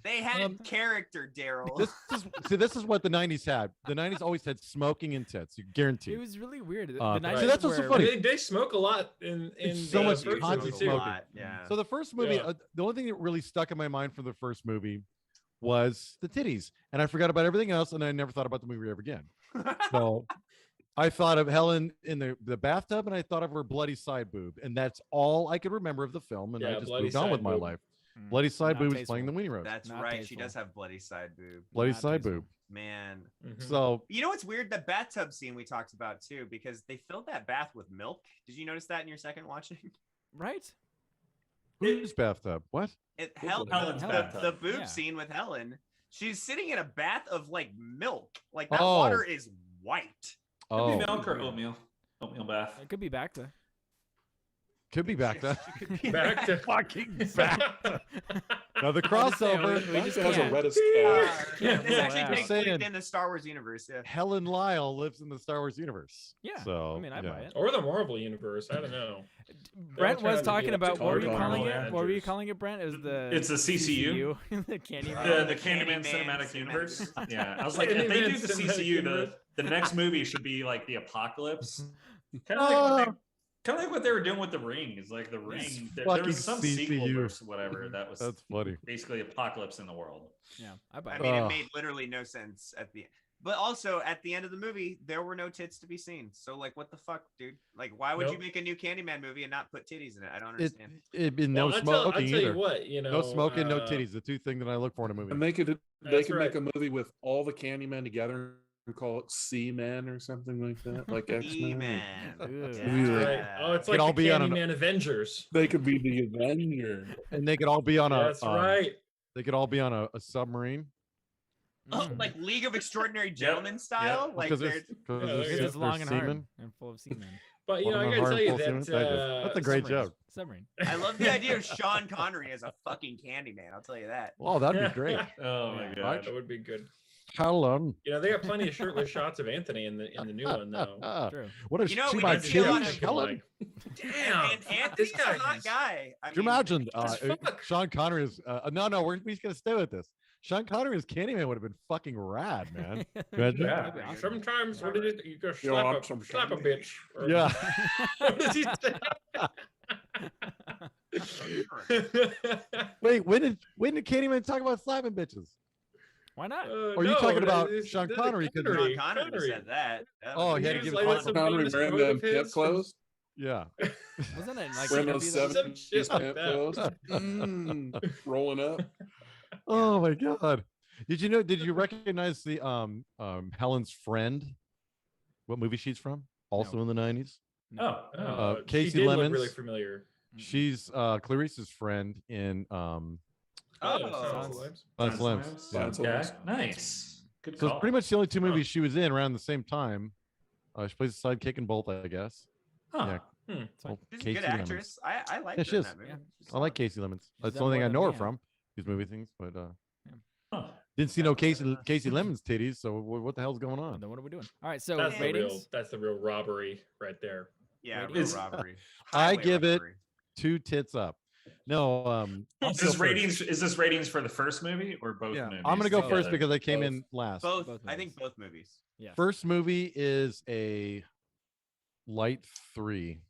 Speaker 2: They had character, Daryl.
Speaker 6: This is what the '90s had. The '90s always had smoking and tits. You guarantee.
Speaker 3: It was really weird. The
Speaker 6: Uh,
Speaker 3: 90s
Speaker 6: see, that's what's so
Speaker 3: were-
Speaker 6: funny.
Speaker 5: They smoke a lot in
Speaker 6: It's so
Speaker 5: the
Speaker 6: much
Speaker 5: first
Speaker 6: constant
Speaker 5: movie, too.
Speaker 6: smoking.
Speaker 2: Yeah.
Speaker 6: So the first movie,
Speaker 5: Yeah.
Speaker 6: the only thing that really stuck in my mind from the first movie was the titties, and I forgot about everything else, and I never thought about the movie ever again. So I thought of Helen in the bathtub, and I thought of her bloody side boob, and that's all I could remember of the film, and I
Speaker 5: Yeah,
Speaker 6: just
Speaker 5: bloody
Speaker 6: moved on
Speaker 5: side
Speaker 6: with my
Speaker 5: boob.
Speaker 6: life.
Speaker 3: Mm,
Speaker 6: Bloody side
Speaker 3: not
Speaker 6: boob is
Speaker 3: tasteful.
Speaker 6: playing the weenie roast.
Speaker 2: That's
Speaker 3: Not
Speaker 2: right. She
Speaker 3: tasteful.
Speaker 2: does have bloody side boob.
Speaker 6: Bloody
Speaker 3: Not
Speaker 6: side
Speaker 3: tasteful.
Speaker 6: boob.
Speaker 2: Man.
Speaker 5: Mhm.
Speaker 6: So
Speaker 2: You know what's weird? The bathtub scene we talked about too, because they filled that bath with milk. Did you notice that in your second watching?
Speaker 3: Right?
Speaker 6: whose bathtub? What?
Speaker 1: Helen's
Speaker 2: The
Speaker 1: bathtub.
Speaker 2: boob
Speaker 3: Yeah.
Speaker 2: scene with Helen. She's sitting in a bath of like milk. Like that
Speaker 6: Oh.
Speaker 2: water is white.
Speaker 1: Could
Speaker 6: Oh,
Speaker 1: be milk or oatmeal. Oatmeal bath.
Speaker 3: It could be back to.
Speaker 6: could be back then.
Speaker 2: She could be-
Speaker 5: Back to
Speaker 6: Fucking back. Now the
Speaker 3: I'm just saying,
Speaker 6: crossover.
Speaker 3: we just
Speaker 4: Has a
Speaker 3: can't.
Speaker 4: reddest
Speaker 2: Uh,
Speaker 4: cat.
Speaker 3: Can't
Speaker 2: this
Speaker 3: rule
Speaker 2: actually
Speaker 3: it
Speaker 2: takes
Speaker 6: out.
Speaker 2: place in the Star Wars universe. Yeah.
Speaker 6: Helen Lyle lives in the Star Wars universe.
Speaker 3: Yeah.
Speaker 6: So
Speaker 3: I mean, I
Speaker 6: yeah.
Speaker 3: buy it.
Speaker 5: or the Marvel universe. I don't know.
Speaker 3: Brent
Speaker 5: trying
Speaker 3: was
Speaker 5: to be
Speaker 3: talking
Speaker 5: like
Speaker 3: about what were you
Speaker 4: Chicago
Speaker 3: calling it?
Speaker 5: Avengers.
Speaker 3: What were you calling it, Brent? It was the
Speaker 1: It's the CCU.
Speaker 3: the Candyman.
Speaker 1: The Candyman
Speaker 2: Candyman
Speaker 1: cinematic
Speaker 2: cinematic
Speaker 1: universe.
Speaker 2: universe.
Speaker 1: Yeah, I was like, if they do
Speaker 5: Candyman
Speaker 1: the
Speaker 5: cinematic
Speaker 1: CCU,
Speaker 5: universe.
Speaker 1: the next movie should be like the apocalypse. Kind
Speaker 6: Oh.
Speaker 1: of like what they were doing with the Ring. Is like the Ring. There
Speaker 6: fucking
Speaker 1: was some sequel
Speaker 6: CCU.
Speaker 1: or whatever that was
Speaker 6: That's funny.
Speaker 1: basically apocalypse in the world.
Speaker 3: Yeah, I buy
Speaker 2: I
Speaker 3: it.
Speaker 2: mean, it
Speaker 6: Ugh.
Speaker 2: made literally no sense at the But also at the end of the movie, there were no tits to be seen. So like, what the fuck, dude? Like, why would you
Speaker 5: Nope.
Speaker 2: make a new Candyman movie and not put titties in it? I don't
Speaker 6: It,
Speaker 2: understand.
Speaker 6: no
Speaker 5: Well,
Speaker 6: smoking
Speaker 5: I'll tell
Speaker 6: either.
Speaker 5: you what, you know,
Speaker 6: No smoking, no titties. The two things that I look for in a movie.
Speaker 4: And they could
Speaker 5: That's
Speaker 4: make
Speaker 5: right.
Speaker 4: a movie with all the Candyman together and call it C-Men or something like that, like X-Men.
Speaker 2: E-Man.
Speaker 3: Ugh.
Speaker 5: That's right. Oh, it's
Speaker 6: Could
Speaker 5: like
Speaker 6: all
Speaker 5: the
Speaker 6: be on an-
Speaker 5: Candyman Avengers.
Speaker 4: They could be the Avenger.
Speaker 6: And they could all be on a.
Speaker 5: That's right.
Speaker 6: They could all be on a submarine.
Speaker 2: Oh, like League of Extraordinary Gentlemen style. Like
Speaker 6: Because
Speaker 2: they're
Speaker 6: it's,
Speaker 5: Yeah, there you
Speaker 3: Because
Speaker 5: go.
Speaker 3: it's long and hard and full of semen.
Speaker 5: But you know, I
Speaker 6: One of
Speaker 5: gotta
Speaker 6: them
Speaker 5: tell you
Speaker 6: harmful
Speaker 5: that
Speaker 6: semen. That's a great
Speaker 3: Submarines.
Speaker 6: joke.
Speaker 3: Submarine.
Speaker 2: I love the idea of Sean Connery as a fucking Candyman. I'll tell you that.
Speaker 6: Oh, that'd be great.
Speaker 1: Oh my
Speaker 3: Yeah.
Speaker 1: god.
Speaker 5: That would be good.
Speaker 6: Helen.
Speaker 5: You know, they got plenty of shirtless shots of Anthony in the new one though.
Speaker 3: True.
Speaker 6: What a
Speaker 2: You know,
Speaker 6: see
Speaker 2: we
Speaker 6: my
Speaker 2: did see a lot
Speaker 6: titties,
Speaker 2: of-
Speaker 6: Helen.
Speaker 5: Damn,
Speaker 2: And Anthony's a hot guy. I
Speaker 6: Can you
Speaker 2: mean,
Speaker 6: imagine?
Speaker 5: as fuck.
Speaker 6: Sean Connery is. No, we're just gonna stay with this. Sean Connery as Candyman would have been fucking rad, man. Imagine?
Speaker 1: Yeah.
Speaker 3: That'd be awesome.
Speaker 5: Sometimes what did it? You go
Speaker 4: Yo,
Speaker 5: slap
Speaker 4: I'm
Speaker 5: a
Speaker 4: some
Speaker 5: slap a
Speaker 4: candy.
Speaker 5: bitch. Or-
Speaker 6: Yeah.
Speaker 5: What does he say?
Speaker 6: Wait, when did Candyman talk about slapping bitches?
Speaker 3: Why not?
Speaker 6: Or are you talking about Sean Connery? 'Cause
Speaker 2: Sean Connery said that.
Speaker 6: Oh, he had to
Speaker 5: was
Speaker 6: give
Speaker 5: like,
Speaker 6: his
Speaker 5: that's a
Speaker 4: Connery
Speaker 5: bonus
Speaker 4: wearing
Speaker 5: quote
Speaker 4: them
Speaker 5: of
Speaker 4: hip
Speaker 5: his.
Speaker 4: clothes,
Speaker 6: Yeah.
Speaker 3: Wasn't it like
Speaker 4: wearing
Speaker 3: interview
Speaker 4: those
Speaker 3: that was-
Speaker 5: Some
Speaker 4: 70s
Speaker 5: shit like
Speaker 4: pimp
Speaker 5: that.
Speaker 4: clothes, rolling up.
Speaker 6: Oh my god. Did you know? Did you recognize the Helen's friend? What movie she's from? Also in the 90s.
Speaker 1: Oh,
Speaker 5: Oh,
Speaker 6: Casey
Speaker 5: she did look
Speaker 6: Lemons.
Speaker 5: really familiar.
Speaker 6: She's Clarice's friend in
Speaker 2: Oh,
Speaker 5: Silence of the Lambs.
Speaker 6: Silence of the Lambs.
Speaker 4: Silence of the
Speaker 1: Yeah,
Speaker 4: Lambs.
Speaker 1: nice. Good
Speaker 6: So
Speaker 1: call.
Speaker 6: it's pretty much the only two movies she was in around the same time. She plays a sidekick in both, I guess.
Speaker 1: Huh.
Speaker 6: Yeah.
Speaker 3: fine.
Speaker 6: Well,
Speaker 2: She's a
Speaker 6: Casey
Speaker 2: good
Speaker 6: Lemons.
Speaker 2: actress. I like
Speaker 6: Yeah,
Speaker 2: her
Speaker 6: she
Speaker 2: in
Speaker 6: is.
Speaker 2: that movie.
Speaker 3: Yeah.
Speaker 2: She's
Speaker 6: I like
Speaker 2: solid.
Speaker 6: Casey Lemons. That's the
Speaker 3: done
Speaker 6: only thing
Speaker 3: more
Speaker 6: I
Speaker 3: than
Speaker 6: know her
Speaker 3: me,
Speaker 6: from. These movie things, but
Speaker 1: Huh.
Speaker 6: didn't see no Casey Lemons titties. So what the hell's going on?
Speaker 3: Then what are we doing? All right, so
Speaker 5: That's the real.
Speaker 3: ratings.
Speaker 5: That's the real robbery right there.
Speaker 2: Yeah, real
Speaker 3: Ratings?
Speaker 2: robbery.
Speaker 6: I
Speaker 2: Highway
Speaker 6: give it-
Speaker 2: robbery.
Speaker 6: 2 tits up. No,
Speaker 1: Is this ratings? Is this ratings for the first movie or both
Speaker 6: Yeah,
Speaker 1: movies?
Speaker 6: I'm gonna go
Speaker 3: Both.
Speaker 6: first because I came
Speaker 4: Both.
Speaker 6: in last.
Speaker 2: Both.
Speaker 3: Both
Speaker 2: I think
Speaker 3: movies.
Speaker 2: both movies.
Speaker 3: Yeah.
Speaker 6: First movie is a light 3.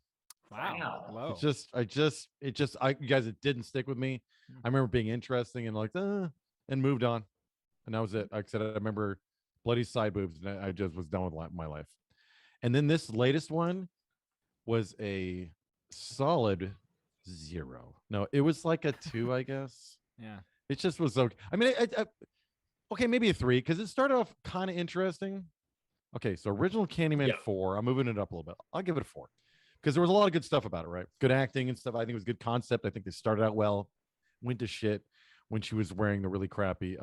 Speaker 1: Wow.
Speaker 3: Low.
Speaker 6: You guys, it didn't stick with me. I remember being interesting and like, and moved on, and that was it. Like I said, I remember bloody side boobs, and I just was done with my life. And then this latest one was a solid 0. No, it was like a 2, I guess.
Speaker 3: Yeah.
Speaker 6: It just was okay. I mean, okay, maybe a 3 because it started off kind of interesting. Okay, so original Candyman
Speaker 5: Yeah.
Speaker 6: 4. I'm moving it up a little bit. I'll give it a 4 because there was a lot of good stuff about it, right? Good acting and stuff. I think it was good concept. I think they started out well. Went to shit when she was wearing the really crappy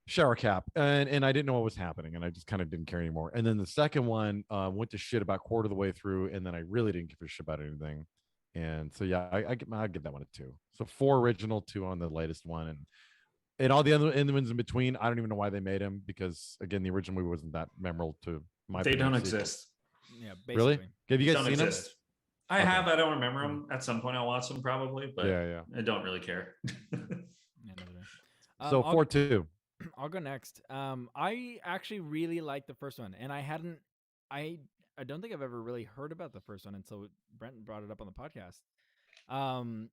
Speaker 6: shower cap, and I didn't know what was happening, and I just kind of didn't care anymore. And then the second one went to shit about quarter of the way through, and then I really didn't give a shit about anything. And so yeah, I'd give that one a 2. So 4 original, 2 on the latest one, and all the other ones in between. I don't even know why they made them because again, the original movie wasn't that memorable to my.
Speaker 1: They don't
Speaker 6: opinion.
Speaker 1: exist.
Speaker 6: So,
Speaker 1: They don't exist.
Speaker 3: Yeah,
Speaker 6: Really?
Speaker 3: basically.
Speaker 6: Have you guys
Speaker 1: Don't
Speaker 6: seen them?
Speaker 1: exist. I
Speaker 6: Okay.
Speaker 1: have. I don't remember them. At some point, I'll watch them probably, but
Speaker 6: Yeah, yeah.
Speaker 1: I don't really care.
Speaker 3: Yeah, neither do I.
Speaker 6: So
Speaker 3: I'll
Speaker 6: 4-2.
Speaker 3: I'll go next. I actually really liked the first one, and I don't think I've ever really heard about the first one until Brenton brought it up on the podcast. Um,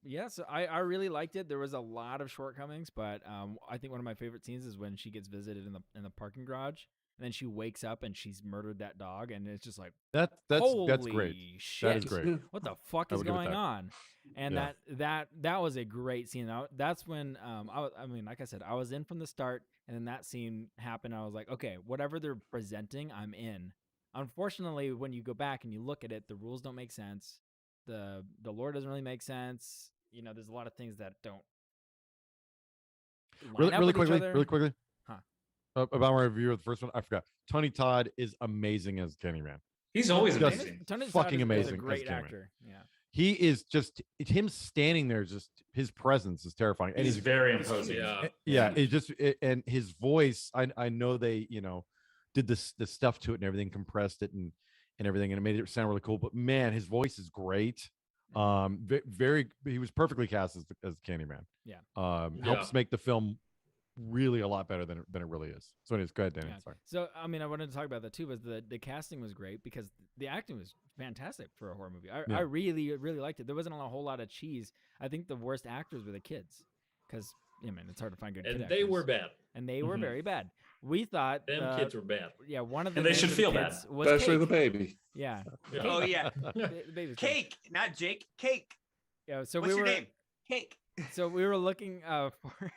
Speaker 3: yeah, so I really liked it. There was a lot of shortcomings, but I think one of my favorite scenes is when she gets visited in the parking garage, and then she wakes up and she's murdered that dog, and it's just like,
Speaker 6: That's
Speaker 3: holy
Speaker 6: great.
Speaker 3: shit!
Speaker 6: That is great.
Speaker 3: What the fuck
Speaker 6: I
Speaker 3: is
Speaker 6: would give it
Speaker 3: going
Speaker 6: that.
Speaker 3: on? And
Speaker 6: Yeah.
Speaker 3: that was a great scene. That's when I mean, like I said, I was in from the start, and then that scene happened. I was like, okay, whatever they're presenting, I'm in. Unfortunately, when you go back and you look at it, the rules don't make sense. The lore doesn't really make sense. You know, there's a lot of things that don't line up with each other.
Speaker 6: Really quickly.
Speaker 3: Huh.
Speaker 6: About my review of the first one, I forgot. Tony Todd is amazing as Candyman.
Speaker 1: He's always
Speaker 6: Just
Speaker 1: amazing.
Speaker 3: Tony Todd
Speaker 6: fucking
Speaker 3: is a
Speaker 6: amazing as
Speaker 3: great
Speaker 6: Candyman.
Speaker 3: actor. Yeah.
Speaker 6: He is just him standing there. Just his presence is terrifying. And
Speaker 1: He's
Speaker 6: his
Speaker 1: very imposing.
Speaker 5: Yeah.
Speaker 6: and his voice. I know they did the stuff to it and everything, compressed it and everything, and it made it sound really cool. But man, his voice is great. Very he was perfectly cast as Candyman.
Speaker 3: Yeah.
Speaker 6: Helps make the film really a lot better than it really is. So anyways, go ahead, Danny.
Speaker 3: Yeah.
Speaker 6: Sorry.
Speaker 3: So I mean, I wanted to talk about that too. Was the casting was great because the acting was fantastic for a horror movie. I really liked it. There wasn't a whole lot of cheese. I think the worst actors were the kids, because I mean it's hard to find good.
Speaker 5: And
Speaker 3: kid
Speaker 5: they
Speaker 3: actors.
Speaker 5: were bad.
Speaker 3: And they were
Speaker 1: Mhm.
Speaker 3: very bad. We thought
Speaker 5: Them kids were bad.
Speaker 3: Yeah, one of the
Speaker 1: And they
Speaker 3: names
Speaker 1: should
Speaker 3: of the
Speaker 1: feel bad.
Speaker 3: kids was
Speaker 4: Especially
Speaker 3: Cake.
Speaker 4: the baby.
Speaker 3: Yeah.
Speaker 5: Yeah.
Speaker 2: Oh yeah,
Speaker 3: The baby's Cake.
Speaker 2: Cake, not Jake. Cake.
Speaker 3: Yeah. So
Speaker 2: What's
Speaker 3: we
Speaker 2: your
Speaker 3: were
Speaker 2: name? Cake.
Speaker 3: so we were looking for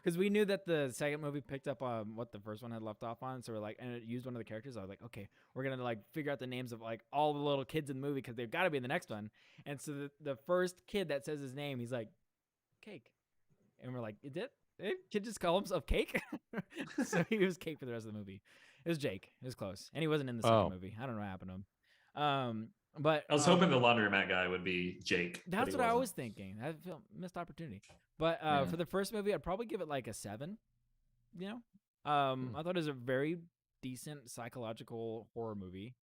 Speaker 3: because we knew that the second movie picked up what the first one had left off on. So we're like, and it used one of the characters. I was like, okay, we're gonna like figure out the names of like all the little kids in the movie because they've got to be in the next one. And so the first kid that says his name, he's like, Cake, and we're like, is it? Kid just call himself Cake? So he was Cake for the rest of the movie. It was Jake. It was close, and he wasn't in the second movie. I don't know what happened to him. But
Speaker 1: I was hoping the laundromat guy would be Jake. but
Speaker 3: that's
Speaker 1: he
Speaker 3: what I
Speaker 1: wasn't.
Speaker 3: was thinking. I felt missed opportunity. But
Speaker 1: Yeah.
Speaker 3: for the first movie, I'd probably give it like a 7. You know, I thought it was a very decent psychological horror movie.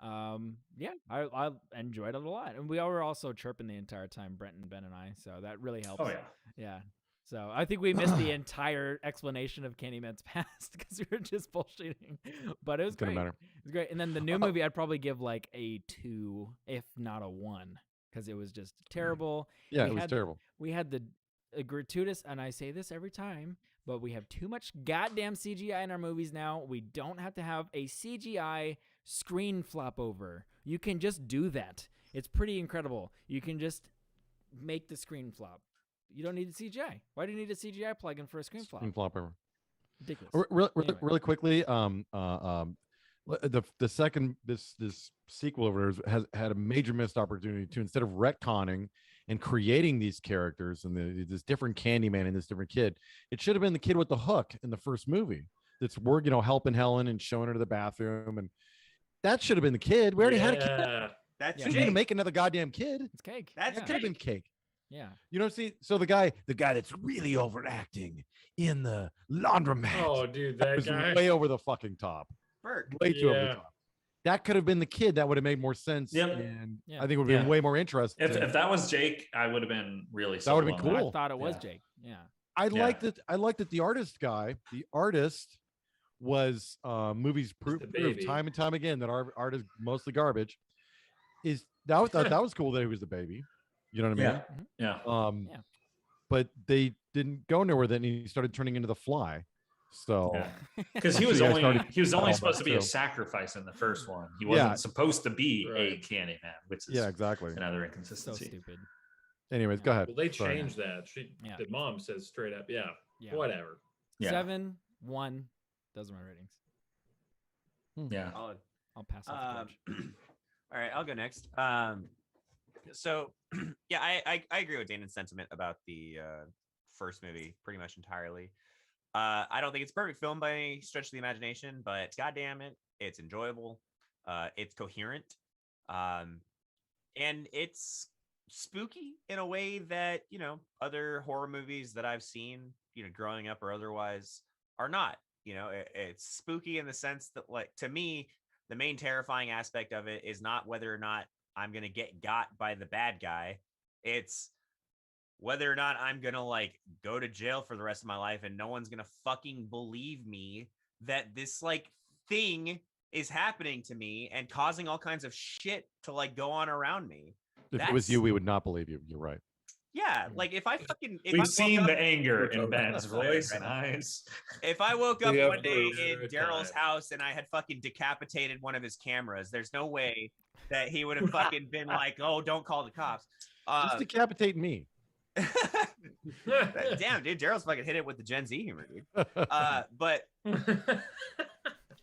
Speaker 3: Yeah, I enjoyed it a lot, and we were also chirping the entire time, Brenton, Ben, and I. So that really helps.
Speaker 1: Oh yeah.
Speaker 3: Yeah. So I think we missed the entire explanation of Candyman's past because we were just bullshitting. But it was
Speaker 6: Doesn't
Speaker 3: great.
Speaker 6: matter.
Speaker 3: It was great. And then the new movie, I'd probably give like a 2, if not a 1, because it was just terrible.
Speaker 6: Yeah,
Speaker 3: We
Speaker 6: it was
Speaker 3: had-
Speaker 6: terrible.
Speaker 3: We had the gratuitous, and I say this every time, but we have too much goddamn CGI in our movies now. We don't have to have a CGI screen flop over. You can just do that. It's pretty incredible. You can just make the screen flop. You don't need a CGI. Why do you need a CGI plugin for a screen flop?
Speaker 6: Screen flopper.
Speaker 3: Ridiculous. Anyway.
Speaker 6: Really quickly, the second this sequel over there has had a major missed opportunity to, instead of retconning and creating these characters and this different Candyman and this different kid, it should have been the kid with the hook in the first movie that's helping Helen and showing her to the bathroom, and that should have been the kid. We already had a kid.
Speaker 2: That's
Speaker 3: Yeah.
Speaker 6: Shouldn't need to
Speaker 2: Jake.
Speaker 6: make another goddamn kid.
Speaker 3: It's Cake.
Speaker 2: That's
Speaker 3: yeah.
Speaker 6: It could have been Cake.
Speaker 3: Yeah.
Speaker 6: You know, see, so the guy that's really overacting in the laundromat
Speaker 5: Oh, dude, that
Speaker 6: was
Speaker 5: guy.
Speaker 6: way over the fucking top.
Speaker 2: Burke.
Speaker 6: Way too over the
Speaker 5: Yeah.
Speaker 6: top. That could have been the kid. That would have made more sense.
Speaker 1: Yep.
Speaker 6: And
Speaker 3: Yeah.
Speaker 6: I think it would have been
Speaker 1: Yeah.
Speaker 6: way more interesting.
Speaker 1: If that was Jake, I would have been really.
Speaker 6: That would've
Speaker 1: sold
Speaker 6: been
Speaker 1: on
Speaker 6: cool.
Speaker 3: I thought it was
Speaker 1: Yeah.
Speaker 3: Jake. Yeah.
Speaker 6: I
Speaker 1: Yeah.
Speaker 6: liked it. I liked that the artist was movies proof
Speaker 5: the baby.
Speaker 6: time and time again that our art is mostly garbage. That was cool that he was the baby. You know what I mean?
Speaker 1: Yeah.
Speaker 3: Yeah.
Speaker 6: But they didn't go nowhere. Then he started turning into the Fly. So
Speaker 1: Because he was
Speaker 6: So you guys
Speaker 1: only
Speaker 6: started-
Speaker 1: he was only
Speaker 6: Oh,
Speaker 1: supposed to be
Speaker 6: so-
Speaker 1: a sacrifice in the first one. He wasn't
Speaker 6: Yeah.
Speaker 1: supposed to be a
Speaker 5: Right.
Speaker 1: Candyman, which is
Speaker 6: yeah, exactly.
Speaker 1: another
Speaker 3: So
Speaker 1: inconsistency.
Speaker 3: stupid.
Speaker 6: Anyways, go ahead.
Speaker 5: Well, they
Speaker 6: Sorry.
Speaker 5: changed that.
Speaker 3: Yeah.
Speaker 5: The mom says straight up, yeah,
Speaker 3: Yeah.
Speaker 5: whatever.
Speaker 1: Yeah.
Speaker 3: 7, 1. Those are my ratings.
Speaker 1: Yeah.
Speaker 2: Solid.
Speaker 3: I'll pass off the torch.
Speaker 2: All right, I'll go next. So yeah, I agree with Dana's sentiment about the first movie pretty much entirely. I don't think it's a perfect film by any stretch of the imagination, but goddamn it, it's enjoyable. It's coherent, and it's spooky in a way that other horror movies that I've seen, growing up or otherwise, are not. It's spooky in the sense that, like, to me, the main terrifying aspect of it is not whether or not I'm gonna get got by the bad guy. It's whether or not I'm gonna like go to jail for the rest of my life and no one's gonna fucking believe me that this like thing is happening to me and causing all kinds of shit to like go on around me.
Speaker 6: If it was you, we would not believe you. You're right.
Speaker 2: Yeah, like if I fucking if I
Speaker 1: We've
Speaker 2: woke
Speaker 1: seen
Speaker 2: up,
Speaker 1: the anger
Speaker 5: We're
Speaker 1: in
Speaker 5: totally
Speaker 1: Ben's voice
Speaker 2: right.
Speaker 1: and eyes.
Speaker 2: if I woke up
Speaker 4: We have
Speaker 2: one day
Speaker 5: proof.
Speaker 2: in Daryl's
Speaker 5: Time.
Speaker 2: house and I had fucking decapitated one of his cameras, there's no way that he would have fucking been like, "Oh, don't call the cops."
Speaker 6: Just decapitate me.
Speaker 2: Damn, dude, Daryl's fucking hit it with the Gen Z humor, dude. But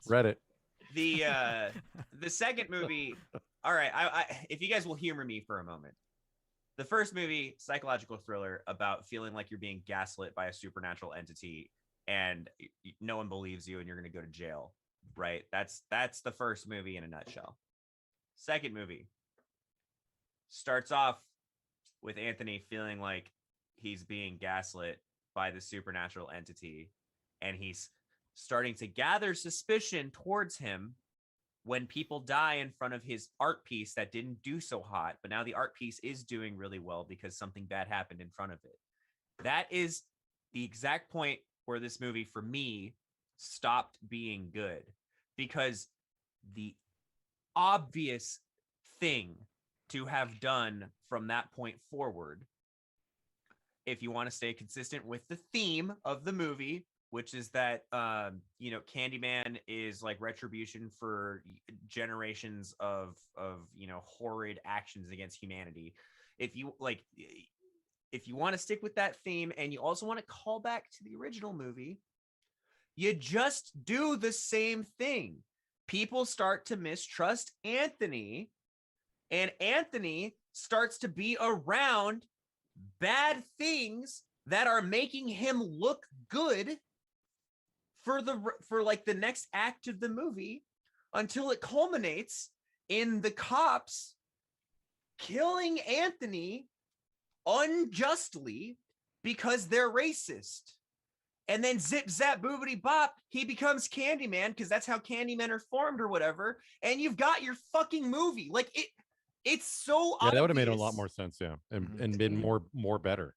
Speaker 6: Reddit.
Speaker 2: the second movie, all right, I if you guys will humor me for a moment. The first movie, psychological thriller about feeling like you're being gaslit by a supernatural entity and no one believes you and you're going to go to jail, right? That's the first movie in a nutshell. Second movie starts off with Anthony feeling like he's being gaslit by the supernatural entity and he's starting to gather suspicion towards him when people die in front of his art piece that didn't do so hot, but now the art piece is doing really well because something bad happened in front of it. That is the exact point where this movie, for me, stopped being good because the obvious thing to have done from that point forward, if you want to stay consistent with the theme of the movie, which is that Candyman is like retribution for generations of horrid actions against humanity. If you want to stick with that theme and you also want to call back to the original movie, you just do the same thing. People start to mistrust Anthony, and Anthony starts to be around bad things that are making him look good for like the next act of the movie until it culminates in the cops killing Anthony unjustly because they're racist. And then zip zap boobity bop, he becomes Candyman because that's how Candymen are formed or whatever. And you've got your fucking movie. Like it's so
Speaker 6: Yeah,
Speaker 2: obvious.
Speaker 6: that would have made a lot more sense, yeah, and been more better.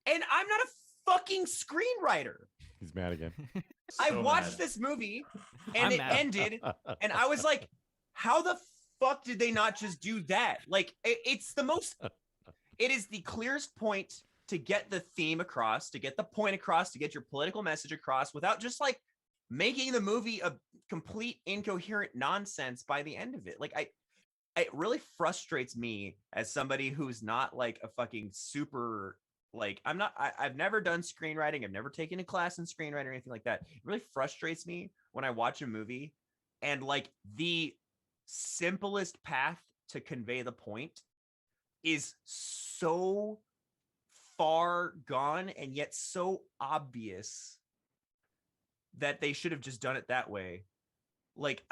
Speaker 2: And I'm not a fucking screenwriter.
Speaker 6: He's mad again.
Speaker 2: I
Speaker 1: So
Speaker 2: watched
Speaker 1: mad.
Speaker 2: this movie and
Speaker 3: I'm
Speaker 2: it
Speaker 3: mad.
Speaker 2: ended, and I was like, how the fuck did they not just do that? Like, it is the clearest point to get the theme across, to get the point across, to get your political message across without just like making the movie a complete incoherent nonsense by the end of it. Like, it really frustrates me as somebody who's not like a fucking super like I've never done screenwriting. I've never taken a class in screenwriting or anything like that. It really frustrates me when I watch a movie and like the simplest path to convey the point is so far gone and yet so obvious that they should have just done it that way. Like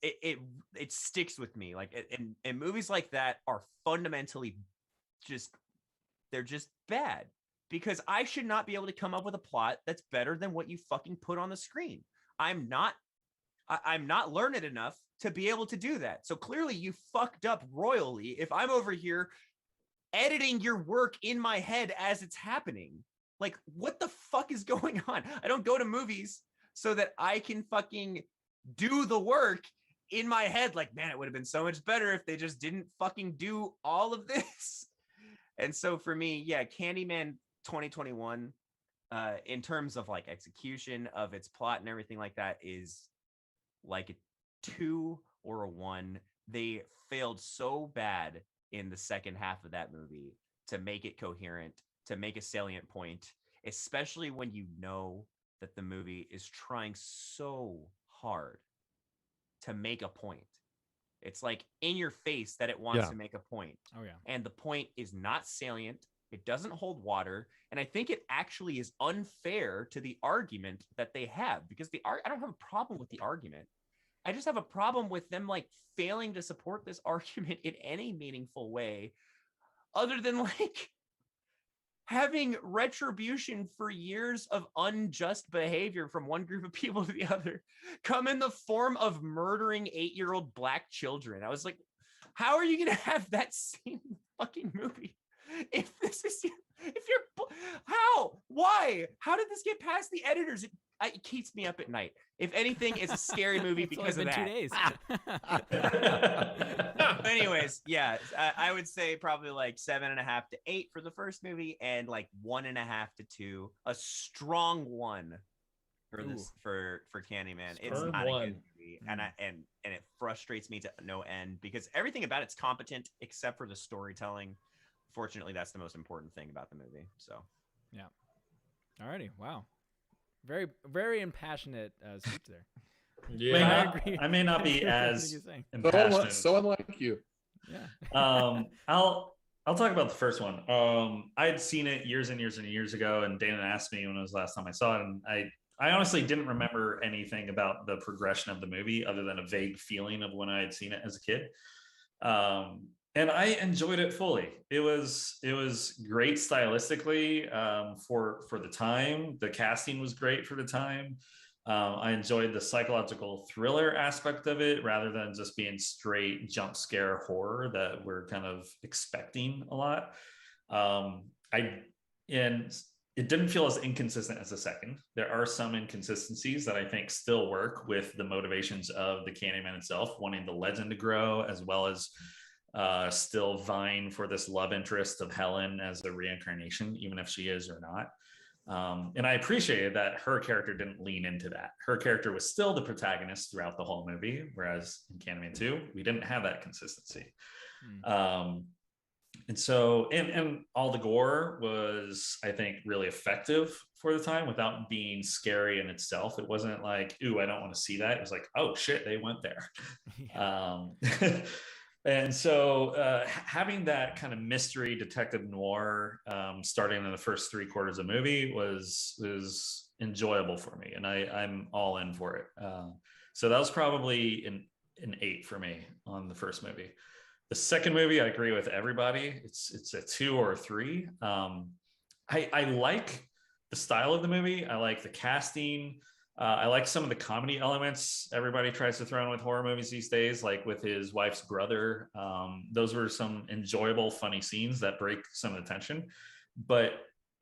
Speaker 2: it sticks with me. Like and movies like that are fundamentally they're just bad because I should not be able to come up with a plot that's better than what you fucking put on the screen. I'm not learned enough to be able to do that. So clearly you fucked up royally if I'm over here editing your work in my head as it's happening. Like, what the fuck is going on? I don't go to movies so that I can fucking do the work in my head. Like, man, it would have been so much better if they just didn't fucking do all of this. And so for me, yeah, Candyman 2021, in terms of like execution of its plot and everything like that, is like a 2 or a 1. They failed so bad in the second half of that movie to make it coherent, to make a salient point, especially when you know that the movie is trying so hard to make a point. It's like in your face that it wants to make a point.
Speaker 3: Oh yeah.
Speaker 2: And the point is not salient. It doesn't hold water. And I think it actually is unfair to the argument that they have because I don't have a problem with the argument. I just have a problem with them like failing to support this argument in any meaningful way other than like having retribution for years of unjust behavior from one group of people to the other come in the form of murdering 8-year-old black children. I was like, how are you going to have that same fucking movie? If this is, if you're, how, why, how did this get past the editors? It keeps me up at night. If anything, it's a scary movie because of that.
Speaker 3: 2 days.
Speaker 2: Anyways, yeah, I would say probably like 7.5 to 8 for the first movie, and like 1.5 to 2, a strong 1 for this for Candyman. It's
Speaker 5: Firm
Speaker 2: not
Speaker 5: 1.
Speaker 2: a good movie, and it frustrates me to no end because everything about it's competent except for the storytelling. Fortunately, that's the most important thing about the movie. So,
Speaker 3: yeah. Alrighty, wow, very very impassionate speech there.
Speaker 5: Yeah.
Speaker 1: I may not be
Speaker 3: I agree with
Speaker 1: as
Speaker 3: everything you're saying.
Speaker 1: impassionate.
Speaker 4: So unlike you.
Speaker 3: Yeah.
Speaker 1: I'll talk about the first one. I had seen it years and years and years ago, and Dana asked me when it was the last time I saw it, and I honestly didn't remember anything about the progression of the movie other than a vague feeling of when I had seen it as a kid. And I enjoyed it fully. It was great stylistically for the time. The casting was great for the time. I enjoyed the psychological thriller aspect of it rather than just being straight jump scare horror that we're kind of expecting a lot. And it didn't feel as inconsistent as the second. There are some inconsistencies that I think still work with the motivations of the Candyman itself, wanting the legend to grow, as well as still vying for this love interest of Helen as a reincarnation, even if she is or not. And I appreciated that her character didn't lean into that. Her character was still the protagonist throughout the whole movie, whereas in Candyman 2, we didn't have that consistency. And so, and all the gore was, I think, really effective for the time without being scary in itself. It wasn't like, ooh, I don't want to see that. It was like, oh shit, they went there. And so having that kind of mystery detective noir starting in the first 3/4 of the movie was enjoyable for me, and I'm all in for it. So that was probably an 8 for me on the first movie. The second movie, I agree with everybody. It's a 2 or a 3. I like the style of the movie. I like the casting. I like some of the comedy elements everybody tries to throw in with horror movies these days, like with his wife's brother. Those were some enjoyable, funny scenes that break some of the tension. But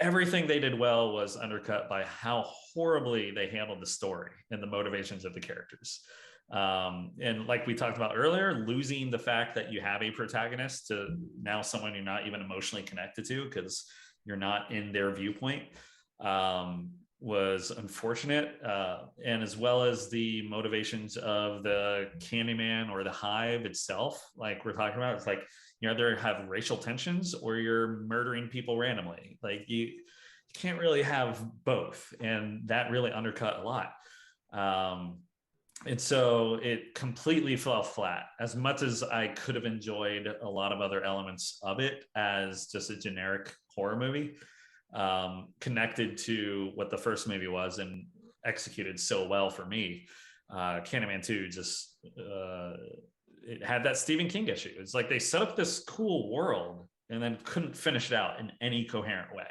Speaker 1: everything they did well was undercut by how horribly they handled the story and the motivations of the characters. And like we talked about earlier, losing the fact that you have a protagonist to now someone you're not even emotionally connected to because you're not in their viewpoint was unfortunate. And as well as the motivations of the Candyman or the Hive itself, like we're talking about, it's like you either have racial tensions or you're murdering people randomly. Like you can't really have both. And that really undercut a lot. And so it completely fell flat. As much as I could have enjoyed a lot of other elements of it as just a generic horror movie, connected to what the first movie was and executed so well for me, Candyman 2 just it had that Stephen King issue. It's like they set up this cool world and then couldn't finish it out in any coherent way.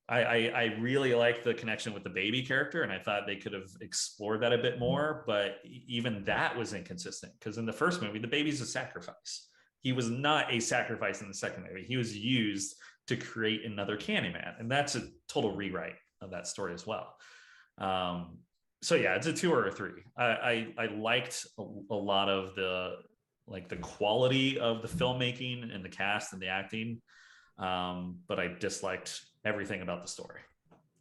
Speaker 1: I really liked the connection with the baby character, and I thought they could have explored that a bit more, but even that was inconsistent because in the first movie, the baby's a sacrifice. He was not a sacrifice in the second movie. He was used to create another Candyman, and that's a total rewrite of that story as well. So yeah, it's a 2 or a 3. I liked a lot of the quality of the filmmaking and the cast and the acting, but I disliked everything about the story.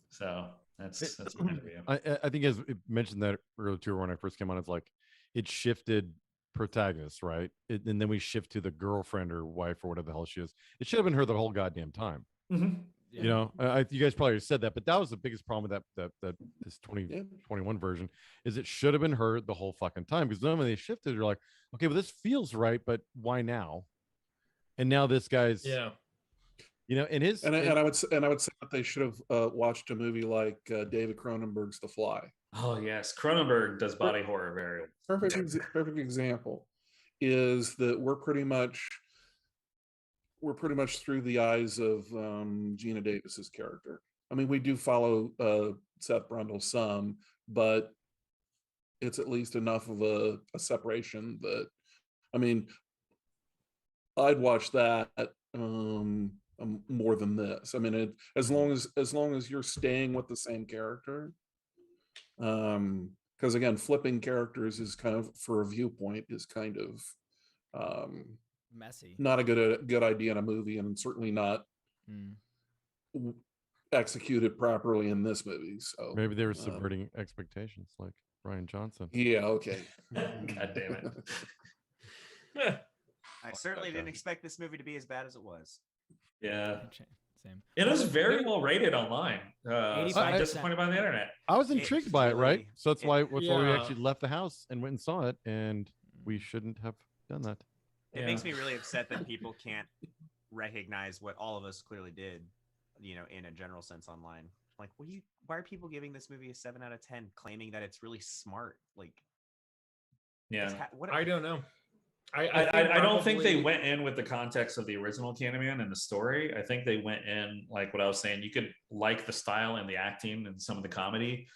Speaker 1: So that's my review.
Speaker 6: I think as it mentioned that earlier too, when I first came on, it's like it shifted protagonists, right? And then we shift to the girlfriend or wife or whatever the hell she is. It should have been her the whole goddamn time.
Speaker 1: Mm-hmm.
Speaker 3: Yeah.
Speaker 6: You know, you guys probably said that, but that was the biggest problem with that this 2021 version is it should have been her the whole fucking time, because then when they shifted, you're like, okay, well this feels right, but why now? And now this guy's you know, and his
Speaker 4: and I would say that they should have watched a movie like David Cronenberg's The Fly.
Speaker 1: Oh yes, Cronenberg does body horror very well.
Speaker 4: Perfect example is that we're pretty much we're pretty much through the eyes of Gina Davis's character. I mean, we do follow Seth Brundle some, but it's at least enough of a separation that, I mean, I'd watch that more than this. I mean, as long as you're staying with the same character, because again, flipping characters is kind of, for a viewpoint, is kind of
Speaker 3: Messy.
Speaker 4: not a good idea in a movie, and certainly not executed properly in this movie. So
Speaker 6: Maybe they were subverting expectations, like Ryan Johnson.
Speaker 4: yeah, okay.
Speaker 1: God damn it.
Speaker 2: I certainly didn't expect this movie to be as bad as it was.
Speaker 1: Yeah.
Speaker 3: Same.
Speaker 1: It was very well rated online. So I'm
Speaker 3: 85%.
Speaker 1: disappointed by the internet.
Speaker 6: I was intrigued by it, right?
Speaker 2: really-
Speaker 6: So that's why we
Speaker 5: Yeah.
Speaker 6: actually left the house and went and saw it, and we shouldn't have done that.
Speaker 2: It makes me really upset that people can't recognize what all of us clearly did, you know, in a general sense online. Like, why are people giving this movie a 7 out of 10, claiming that it's really smart? Like,
Speaker 1: Yeah.
Speaker 5: I don't know.
Speaker 1: I don't think they went in with the context of the original Candyman and the story. I think they went in, like what I was saying, you could like the style and the acting and some of the comedy,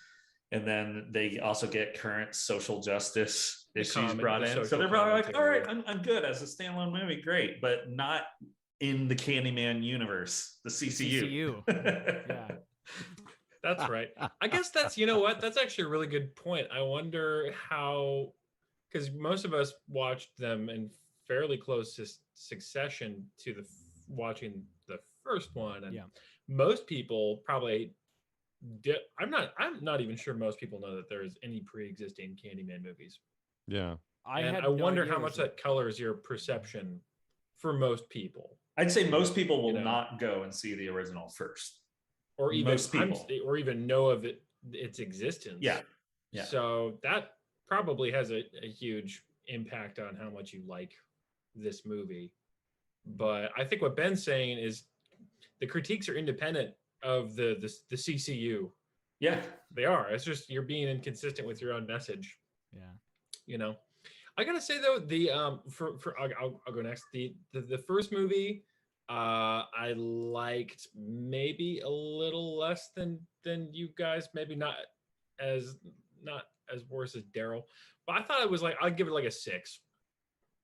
Speaker 1: and then they also get current social justice issues brought in. So they're probably like, all right, I'm good as a standalone movie, great, but not in the Candyman universe, the CCU.
Speaker 3: Yeah.
Speaker 5: That's right. I guess that's, you know what? That's actually a really good point. I wonder how, because most of us watched them in fairly close succession to watching the first one, and most people probably I'm not even sure most people know that there's any pre-existing Candyman movies.
Speaker 6: Yeah.
Speaker 5: I wonder how much that colors your perception for most people.
Speaker 1: I'd say most people will not go and see the original first,
Speaker 5: or even
Speaker 1: most people,
Speaker 5: or even know of its existence.
Speaker 1: Yeah.
Speaker 5: So that probably has a huge impact on how much you like this movie. But I think what Ben's saying is the critiques are independent of the CCU.
Speaker 1: Yeah,
Speaker 5: they are. It's just you're being inconsistent with your own message.
Speaker 3: Yeah.
Speaker 5: You know, I gotta say though, the I'll go next. The first movie, I liked maybe a little less than you guys. Maybe not as worse as Daryl, but I thought it was like, I'd give it like a 6.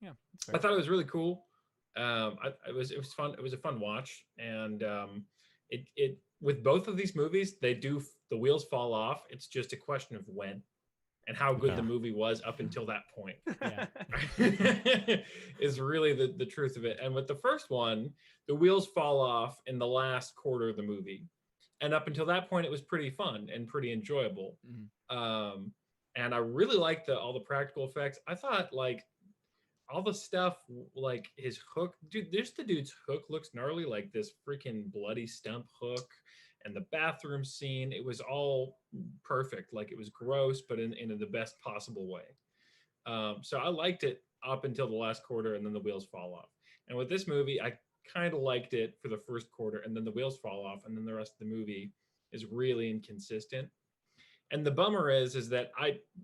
Speaker 3: Yeah,
Speaker 5: I thought it was really cool. It was fun. It was a fun watch, and it with both of these movies, the wheels fall off. It's just a question of when and how good the movie was up until that point. Is really the truth of it. And with the first one, the wheels fall off in the last quarter of the movie, and up until that point, it was pretty fun and pretty enjoyable. And I really liked all the practical effects. I thought like all the stuff, like his hook, dude, the dude's hook looks gnarly, like this freaking bloody stump hook, and the bathroom scene, it was all perfect. Like it was gross, but in the best possible way. So I liked it up until the last quarter, and then the wheels fall off. And with this movie, I kind of liked it for the first quarter, and then the wheels fall off, and then the rest of the movie is really inconsistent. And the bummer is that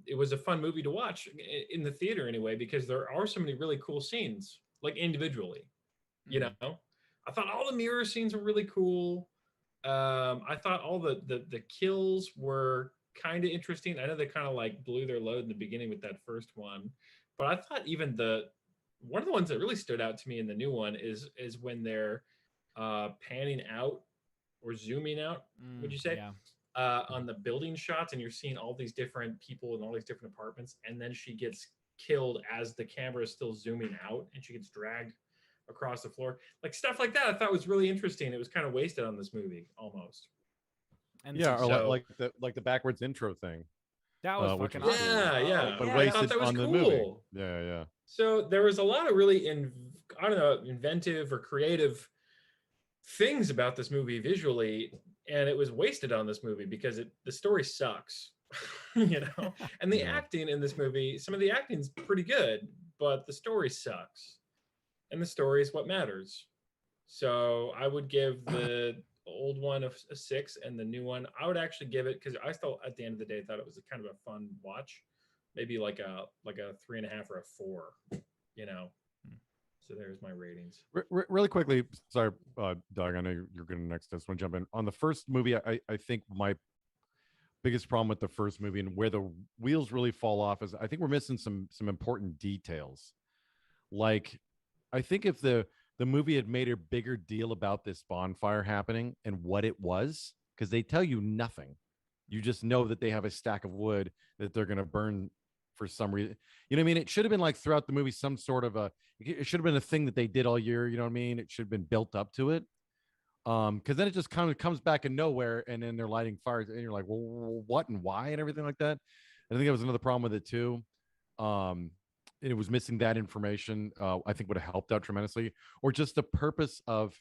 Speaker 5: it was a fun movie to watch in the theater anyway, because there are so many really cool scenes, like individually, you know. I thought all the mirror scenes were really cool. I thought all the kills were kind of interesting. I know they kind of like blew their load in the beginning with that first one, but I thought even one of the ones that really stood out to me in the new one is when they're panning out or zooming out. Would you say?
Speaker 3: Yeah.
Speaker 5: On the building shots, and you're seeing all these different people in all these different apartments, and then she gets killed as the camera is still zooming out, and she gets dragged across the floor. Like stuff like that I thought was really interesting. It was kind of wasted on this movie almost.
Speaker 3: And
Speaker 6: Yeah, or like the backwards intro thing.
Speaker 3: that was
Speaker 6: which
Speaker 3: fucking
Speaker 6: was
Speaker 3: awesome.
Speaker 5: Yeah.
Speaker 6: But
Speaker 5: I thought
Speaker 6: wasted
Speaker 5: that was
Speaker 6: on the
Speaker 5: cool.
Speaker 6: movie. Yeah.
Speaker 5: So there was a lot of really inventive or creative things about this movie visually, and it was wasted on this movie because the story sucks. You know, and the acting in this movie, some of the acting's pretty good, but the story sucks, and the story is what matters. So I would give the old one a 6, and the new one I would actually give it, because I still at the end of the day thought it was a kind of a fun watch, maybe like a 3.5 or a 4, you know. So there's my ratings.
Speaker 6: Really quickly, sorry, Doug, I know you're going to next. I just want to jump in on the first movie. I think my biggest problem with the first movie and where the wheels really fall off is I think we're missing some important details. Like, I think if the movie had made a bigger deal about this bonfire happening and what it was, because they tell you nothing. You just know that they have a stack of wood that they're going to burn for some reason. You know what I mean? It should have been like throughout the movie some sort of it should have been a thing that they did all year. You know what I mean? It should have been built up to it. Because then it just kind of comes back in nowhere, and then they're lighting fires, and you're like, well, what and why and everything like that. And I think that was another problem with it too. It was missing that information. I think would have helped out tremendously, or just the purpose of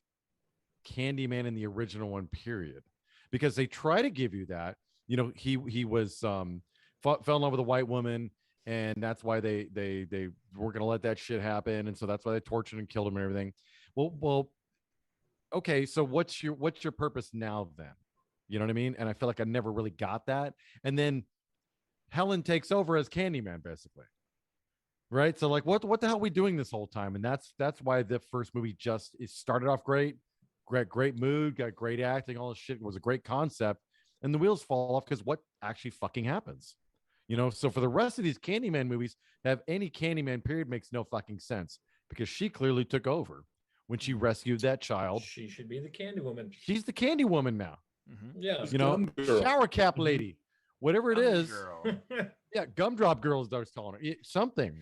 Speaker 6: Candyman in the original one, period, because they try to give you that. You know, he was fell in love with a white woman, and that's why they were going to let that shit happen, and so that's why they tortured and killed him and everything. Well, okay, so what's your purpose now then? You know what I mean? And I feel like I never really got that. And then Helen takes over as Candyman, basically. Right? So like what the hell are we doing this whole time? And that's why the first movie just it started off great mood, got great acting, all this shit. It was a great concept. And the wheels fall off because what actually fucking happens? You know, so for the rest of these Candyman movies, to have any Candyman period makes no fucking sense because she clearly took over when she rescued that child.
Speaker 5: She should be the Candy Woman.
Speaker 6: She's the Candy Woman now.
Speaker 3: Mm-hmm.
Speaker 5: Yeah.
Speaker 6: You know, shower cap lady, whatever it is.
Speaker 2: Girl.
Speaker 6: Yeah, gumdrop girls, I was telling her something.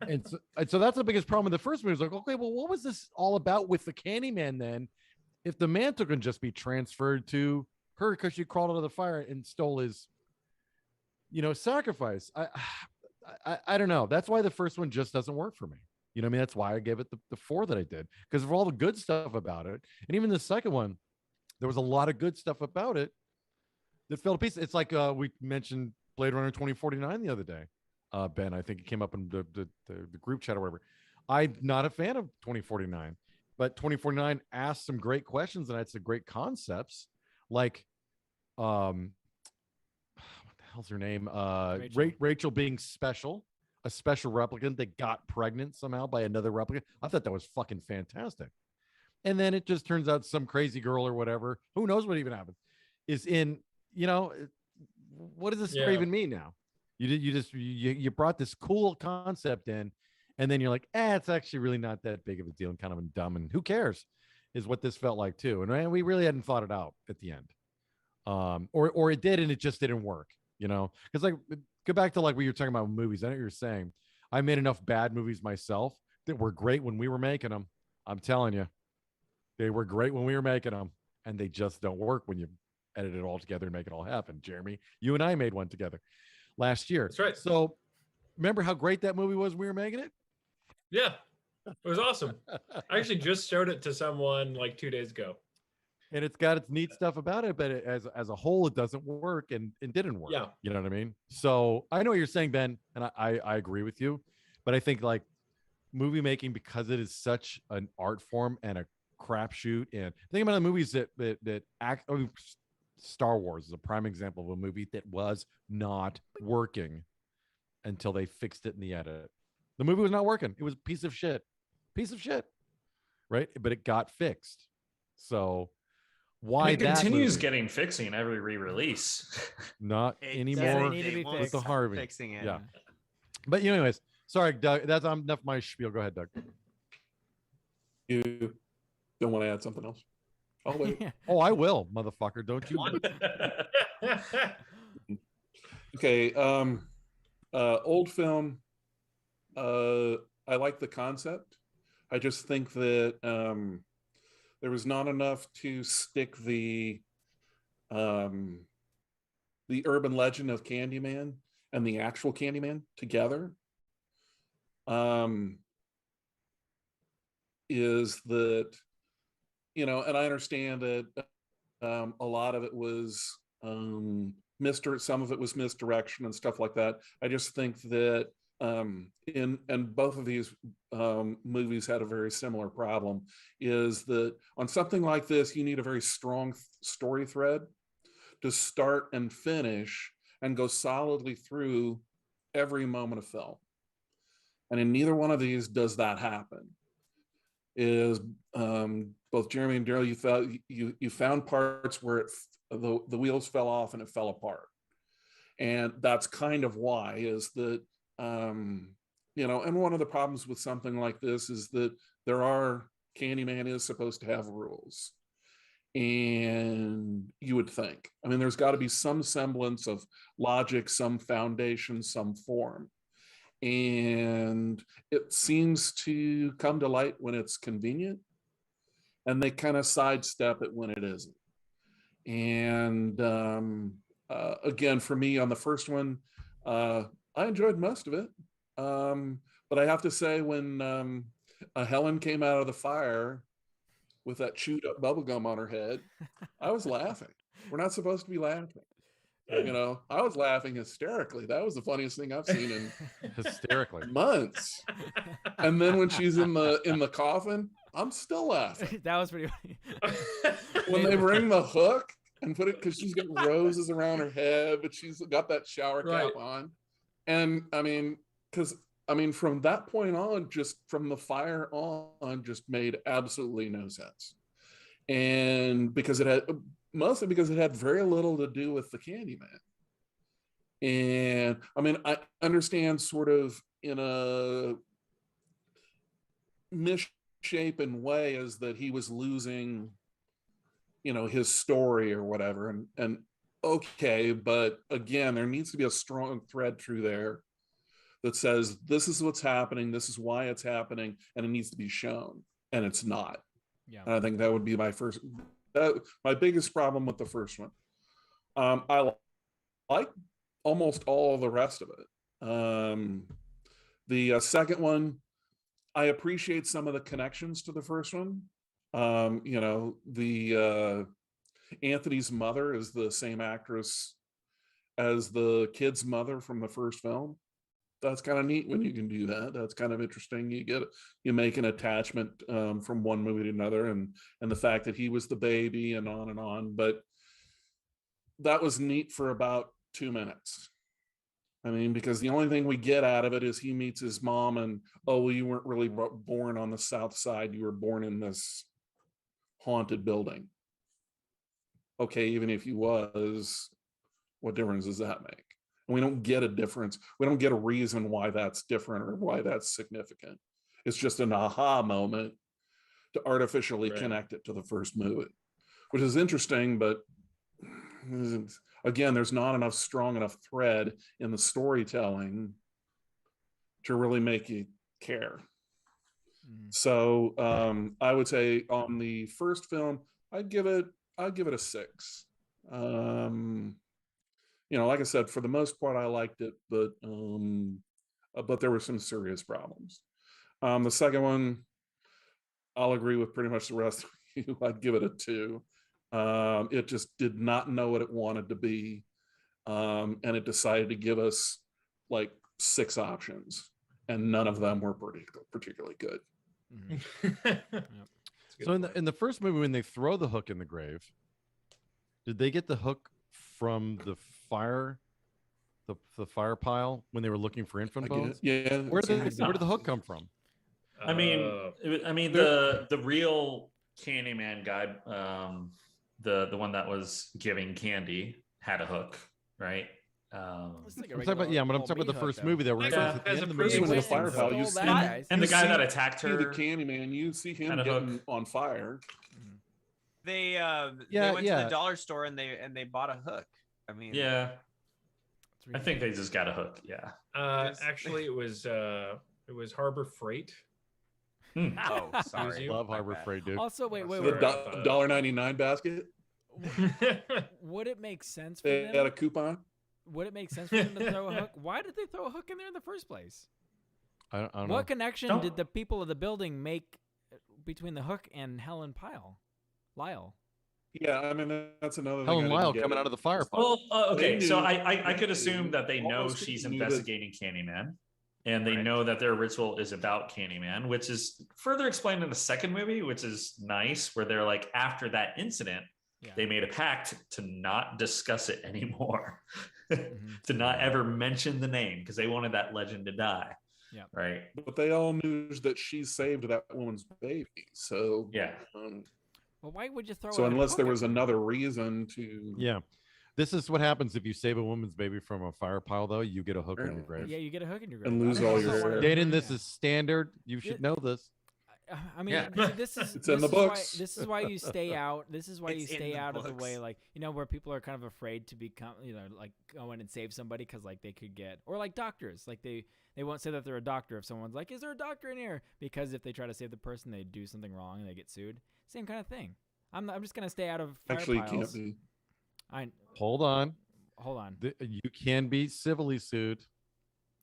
Speaker 6: And so that's the biggest problem with the first movie. It's like, okay, well, what was this all about with the Candyman then? If the mantle can just be transferred to her because she crawled out of the fire and stole his, you know, sacrifice. I don't know. That's why the first one just doesn't work for me. You know what I mean? That's why I gave it the 4 that I did, because of all the good stuff about it. And even the second one, there was a lot of good stuff about it that fell to pieces. It's like we mentioned Blade Runner 2049 the other day. Ben, I think it came up in the group chat or whatever. I'm not a fan of 2049, but 2049 asked some great questions and had some great concepts. Like, what the hell's her name? Rachel being special. A special replicant that got pregnant somehow by another replicant. I thought that was fucking fantastic. And then it just turns out some crazy girl or whatever, who knows what even happened, is in, you know, what does this even mean now? You brought this cool concept in, and then you're like, it's actually really not that big of a deal and kind of dumb, and who cares is what this felt like too. And we really hadn't thought it out at the end. Or it did, and it just didn't work, you know, because like, go back to like what you were talking about with movies. I know what you're saying. I made enough bad movies myself that were great when we were making them. I'm telling you, they were great when we were making them, and they just don't work when you edit it all together and make it all happen. Jeremy, you and I made one together last year.
Speaker 5: That's right.
Speaker 6: So remember how great that movie was when we were making it?
Speaker 5: Yeah, it was awesome. I actually just showed it to someone like 2 days ago.
Speaker 6: And it's got its neat stuff about it, but as a whole, it doesn't work and it didn't work.
Speaker 5: Yeah.
Speaker 6: You know what I mean? So I know what you're saying, Ben, and I agree with you. But I think like movie making, because it is such an art form and a crapshoot, and think about the movies that act. I mean, Star Wars is a prime example of a movie that was not working until they fixed it in the edit. The movie was not working. It was a piece of shit, right? But it got fixed. So why
Speaker 1: it
Speaker 6: that
Speaker 1: continues
Speaker 6: movie?
Speaker 1: getting fixing every re-release.
Speaker 6: Not
Speaker 2: It
Speaker 6: anymore.
Speaker 3: doesn't need to be
Speaker 2: won't
Speaker 3: fixed.
Speaker 6: With the
Speaker 2: stop
Speaker 6: Harvey.
Speaker 2: fixing it.
Speaker 6: Yeah. But anyways, sorry, Doug. That's enough of my spiel. Go ahead, Doug.
Speaker 4: You don't want to add something else? Oh wait.
Speaker 6: Oh, I will, motherfucker. Don't you?
Speaker 4: Okay. Old film. I like the concept. I just think that there was not enough to stick the urban legend of Candyman and the actual Candyman together. Is that, you know, and I understand that a lot of it was some of it was misdirection and stuff like that. I just think that and both of these movies had a very similar problem, is that on something like this, you need a very strong story thread to start and finish and go solidly through every moment of film. And in neither one of these does that happen. is both Jeremy and Daryl, you found parts where the wheels fell off and it fell apart, and that's kind of why is that and one of the problems with something like this is that Candyman is supposed to have rules, and you would think, I mean, there's got to be some semblance of logic, some foundation, some form, and it seems to come to light when it's convenient, and they kind of sidestep it when it isn't. And again, for me on the first one, I enjoyed most of it, but I have to say, when Helen came out of the fire with that chewed up bubble gum on her head, I was laughing. We're not supposed to be laughing. I was laughing hysterically. That was the funniest thing I've seen in
Speaker 6: Hysterically.
Speaker 4: months. And then when she's in the coffin, I'm still laughing.
Speaker 3: That was pretty funny.
Speaker 4: When they bring the hook and put it, because she's got roses around her head, but she's got that shower cap on. And from that point on, just from the fire on, just made absolutely no sense. And mostly because it had very little to do with the Candyman. And I mean, I understand sort of in a misshapen way is that he was losing, his story or whatever. And okay, but again, there needs to be a strong thread through there that says, this is what's happening, this is why it's happening, and it needs to be shown. And it's not.
Speaker 3: Yeah.
Speaker 4: And I think that would be my biggest problem with the first one. I like almost all the rest of it. The second one, I appreciate some of the connections to the first one. Anthony's mother is the same actress as the kid's mother from the first film. That's kind of neat when you can do that. That's kind of interesting. You make an attachment from one movie to another, and the fact that he was the baby and on and on. But that was neat for about 2 minutes. I mean, because the only thing we get out of it is he meets his mom, and well, you weren't really born on the South Side. You were born in this haunted building. Okay, even if he was, what difference does that make? And we don't get a difference. We don't get a reason why that's different or why that's significant. It's just an aha moment to artificially connect it to the first movie, which is interesting, but again, there's not enough strong enough thread in the storytelling to really make you care. So I would say on the first film, I'd give it a 6. Like I said, for the most part, I liked it, but there were some serious problems. The second one, I'll agree with pretty much the rest of you. I'd give it a 2. It just did not know what it wanted to be, and it decided to give us like 6 options, and none of them were particularly good.
Speaker 6: So in the first movie, when they throw the hook in the grave, did they get the hook from the fire pile when they were looking for infant bones?
Speaker 4: Yeah.
Speaker 6: Where did the hook come from?
Speaker 1: I mean, the real Candyman guy, the one that was giving candy, had a hook, right?
Speaker 6: I'm talking about the first movie that we're
Speaker 5: as a
Speaker 4: person with a fire pile, you see,
Speaker 1: and the guy that attacked her,
Speaker 4: the Candyman, you see him getting on fire.
Speaker 2: They went to the dollar store and they bought a hook. I mean,
Speaker 1: yeah, I think they just got a hook. Yeah.
Speaker 5: Actually, it was Harbor Freight.
Speaker 2: Oh, sorry.
Speaker 6: Love Harbor Freight, dude.
Speaker 3: Also, wait.
Speaker 4: The $1.99 basket.
Speaker 3: Would it make sense for
Speaker 4: They
Speaker 3: them?
Speaker 4: had a coupon.
Speaker 3: Would it make sense for them to throw a hook? Why did they throw a hook in there in the first place?
Speaker 6: I don't know.
Speaker 3: What connection did the people of the building make between the hook and Helen Lyle?
Speaker 4: Yeah, I mean, that's another
Speaker 6: Helen
Speaker 4: thing.
Speaker 6: Lyle coming out of the fire pile.
Speaker 1: Well, okay, so I could assume that they know she's investigating Candyman, and they know that their ritual is about Candyman, which is further explained in the second movie, which is nice, where they're like, after that incident, they made a pact to not discuss it anymore, to not ever mention the name, because they wanted that legend to die. Right.
Speaker 4: but they all knew that she saved that woman's baby. So
Speaker 1: Yeah.
Speaker 3: Well, why would you throw?
Speaker 4: So
Speaker 3: a
Speaker 4: unless
Speaker 3: hook
Speaker 4: there
Speaker 3: at
Speaker 4: was
Speaker 3: them?
Speaker 4: another reason to,
Speaker 6: Yeah. This is what happens if you save a woman's baby from a fire pile, though. You get a hook in your grave.
Speaker 3: Yeah, you get a hook in your grave.
Speaker 4: And
Speaker 3: I
Speaker 4: lose
Speaker 3: don't
Speaker 4: all
Speaker 3: know
Speaker 4: your
Speaker 3: if I wanna-
Speaker 4: hair.
Speaker 6: Jaden, this
Speaker 3: Yeah.
Speaker 6: is standard. You should know this.
Speaker 3: I mean,
Speaker 1: Yeah.
Speaker 3: see, this is
Speaker 4: It's in
Speaker 3: this
Speaker 4: the
Speaker 3: is
Speaker 4: books.
Speaker 3: Why, this is why you stay out. This is why you
Speaker 2: It's in
Speaker 3: stay
Speaker 2: the
Speaker 3: out of the way,
Speaker 2: books.
Speaker 3: like where people are kind of afraid to become, like go in and save somebody because like they could get, or like doctors, like they won't say that they're a doctor if someone's like, "Is there a doctor in here?" Because if they try to save the person, they do something wrong and they get sued. Same kind of thing. I'm just gonna stay out of fire
Speaker 4: actually you
Speaker 3: piles.
Speaker 4: can't be.
Speaker 6: Hold on.
Speaker 3: Hold on.
Speaker 6: You can be civilly sued,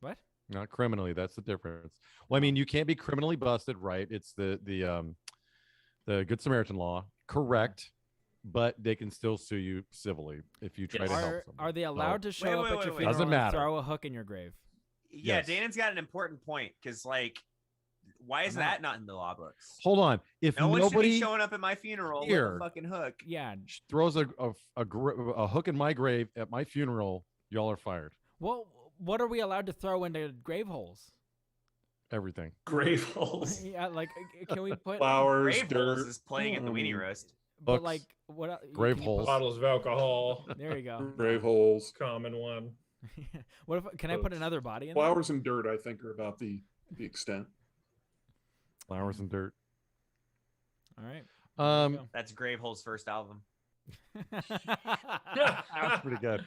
Speaker 3: What?
Speaker 6: not criminally. That's the difference. Well, I mean, you can't be criminally busted, right? It's the Good Samaritan law, correct? But they can still sue you civilly if you try to help
Speaker 3: Are
Speaker 6: somebody.
Speaker 3: they allowed to show
Speaker 2: Wait,
Speaker 3: up at your
Speaker 2: wait, wait.
Speaker 3: funeral
Speaker 6: Doesn't
Speaker 3: and
Speaker 6: matter.
Speaker 3: throw a hook in your grave?
Speaker 2: Yeah,
Speaker 6: Yes.
Speaker 2: Danon's got an important point because, like, why is
Speaker 3: I'm not-
Speaker 2: that not in the law books?
Speaker 6: Hold on. If
Speaker 2: No one should be
Speaker 6: nobody
Speaker 2: showing up at my funeral with
Speaker 6: here-
Speaker 2: a fucking hook.
Speaker 3: Yeah.
Speaker 6: throws a hook in my grave at my funeral, y'all are fired.
Speaker 3: Well, what are we allowed to throw into grave holes?
Speaker 6: Everything.
Speaker 1: Grave holes.
Speaker 3: Yeah, like can we put
Speaker 4: Flowers,
Speaker 2: Grave
Speaker 4: dirt.
Speaker 2: holes is playing at the weenie roast.
Speaker 3: But
Speaker 6: Books,
Speaker 3: like what?
Speaker 6: grave
Speaker 3: can you put-
Speaker 6: holes.
Speaker 5: Bottles of alcohol,
Speaker 3: There you go.
Speaker 4: Grave holes.
Speaker 5: common one.
Speaker 3: What if? Can I put another body in?
Speaker 4: Flowers and dirt, I think, are about the extent.
Speaker 6: Flowers and dirt.
Speaker 3: There? All right.
Speaker 2: That's Grave Hole's first album.
Speaker 6: That's pretty good.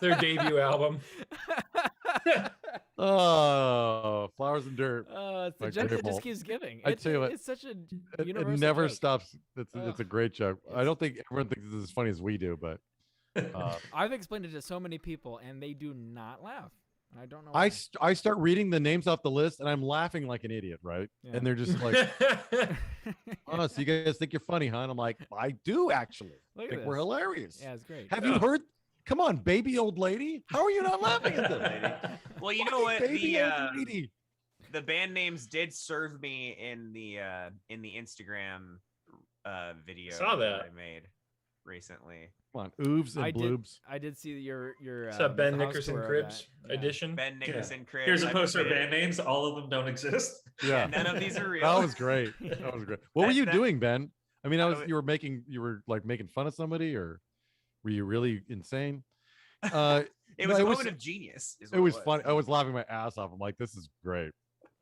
Speaker 5: Their debut album.
Speaker 6: Oh, flowers and dirt.
Speaker 3: It's the
Speaker 6: Like
Speaker 3: joke
Speaker 6: Grave
Speaker 3: that just
Speaker 6: Hole.
Speaker 3: keeps giving.
Speaker 6: I tell you what,
Speaker 3: it's such a
Speaker 6: It
Speaker 3: universal
Speaker 6: never
Speaker 3: joke.
Speaker 6: stops. It's a great joke. I
Speaker 3: it's-
Speaker 6: don't think everyone thinks it's as funny as we do, but
Speaker 3: I've explained it to so many people, and they do not laugh. And I don't know.
Speaker 6: I
Speaker 3: why.
Speaker 6: I start reading the names off the list and I'm laughing like an idiot, right?
Speaker 3: Yeah.
Speaker 6: And they're just like, "Oh, so you guys think you're funny, huh?" And I'm like, "I do actually.
Speaker 3: Look
Speaker 6: I
Speaker 3: at
Speaker 6: think
Speaker 3: this.
Speaker 6: we're hilarious."
Speaker 3: Yeah, it's great.
Speaker 6: Have you heard? Come on, baby old lady. How are you not laughing at this?
Speaker 2: Well, you know what?
Speaker 6: Baby
Speaker 2: The
Speaker 6: old lady.
Speaker 2: the band names did serve me in the Instagram video
Speaker 5: Saw that.
Speaker 2: I made recently.
Speaker 6: Come on, oobs and
Speaker 3: I did.
Speaker 6: bloobs.
Speaker 3: I did see your
Speaker 5: It's a Ben
Speaker 3: the house
Speaker 5: Nickerson
Speaker 3: tour of
Speaker 5: Cribs
Speaker 3: that. Yeah.
Speaker 5: edition.
Speaker 2: Ben Nickerson Cribs.
Speaker 1: Here's a
Speaker 2: I
Speaker 1: poster of
Speaker 2: submitted-
Speaker 1: band names. All of them don't exist.
Speaker 6: Yeah,
Speaker 2: None of these are real.
Speaker 6: that was great. That was great. What were
Speaker 2: That-
Speaker 6: you
Speaker 2: that-
Speaker 6: doing, Ben? I mean,
Speaker 2: I
Speaker 6: was
Speaker 2: was-
Speaker 6: you were like making fun of somebody, or were you really insane?
Speaker 2: It
Speaker 6: No,
Speaker 2: was a
Speaker 6: it was-
Speaker 2: moment of genius. Is
Speaker 6: It
Speaker 2: what
Speaker 6: was funny. I was laughing my ass off. I'm like, this is great.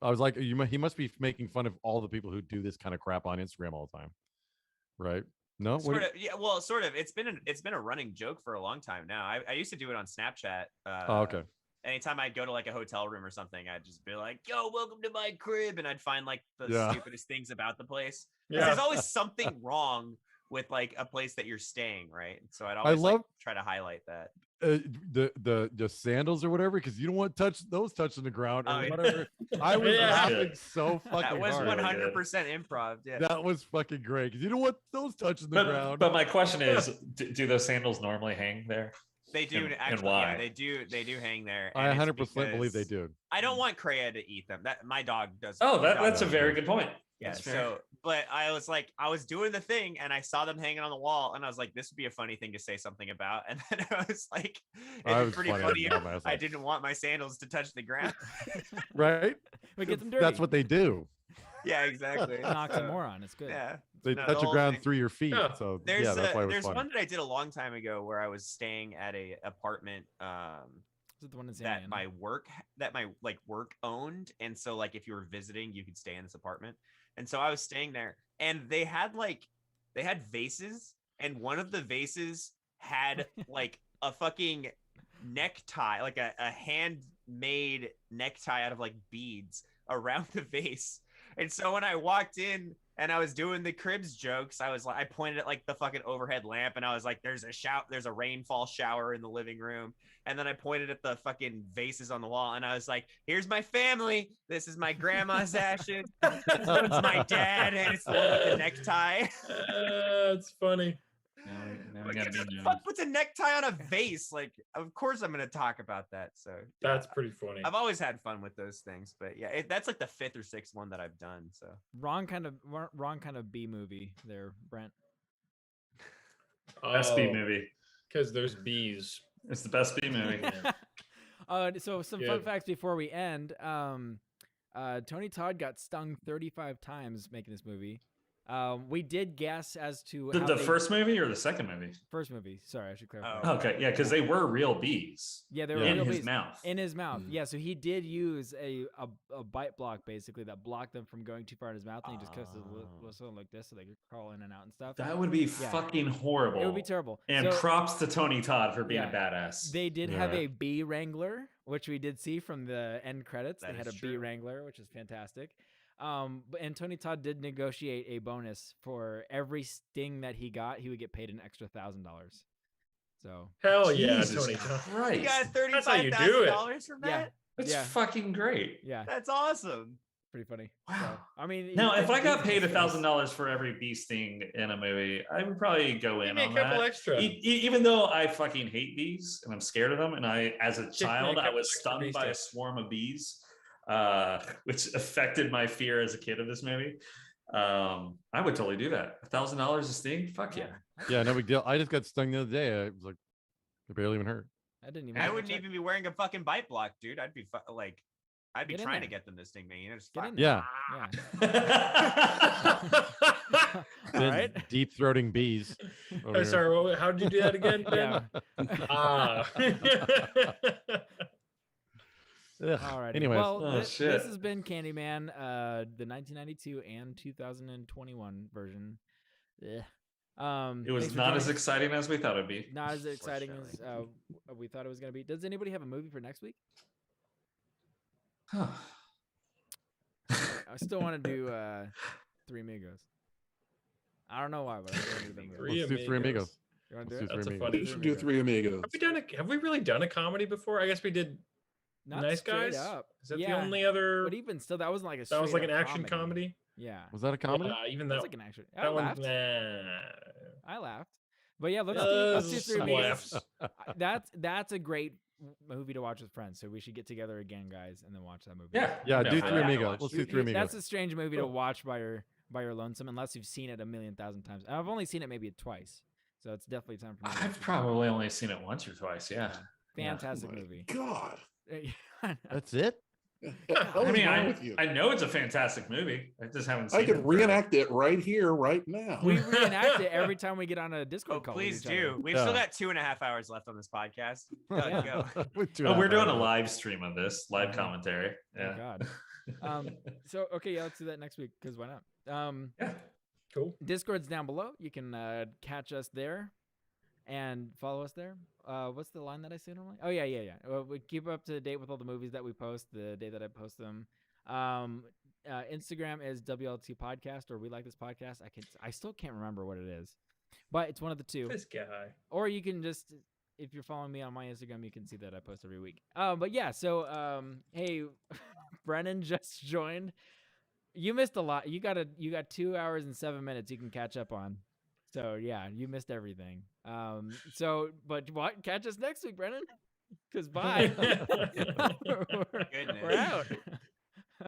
Speaker 6: I was like, he must be making fun of all the people who do this kind of crap on Instagram all the time, right? No, What
Speaker 2: Sort
Speaker 6: do
Speaker 2: of, yeah. Well, sort of. It's been a running joke for a long time now. I used to do it on Snapchat.
Speaker 6: oh, okay.
Speaker 2: Anytime I'd go to like a hotel room or something, I'd just be like, "Yo, welcome to my crib," and I'd find like the
Speaker 6: Yeah.
Speaker 2: stupidest things about the place. 'Cause
Speaker 5: Yeah.
Speaker 2: There's always something wrong with like a place that you're staying, right? So I'd always
Speaker 6: love-
Speaker 2: like, try to highlight that.
Speaker 6: The sandals or whatever, because you don't want those touching the ground or
Speaker 2: Oh, yeah.
Speaker 6: whatever. I was
Speaker 5: Yeah.
Speaker 6: laughing so fucking
Speaker 2: That was
Speaker 6: hard.
Speaker 2: 100% improv. Yeah.
Speaker 6: That was fucking great because you don't want those touching the ground.
Speaker 1: But my question is, do those sandals normally hang there?
Speaker 2: They do
Speaker 1: And
Speaker 2: actually.
Speaker 1: why?
Speaker 2: Yeah, they do hang there.
Speaker 6: I
Speaker 2: and it's
Speaker 6: 100% believe they
Speaker 2: because
Speaker 6: do.
Speaker 2: I don't want Kreia to eat them. That my dog does.
Speaker 1: Oh,
Speaker 2: my dog
Speaker 1: that's a
Speaker 2: does.
Speaker 1: very good point.
Speaker 2: Yeah.
Speaker 1: That's fair.
Speaker 2: So, but I was doing the thing, and I saw them hanging on the wall, and I was like, this would be a funny thing to say something about. And then I was like,
Speaker 6: I
Speaker 2: it'd be
Speaker 6: was
Speaker 2: pretty
Speaker 6: funny.
Speaker 2: funny
Speaker 6: I
Speaker 2: if
Speaker 6: was
Speaker 2: I
Speaker 6: like,
Speaker 2: didn't want my sandals to touch the ground.
Speaker 6: right?
Speaker 3: We get them dirty.
Speaker 6: That's what they do.
Speaker 2: Yeah, exactly.
Speaker 3: An oxymoron. It's good.
Speaker 2: Yeah.
Speaker 6: They
Speaker 2: No,
Speaker 6: touch the
Speaker 2: whole
Speaker 6: ground
Speaker 2: thing.
Speaker 6: through your feet.
Speaker 5: Yeah.
Speaker 6: So
Speaker 2: There's
Speaker 6: yeah, that's why it was
Speaker 2: there's
Speaker 6: funny.
Speaker 2: one that I did a long time ago where I was staying at a apartment
Speaker 3: Is it the one in San
Speaker 2: that
Speaker 3: Diego?
Speaker 2: my work owned, and so like if you were visiting you could stay in this apartment, and so I was staying there, and they had vases, and one of the vases had like a fucking necktie, like a handmade necktie out of like beads around the vase. And so when I walked in and I was doing the cribs jokes, I pointed at like the fucking overhead lamp, and I was like, there's a rainfall shower in the living room. And then I pointed at the fucking vases on the wall, and I was like, here's my family. This is my grandma's ashes. This one's my dad, and it's the one with the necktie.
Speaker 5: It's funny.
Speaker 1: Now we
Speaker 2: Like,
Speaker 1: gotta
Speaker 2: who
Speaker 1: be
Speaker 2: the fuck puts a necktie on a vase? Like, of course I'm gonna talk about that. So yeah,
Speaker 5: That's pretty funny.
Speaker 2: I've always had fun with those things, but yeah, that's like the 5th or 6th one that I've done. So
Speaker 3: Wrong kind of B movie there, Brent.
Speaker 1: best B movie.
Speaker 5: Because there's bees.
Speaker 1: It's the best B movie.
Speaker 3: So some fun
Speaker 5: Good.
Speaker 3: facts before we end. Tony Todd got stung 35 times making this movie. We did guess as to how
Speaker 1: The
Speaker 3: they-
Speaker 1: first movie or the second movie?
Speaker 3: first movie. Sorry, I should clarify.
Speaker 2: Oh.
Speaker 1: Okay, yeah, because they were real bees
Speaker 3: Yeah, they were
Speaker 6: Yeah.
Speaker 1: in
Speaker 3: real
Speaker 1: his
Speaker 3: bees.
Speaker 1: mouth.
Speaker 3: In his mouth.
Speaker 4: Mm.
Speaker 3: Yeah, so he did use a bite block basically that blocked them from going too far in his mouth, and he just cuts his
Speaker 2: Oh.
Speaker 3: whistle like this so they could crawl in and out and stuff.
Speaker 1: That would be
Speaker 3: Yeah.
Speaker 1: fucking horrible.
Speaker 3: It would be terrible.
Speaker 1: And
Speaker 3: So
Speaker 1: props to Tony Todd for being
Speaker 3: Yeah.
Speaker 1: a badass.
Speaker 3: they did have
Speaker 6: Yeah.
Speaker 3: a bee wrangler, which we did see from the end credits.
Speaker 2: That
Speaker 3: They had a
Speaker 2: is
Speaker 3: bee
Speaker 2: true.
Speaker 3: wrangler, which is fantastic. And Tony Todd did negotiate a bonus for every sting that he got. He would get paid an extra $1,000. So
Speaker 5: Hell yeah,
Speaker 1: Jesus
Speaker 5: Tony Todd.
Speaker 1: Christ.
Speaker 2: You got
Speaker 5: That's how you do it.
Speaker 2: $35,000 from
Speaker 3: Yeah.
Speaker 2: that?
Speaker 1: That's
Speaker 3: Yeah.
Speaker 1: fucking great.
Speaker 3: yeah,
Speaker 2: That's awesome.
Speaker 3: pretty funny.
Speaker 1: Wow.
Speaker 3: So, I mean,
Speaker 1: Now, if I got
Speaker 3: bees
Speaker 1: paid
Speaker 3: in space-
Speaker 1: $1,000 for every bee sting in a movie, I would probably go
Speaker 5: Give
Speaker 1: in
Speaker 5: me a
Speaker 1: on
Speaker 5: couple
Speaker 1: that.
Speaker 5: extra.
Speaker 1: Even though I fucking hate bees and I'm scared of them, and as a
Speaker 5: me a
Speaker 1: child, I
Speaker 5: couple
Speaker 1: was
Speaker 5: extra
Speaker 1: stung
Speaker 5: bee
Speaker 1: by a
Speaker 5: stings.
Speaker 1: swarm of bees, which affected my fear as a kid of this movie. I would totally do that. $1,000 a sting? Fuck yeah.
Speaker 6: Yeah, no big deal. I just got stung the other day. I was like, it barely even hurt.
Speaker 3: I didn't even.
Speaker 2: I
Speaker 3: have to
Speaker 2: wouldn't
Speaker 3: check.
Speaker 2: even be wearing a fucking bite block, dude. I'd be I'd be
Speaker 3: Get in
Speaker 2: trying to
Speaker 3: there.
Speaker 2: get them to sting me. You know, just
Speaker 3: Get
Speaker 2: fuck.
Speaker 3: in there.
Speaker 6: Yeah.
Speaker 3: Yeah. All
Speaker 6: Been
Speaker 3: right.
Speaker 6: deep throating bees. over here.
Speaker 5: Sorry, how did you do that again, Ben?
Speaker 3: Yeah.
Speaker 5: Ah.
Speaker 6: Ugh.
Speaker 3: All right.
Speaker 6: Anyways,
Speaker 3: Well,
Speaker 1: Oh,
Speaker 3: this
Speaker 1: shit.
Speaker 3: has been Candyman, the 1992 and 2021 version. Ugh.
Speaker 1: It was
Speaker 3: thanks for
Speaker 1: not as
Speaker 3: joining-
Speaker 1: exciting as we thought it'd be.
Speaker 3: not as exciting as we thought it was going to be. Does anybody have a movie for next week?
Speaker 1: Huh.
Speaker 3: I still want to do Three Amigos. I don't know why, but I still want to do that movie.
Speaker 5: Three
Speaker 6: let's do Three
Speaker 5: Amigos.
Speaker 6: Amigos.
Speaker 3: You want to
Speaker 6: Let's
Speaker 3: do
Speaker 6: do
Speaker 3: it?
Speaker 5: That's a
Speaker 6: Three
Speaker 5: funny.
Speaker 4: We should do Three Amigos.
Speaker 5: Have we really done a comedy before? I guess we did.
Speaker 3: Not
Speaker 5: Nice
Speaker 3: straight
Speaker 5: Guys?
Speaker 3: up.
Speaker 5: Is that
Speaker 3: Yeah,
Speaker 5: the only other?
Speaker 3: But even still, that wasn't like a.
Speaker 5: That was like an
Speaker 3: straight-up
Speaker 5: action comedy.
Speaker 3: Yeah,
Speaker 6: Was that a comedy?
Speaker 5: Yeah, even
Speaker 3: that
Speaker 5: that.
Speaker 3: was like an action. I
Speaker 5: That one.
Speaker 3: laughed.
Speaker 5: Nah.
Speaker 3: I laughed. But yeah, let's do Three
Speaker 5: Some
Speaker 3: Amigos.
Speaker 5: laughs.
Speaker 3: That's a great movie to watch with friends. So we should get together again, guys, and then watch that movie.
Speaker 1: Yeah.
Speaker 6: Yeah,
Speaker 1: I'm
Speaker 6: do
Speaker 1: down for
Speaker 6: Three
Speaker 1: that.
Speaker 6: Amigos. Let's do Three
Speaker 3: That's
Speaker 6: Amigos.
Speaker 3: a strange movie to
Speaker 5: Cool.
Speaker 3: watch by your lonesome, unless you've seen it a million thousand times. I've only seen it maybe twice, so it's definitely time for me. to watch
Speaker 1: I've
Speaker 3: it.
Speaker 1: probably only seen it once or twice. Yeah.
Speaker 3: Fantastic
Speaker 4: Oh my
Speaker 3: movie.
Speaker 4: God.
Speaker 6: That's it.
Speaker 4: What
Speaker 1: I
Speaker 4: is
Speaker 1: mean,
Speaker 4: wrong with you?
Speaker 1: I know it's a fantastic movie. I just haven't seen
Speaker 4: I
Speaker 1: it.
Speaker 4: could
Speaker 1: for-
Speaker 4: reenact it right here, right now.
Speaker 3: We reenact it every time we get on a Discord
Speaker 2: Oh,
Speaker 3: call. with
Speaker 2: please
Speaker 3: each other.
Speaker 2: do. We've still
Speaker 6: Yeah.
Speaker 2: got 2.5 hours left on this podcast.
Speaker 3: Yeah.
Speaker 2: Go.
Speaker 6: With
Speaker 1: Oh, we're doing a
Speaker 6: 2.5 hours.
Speaker 1: live stream of this, live
Speaker 3: Mhm.
Speaker 1: commentary.
Speaker 3: Thank
Speaker 1: Yeah.
Speaker 3: God. So okay, yeah, let's do that next week because why not?
Speaker 1: Yeah.
Speaker 5: Cool.
Speaker 3: Discord's down below. You can catch us there and follow us there. What's the line that I say normally? Oh yeah. We keep up to date with all the movies that we post the day that I post them. Instagram is WLT Podcast or We Like This Podcast. I still can't remember what it is, but it's one of the two.
Speaker 5: This guy.
Speaker 3: Or you can just, if you're following me on my Instagram, you can see that I post every week. But yeah, so hey, Brennan just joined. You missed a lot. You got 2 hours and 7 minutes you can catch up on. So yeah, you missed everything. But what? Catch us next week, Brennan. Cause bye. We're
Speaker 2: Goodness.
Speaker 3: out.